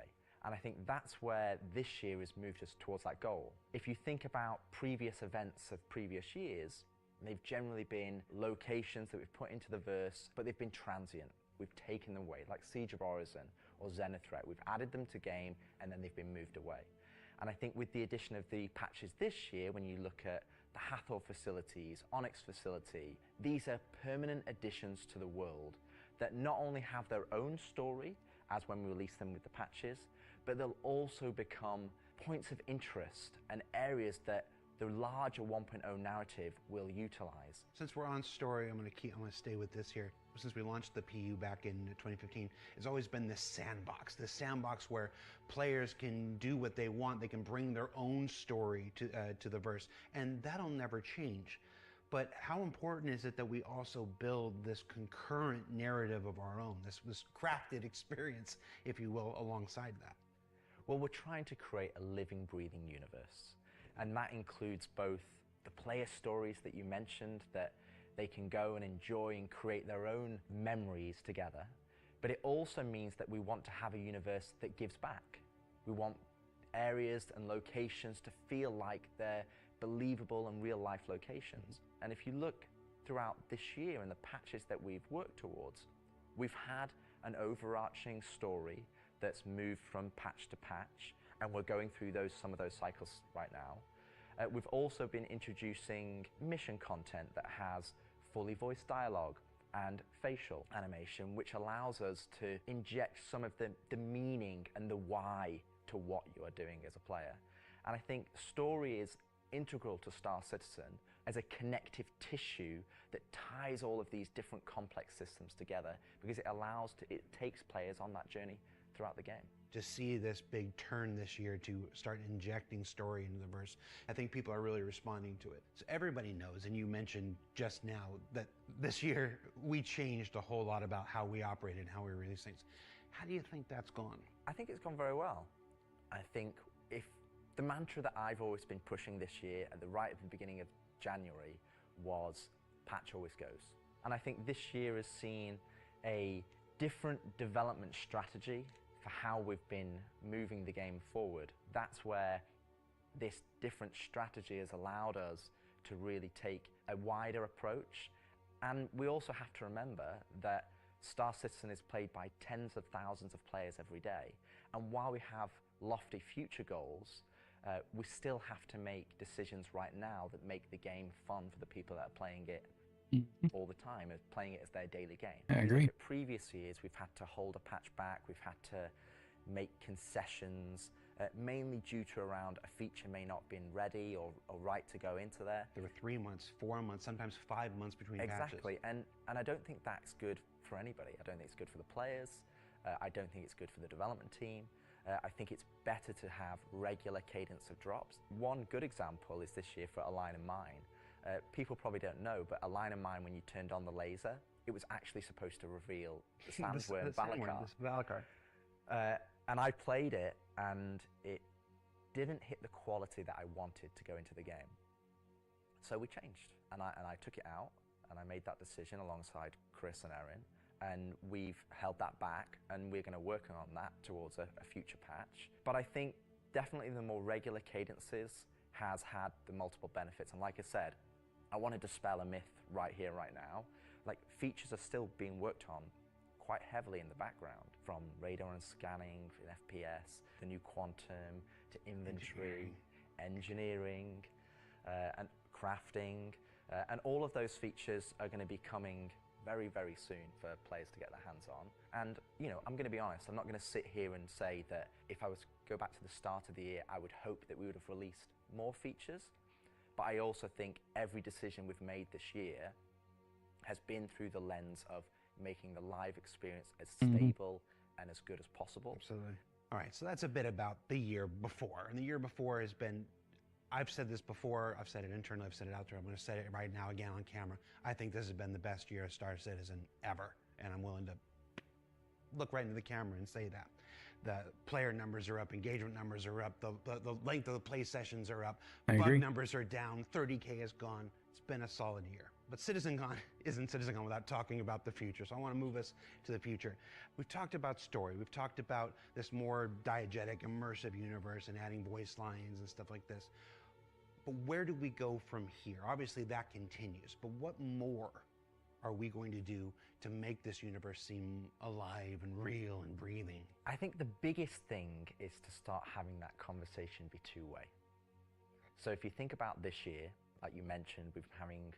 And I think that's where this year has moved us towards that goal. If you think about previous events of previous years, they've generally been locations that we've put into the verse, but they've been transient. We've taken them away, like Siege of Orison or Zenithreat. We've added them to game, and then they've been moved away. And I think with the addition of the patches this year, when you look at the Hathor facilities, Onyx facility, these are permanent additions to the world that not only have their own story, as when we release them with the patches, but they'll also become points of interest and areas that the larger 1.0 narrative will utilize. Since we're on story, I'm going to stay with this here. Since we launched the PU back in 2015, it's always been this sandbox where players can do what they want. They can bring their own story to the verse, and that'll never change. But how important is it that we also build this concurrent narrative of our own, this crafted experience, if you will, alongside that? Well, we're trying to create a living, breathing universe. And that includes both the player stories that you mentioned, that they can go and enjoy and create their own memories together. But it also means that we want to have a universe that gives back. We want areas and locations to feel like they're believable and real-life locations. And if you look throughout this year and the patches that we've worked towards, we've had an overarching story that's moved from patch to patch, and we're going through some of those cycles right now. We've also been introducing mission content that has fully voiced dialogue and facial animation, which allows us to inject some of the meaning and the why to what you are doing as a player. And I think story is integral to Star Citizen as a connective tissue that ties all of these different complex systems together, because it takes players on that journey throughout the game. to see this big turn this year to start injecting story into the verse. I think people are really responding to it. So everybody knows, and you mentioned just now, that this year we changed a whole lot about how we operate and how we release things. How do you think that's gone? I think it's gone very well. I think if the mantra that I've always been pushing this year at the beginning of January was patch always goes. And I think this year has seen a different development strategy for how we've been moving the game forward. That's where this different strategy has allowed us to really take a wider approach. And we also have to remember that Star Citizen is played by tens of thousands of players every day. And while we have lofty future goals, we still have to make decisions right now that make the game fun for the people that are playing it all the time, playing it as their daily game. I If you agree. look at previous years, we've had to hold a patch back, we've had to make concessions, mainly due to around a feature may not been ready or right to go into there. There were 3 months, 4 months, sometimes 5 months between patches. Exactly, and I don't think that's good for anybody. I don't think it's good for the players. I don't think it's good for the development team. I think it's better to have regular cadence of drops. One good example is this year for A Line of Mine. People probably don't know, but A Line of Mine, when you turned on the laser, it was actually supposed to reveal the sandworm Valakar. And I played it, and it didn't hit the quality that I wanted to go into the game. So we changed, and I took it out, and I made that decision alongside Chris and Erin, and we've held that back, and we're going to work on that towards a future patch. But I think definitely the more regular cadences has had the multiple benefits, and like I said, I want to dispel a myth right here, right now. Like, features are still being worked on quite heavily in the background, from radar and scanning in FPS, the new quantum, to inventory, engineering, and crafting, and all of those features are going to be coming very, very soon for players to get their hands on. And, you know, I'm going to be honest, I'm not going to sit here and say that if I was to go back to the start of the year, I would hope that we would have released more features. But I also think every decision we've made this year has been through the lens of making the live experience as stable and as good as possible. Absolutely. All right, so that's a bit about the year before. And the year before has been, I've said this before, I've said it internally, I've said it out there, I'm going to say it right now again on camera. I think this has been the best year of Star Citizen ever, and I'm willing to look right into the camera and say that. The player numbers are up, engagement numbers are up, the length of the play sessions are up, bug numbers are down, 30K is gone. It's been a solid year. But CitizenCon isn't CitizenCon without talking about the future, so I want to move us to the future. We've talked about story, we've talked about this more diegetic, immersive universe and adding voice lines and stuff like this. But where do we go from here? Obviously that continues, but what more are we going to do to make this universe seem alive and real and breathing? I think the biggest thing is to start having that conversation be two-way. So if you think about this year, like you mentioned, we've been having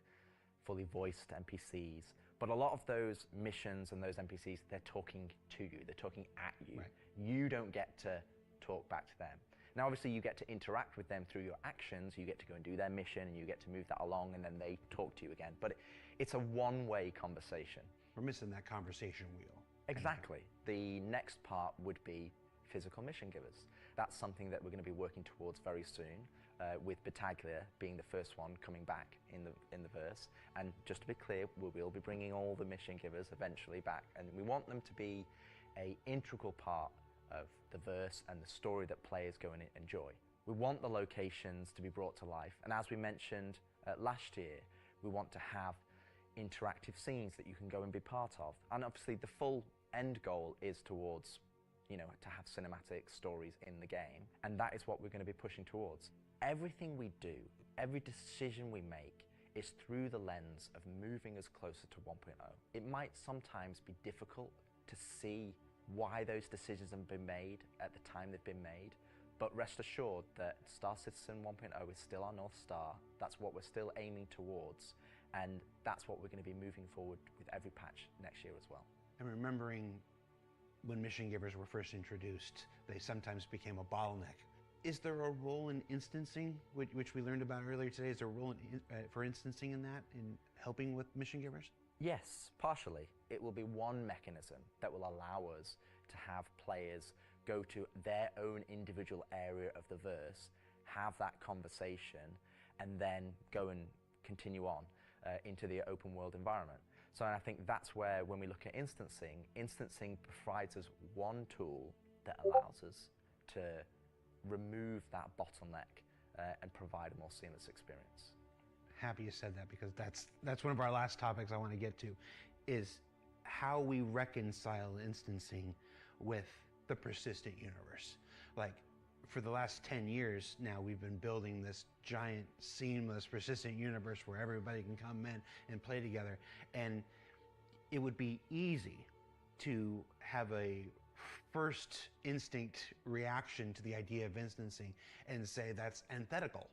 fully voiced NPCs, but a lot of those missions and those NPCs, they're talking to you, they're talking at you. Right. You don't get to talk back to them. Now, obviously, you get to interact with them through your actions, you get to go and do their mission, and you get to move that along, and then they talk to you again. But it's a one-way conversation. We're missing that conversation wheel. Exactly. The next part would be physical mission givers. That's something that we're going to be working towards very soon, with Battaglia being the first one coming back in the verse. And just to be clear, we will be bringing all the mission givers eventually back, and we want them to be an integral part of the verse and the story that players go and enjoy. We want the locations to be brought to life, and as we mentioned last year, we want to have interactive scenes that you can go and be part of. And obviously the full end goal is towards, you know, to have cinematic stories in the game, and that is what we're going to be pushing towards. Everything we do, every decision we make is through the lens of moving us closer to 1.0. It might sometimes be difficult to see why those decisions have been made at the time they've been made, but rest assured that Star Citizen 1.0 is still our North Star. That's what we're still aiming towards, and that's what we're going to be moving forward with every patch next year as well. And remembering when mission givers were first introduced, they sometimes became a bottleneck. Is there a role in instancing, which we learned about earlier today? Is there a role for instancing in that, in helping with mission givers? Yes, partially. It will be one mechanism that will allow us to have players go to their own individual area of the verse, have that conversation, and then go and continue on into the open world environment. So I think that's where, when we look at instancing provides us one tool that allows us to remove that bottleneck and provide a more seamless experience. Happy you said that, because that's one of our last topics I want to get to, is how we reconcile instancing with the persistent universe. Like, for the last 10 years now, we've been building this giant, seamless, persistent universe where everybody can come in and play together. And it would be easy to have a first instinct reaction to the idea of instancing and say that's antithetical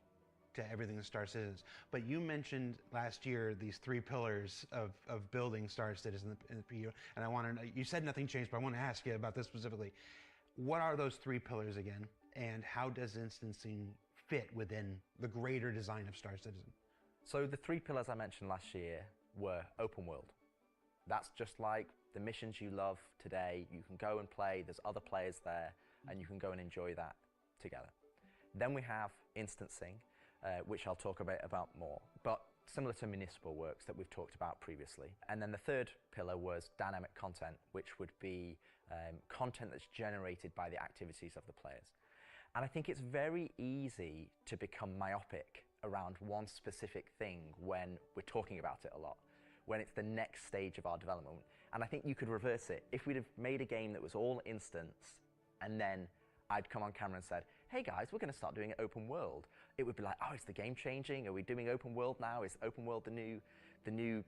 to everything that Star Citizen. But you mentioned last year these 3 pillars of building Star Citizen in the PU, and I want to know, you said nothing changed, but I want to ask you about this specifically. What are those 3 pillars again, and how does instancing fit within the greater design of Star Citizen? So the 3 pillars I mentioned last year were open world. That's just like the missions you love today. You can go and play, there's other players there, and you can go and enjoy that together. Then we have instancing, which I'll talk about more, but similar to municipal works that we've talked about previously. And then the 3rd pillar was dynamic content, which would be content that's generated by the activities of the players. And I think it's very easy to become myopic around one specific thing when we're talking about it a lot, when it's the next stage of our development. And I think you could reverse it. If we'd have made a game that was all instance, and then I'd come on camera and said, hey guys, we're going to start doing it open world, it would be like, oh, is the game changing? Are we doing open world now? Is open world the new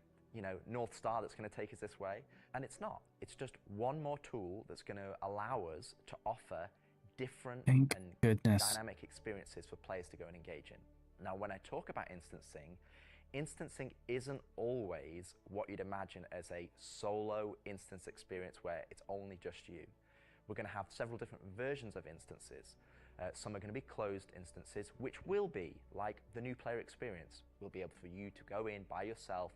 North Star that's going to take us this way? And it's not. It's just one more tool that's going to allow us to offer different and dynamic experiences for players to go and engage in. Now, when I talk about instancing isn't always what you'd imagine as a solo instance experience where it's only just you. We're going to have several different versions of instances. Some are going to be closed instances, which will be like the new player experience. We'll be able for you to go in by yourself,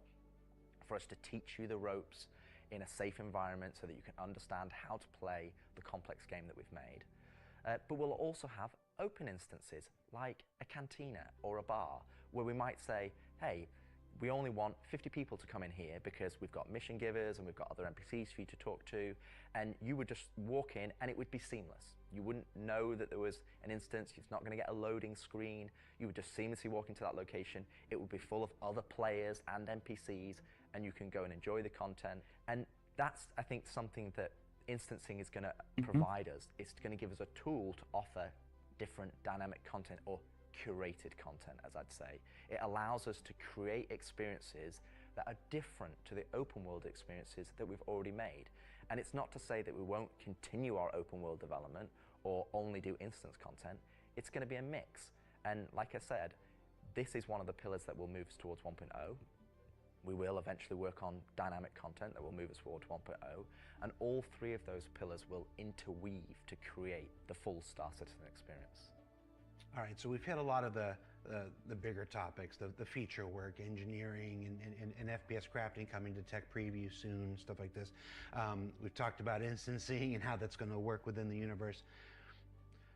for us to teach you the ropes in a safe environment so that you can understand how to play the complex game that we've made. But we'll also have open instances, like a cantina or a bar, where we might say, hey, we only want 50 people to come in here because we've got mission givers and we've got other NPCs for you to talk to, and you would just walk in and it would be seamless. You wouldn't know that there was an instance, it's not going to get a loading screen, you would just seamlessly walk into that location, it would be full of other players and NPCs, and you can go and enjoy the content. And that's, I think, something that instancing is going to provide us. It's going to give us a tool to offer different dynamic content, or curated content, as I'd say. It allows us to create experiences that are different to the open world experiences that we've already made. And it's not to say that we won't continue our open world development or only do instance content. It's going to be a mix. And like I said, this is one of the pillars that will move us towards 1.0. We will eventually work on dynamic content that will move us towards 1.0. And all 3 of those pillars will interweave to create the full Star Citizen experience. All right, so we've hit a lot of the bigger topics, the feature work, engineering, and FPS crafting coming to tech preview soon, stuff like this. We've talked about instancing and how that's going to work within the universe.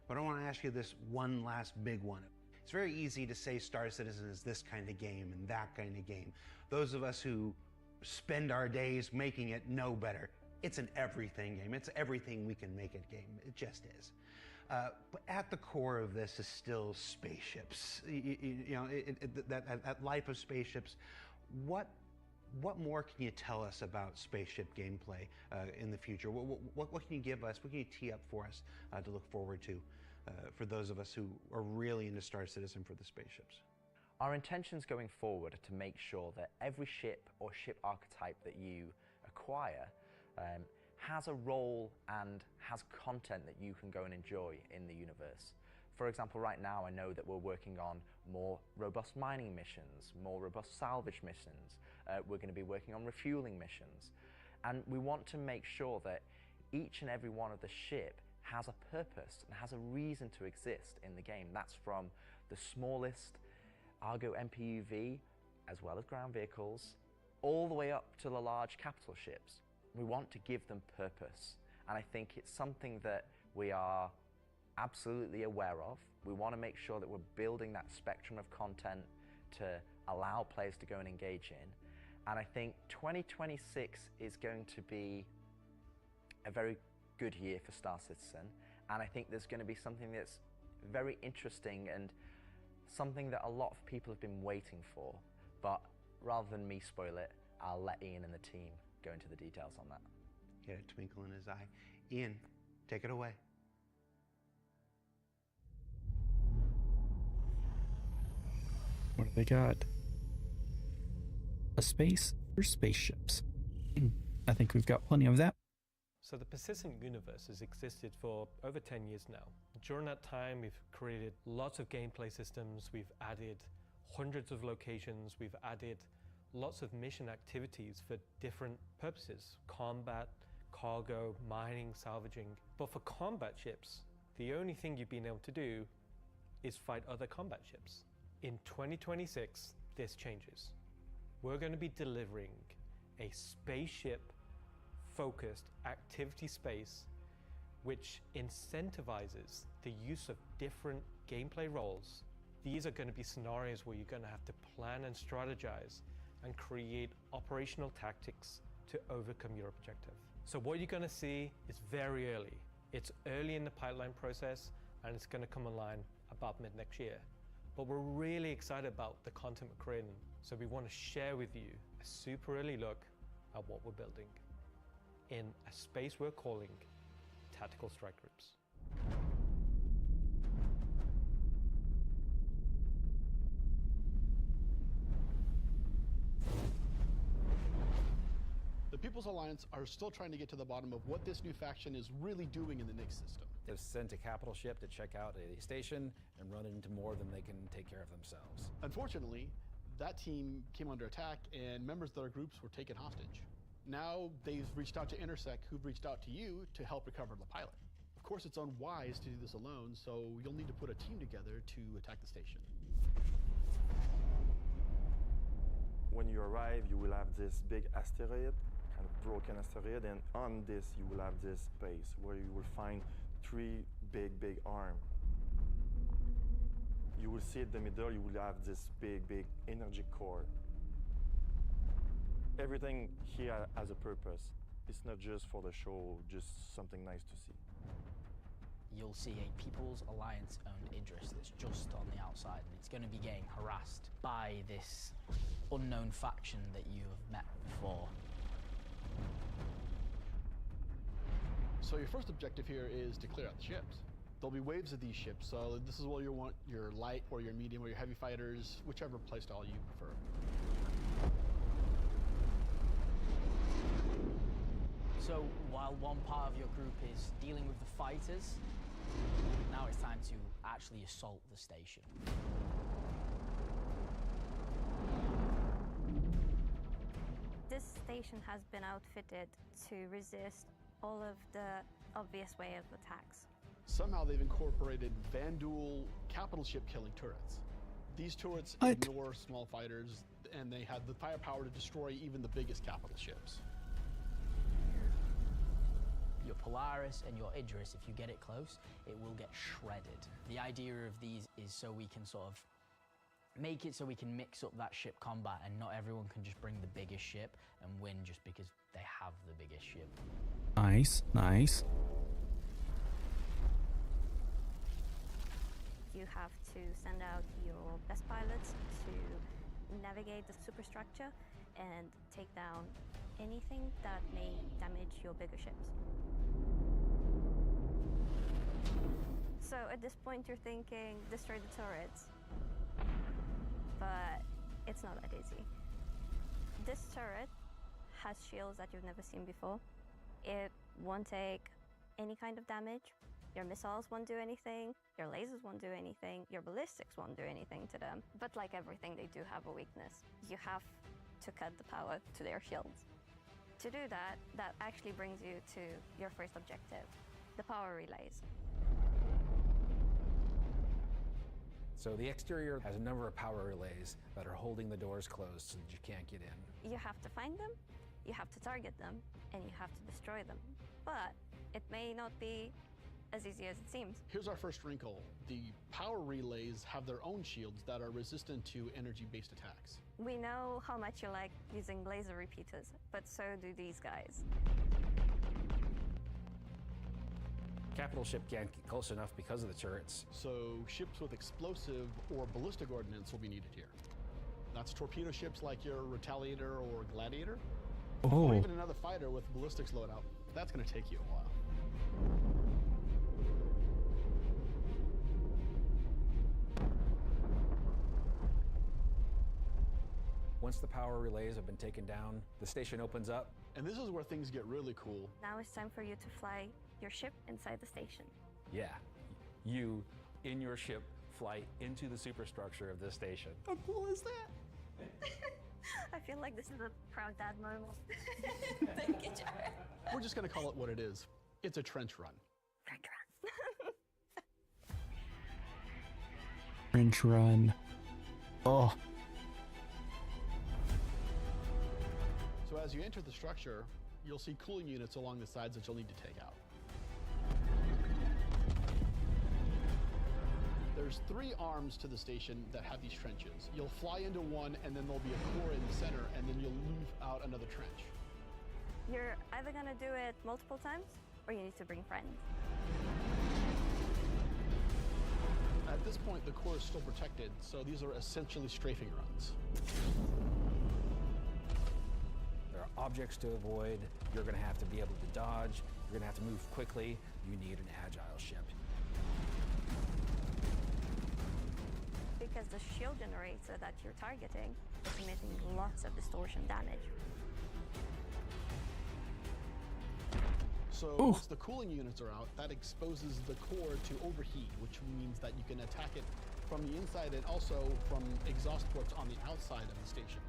But I want to ask you this one last big one. It's very easy to say Star Citizen is this kind of game and that kind of game. Those of us who spend our days making it know better. It's an everything game. It's everything we can make it game. It just is. But at the core of this is still spaceships. That life of spaceships. What more can you tell us about spaceship gameplay in the future? What can you give us? What can you tee up for us to look forward to for those of us who are really into Star Citizen for the spaceships? Our intentions going forward are to make sure that every ship or ship archetype that you acquire has a role and has content that you can go and enjoy in the universe. For example, right now I know that we're working on more robust mining missions, more robust salvage missions. We're going to be working on refueling missions. And we want to make sure that each and every one of the ship has a purpose and has a reason to exist in the game. That's from the smallest Argo MPUV, as well as ground vehicles, all the way up to the large capital ships. We want to give them purpose, and I think it's something that we are absolutely aware of. We want to make sure that we're building that spectrum of content to allow players to go and engage in. And I think 2026 is going to be a very good year for Star Citizen. And I think there's going to be something that's very interesting and something that a lot of people have been waiting for. But rather than me spoil it, I'll let Ian and the team go into the details on that. He had a twinkle in his eye. Ian, take it away. What do they got? A space for spaceships. I think we've got plenty of that. So the persistent universe has existed for over 10 years now. During that time, we've created lots of gameplay systems, we've added hundreds of locations, we've added lots of mission activities for different purposes: combat, cargo, mining, salvaging. But for combat ships, the only thing you've been able to do is fight other combat ships. In 2026, this changes. We're going to be delivering a spaceship-focused activity space which incentivizes the use of different gameplay roles. These are going to be scenarios where you're going to have to plan and strategize and create operational tactics to overcome your objective. So what you're going to see is very early. It's early in the pipeline process, and it's going to come online about mid next year. But we're really excited about the content we're creating, so we want to share with you a super early look at what we're building in a space we're calling Tactical Strike Groups. The People's Alliance are still trying to get to the bottom of what this new faction is really doing in the Nix system. They've sent a capital ship to check out a station and run it into more than they can take care of themselves. Unfortunately, that team came under attack and members of their groups were taken hostage. Now they've reached out to Intersec, who've reached out to you to help recover the pilot. Of course, it's unwise to do this alone, so you'll need to put a team together to attack the station. When you arrive, you will have this big asteroid, kind of broken asteroid, and on this you will have this base where you will find 3 big arms. You will see at the middle, you will have this big energy core. Everything here has a purpose. It's not just for the show, just something nice to see. You'll see a People's Alliance-owned Idris that's just on the outside, and it's going to be getting harassed by this unknown faction that you have met before. So your first objective here is to clear out the ships. There'll be waves of these ships, so this is where you want your light or your medium or your heavy fighters, whichever playstyle you prefer. So while one part of your group is dealing with the fighters, now it's time to actually assault the station. This station has been outfitted to resist all of the obvious way of attacks. Somehow they've incorporated Vanduul capital ship killing turrets. These turrets ignore small fighters, and they have the firepower to destroy even the biggest capital ships. Your Polaris and your Idris, if you get it close, it will get shredded. The idea of these is so we can sort of make it so we can mix up that ship combat, and not everyone can just bring the biggest ship and win just because they have the biggest ship. Nice, nice. You have to send out your best pilots to navigate the superstructure and take down anything that may damage your bigger ships. So at this point you're thinking, destroy the turrets. But it's not that easy. This turret has shields that you've never seen before. It won't take any kind of damage. Your missiles won't do anything, your lasers won't do anything, your ballistics won't do anything to them. But like everything, they do have a weakness. You have to cut the power to their shields. To do that, that actually brings you to your first objective, the power relays. So the exterior has a number of power relays that are holding the doors closed so that you can't get in. You have to find them, you have to target them, and you have to destroy them. But it may not be as easy as it seems. Here's our first wrinkle. The power relays have their own shields that are resistant to energy-based attacks. We know how much you like using laser repeaters, but so do these guys. Capital ship can't get close enough because of the turrets. So ships with explosive or ballistic ordnance will be needed here. That's torpedo ships like your Retaliator or Gladiator. Or even another fighter with ballistics loadout. That's going to take you a while. Once the power relays have been taken down, the station opens up. And this is where things get really cool. Now it's time for you to fly your ship inside the station. Yeah, you, in your ship, fly into the superstructure of this station. How cool is that? I feel like this is a proud dad moment. Thank you, Jared. We're just going to call it what it is. It's a trench run. Trench run. Trench run. Oh. So as you enter the structure, you'll see cooling units along the sides that you'll need to take out. There's 3 arms to the station that have these trenches. You'll fly into one, and then there'll be a core in the center, and then you'll move out another trench. You're either gonna do it multiple times, or you need to bring friends. At this point, the core is still protected, so these are essentially strafing runs. There are objects to avoid. You're going to have to be able to dodge. You're going to have to move quickly. You need an agile ship. Because the shield generator that you're targeting is emitting lots of distortion damage. So once the cooling units are out, that exposes the core to overheat, which means that you can attack it from the inside and also from exhaust ports on the outside of the station.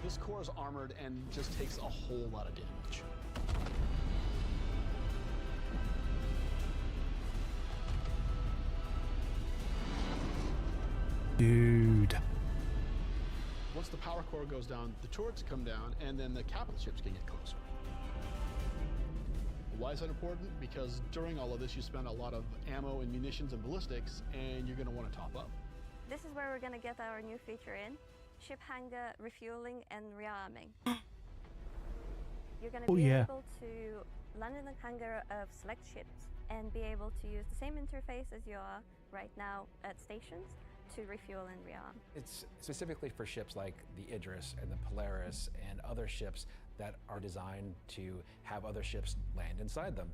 This core is armored and just takes a whole lot of damage. Dude. Once the power core goes down, the turrets come down, and then the capital ships can get closer. Why is that important? Because during all of this, you spend a lot of ammo and munitions and ballistics, and you're going to want to top up. This is where we're going to get our new feature in. Ship hangar refueling and rearming. You're going to be able to land in the hangar of select ships and be able to use the same interface as you are right now at stations to refuel and rearm. It's specifically for ships like the Idris and the Polaris and other ships that are designed to have other ships land inside them.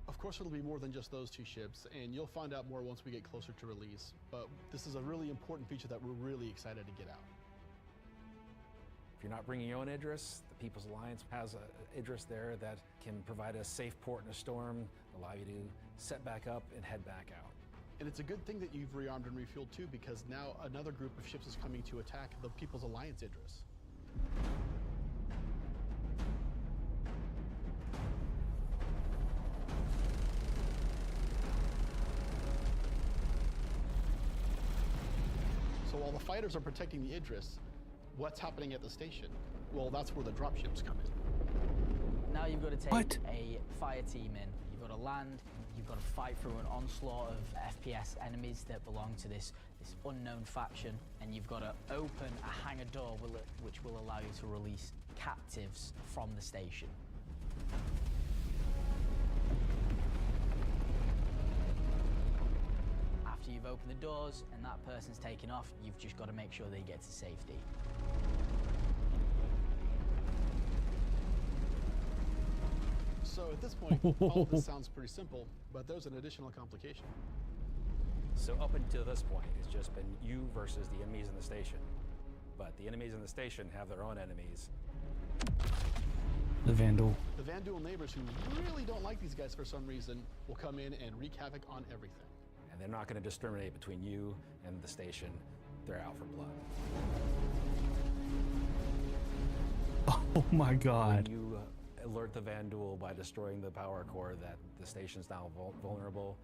Of course, it'll be more than just those 2 ships, and you'll find out more once we get closer to release. But this is a really important feature that we're really excited to get out. If you're not bringing your own Idris, the People's Alliance has an Idris there that can provide a safe port in a storm, allow you to set back up and head back out. And it's a good thing that you've rearmed and refueled too, because now another group of ships is coming to attack the People's Alliance Idris. So while the fighters are protecting the Idris, what's happening at the station? Well, that's where the dropships come in. Now you've got to take a fire team in. You've got to land. You've got to fight through an onslaught of FPS enemies that belong to this unknown faction, and you've got to open a hangar door which will allow you to release captives from the station. After you've opened the doors and that person's taken off, you've just got to make sure they get to safety. So at this point, all of this sounds pretty simple, but there's an additional complication. So up until this point, it's just been you versus the enemies in the station. But the enemies in the station have their own enemies. The Vandal. The Vandal neighbors who really don't like these guys for some reason will come in and wreak havoc on everything. And they're not going to discriminate between you and the station. They're out for blood. Oh my God. When you alert the Vandal by destroying the power core that the station's now vulnerable,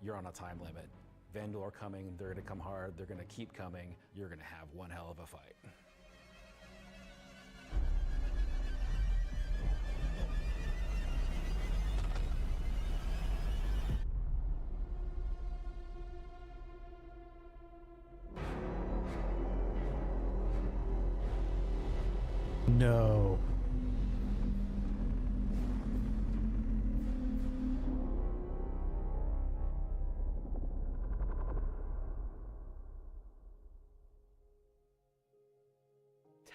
you're on a time limit. Vandal are coming, they're going to come hard, they're going to keep coming, you're going to have one hell of a fight.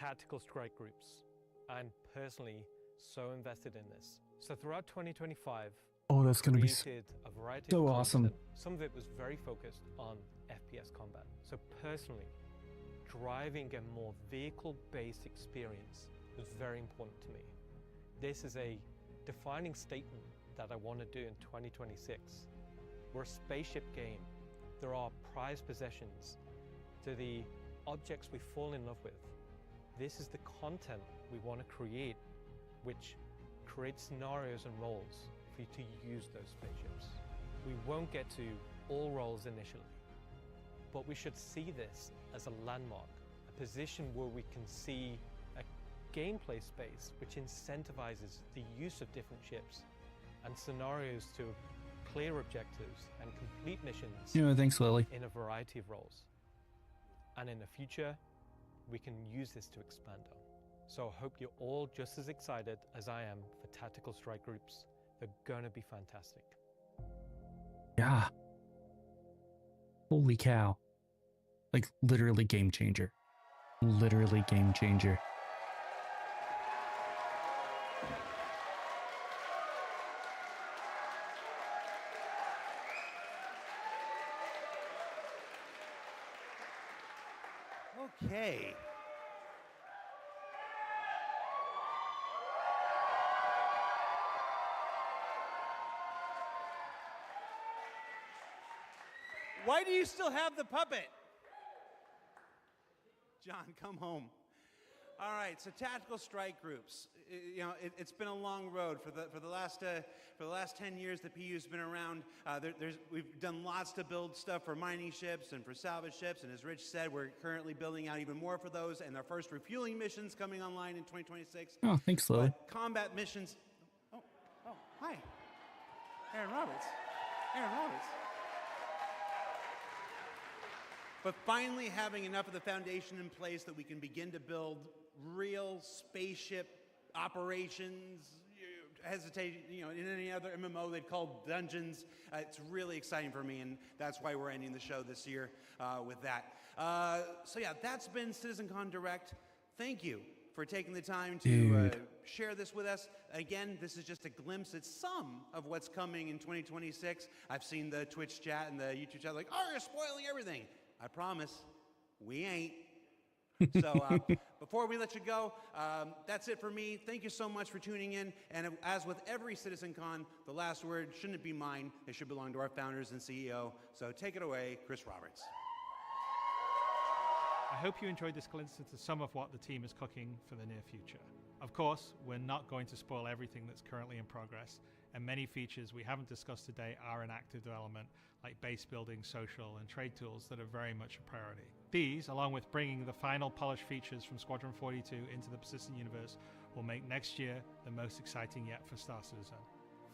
Tactical strike groups. I'm personally so invested in this. So throughout 2025, Oh, that's going to be created a variety so of awesome. content. Some of it was very focused on FPS combat. So personally, driving a more vehicle-based experience was very important to me. This is a defining statement that I want to do in 2026. We're a spaceship game. There are prized possessions. To the objects we fall in love with. This is the content we want to create, which creates scenarios and roles for you to use those spaceships. We won't get to all roles initially, but we should see this as a landmark, a position where we can see a gameplay space which incentivizes the use of different ships and scenarios to clear objectives and complete missions Thanks, Lily. in a variety of roles. And in the future, we can use this to expand on. So I hope you're all just as excited as I am for tactical strike groups. They're gonna be fantastic. Yeah. Holy cow. Like, literally game changer. Literally game changer. Okay. Why do you still have the puppet? John, come home. All right, so tactical strike groups. It's been a long road for the last 10 years. The PU's been around. We've done lots to build stuff for mining ships and for salvage ships. And as Rich said, we're currently building out even more for those. And our first refueling missions coming online in 2026. Oh, thanks, Lily. But combat missions. Oh, hi, Aaron Roberts. But finally having enough of the foundation in place that we can begin to build real spaceship operations, in any other MMO they'd call dungeons. It's really exciting for me, and that's why we're ending the show this year with that. So yeah, that's been CitizenCon Direct. Thank you for taking the time to share this with us. Again, this is just a glimpse at some of what's coming in 2026. I've seen the Twitch chat and the YouTube chat like, oh, you're spoiling everything. I promise, we ain't. So before we let you go, that's it for me. Thank you so much for tuning in. And as with every CitizenCon, the last word shouldn't be mine. It should belong to our founders and CEO. So take it away, Chris Roberts. I hope you enjoyed this glimpse into some of what the team is cooking for the near future. Of course, we're not going to spoil everything that's currently in progress, and many features we haven't discussed today are in active development, like base building, social, and trade tools that are very much a priority. These, along with bringing the final polished features from Squadron 42 into the persistent universe, will make next year the most exciting yet for Star Citizen.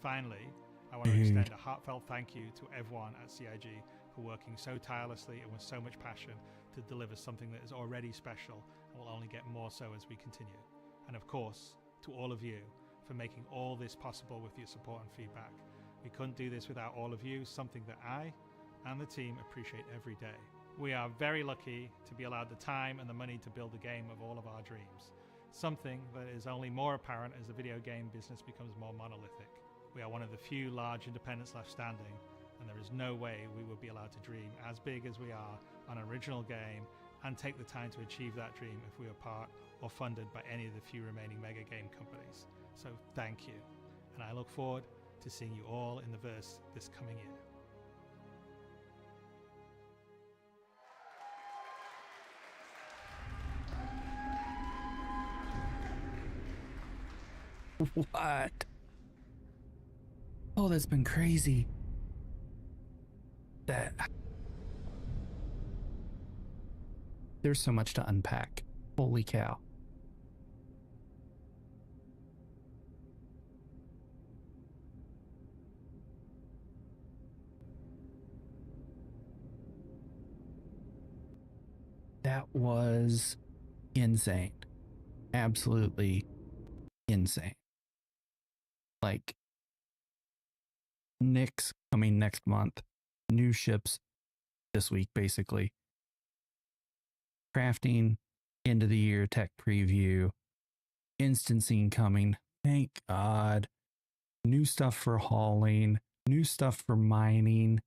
Finally, I want to extend a heartfelt thank you to everyone at CIG for working so tirelessly and with so much passion to deliver something that is already special and will only get more so as we continue. And of course, to all of you for making all this possible with your support and feedback. We couldn't do this without all of you, something that I and the team appreciate every day. We are very lucky to be allowed the time and the money to build the game of all of our dreams, something that is only more apparent as the video game business becomes more monolithic. We are one of the few large independents left standing, and there is no way we would be allowed to dream as big as we are on an original game and take the time to achieve that dream if we were part or funded by any of the few remaining mega game companies. So thank you, and I look forward to seeing you all in the verse this coming year. What? Oh, that's been crazy. There's so much to unpack. Holy cow. That was insane. Absolutely insane. Like, Nick's coming next month. New ships this week, basically. Crafting end of the year tech preview, instancing coming. Thank God. New stuff for hauling, new stuff for mining,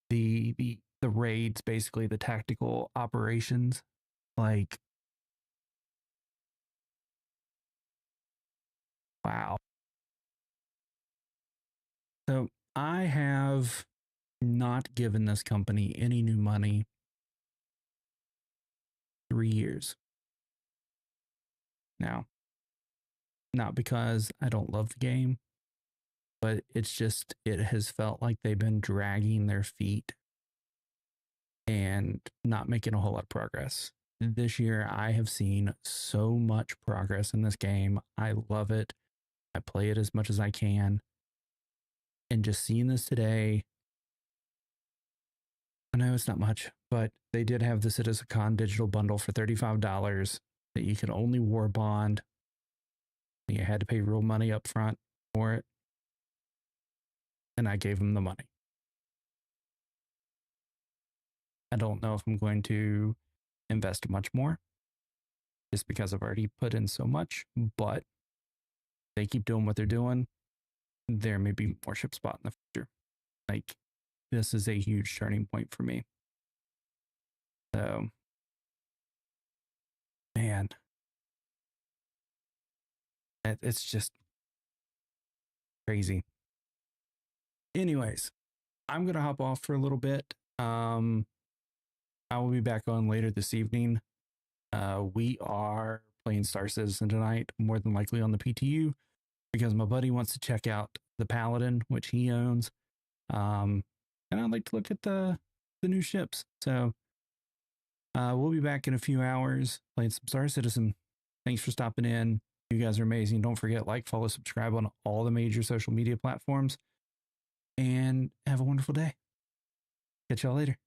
the raids, basically the tactical operations. Like, wow. So I have not given this company any new money 3 years now. Not because I don't love the game, but it's just, it has felt like they've been dragging their feet and not making a whole lot of progress. This year, I have seen so much progress in this game. I love it. I play it as much as I can. And just seeing this today, I know it's not much, but they did have the CitizenCon digital bundle for $35 that you could only war bond. You had to pay real money up front for it. And I gave them the money. I don't know if I'm going to invest much more just because I've already put in so much, but they keep doing what they're doing. There may be more ship spot in the future. Like, this is a huge turning point for me. So, man, it's just crazy. Anyways, I'm going to hop off for a little bit. I will be back on later this evening. We are playing Star Citizen tonight, more than likely on the PTU, because my buddy wants to check out the Paladin, which he owns. And I'd like to look at the new ships. So we'll be back in a few hours playing some Star Citizen. Thanks for stopping in. You guys are amazing. Don't forget, like, follow, subscribe on all the major social media platforms. And have a wonderful day. Catch y'all later.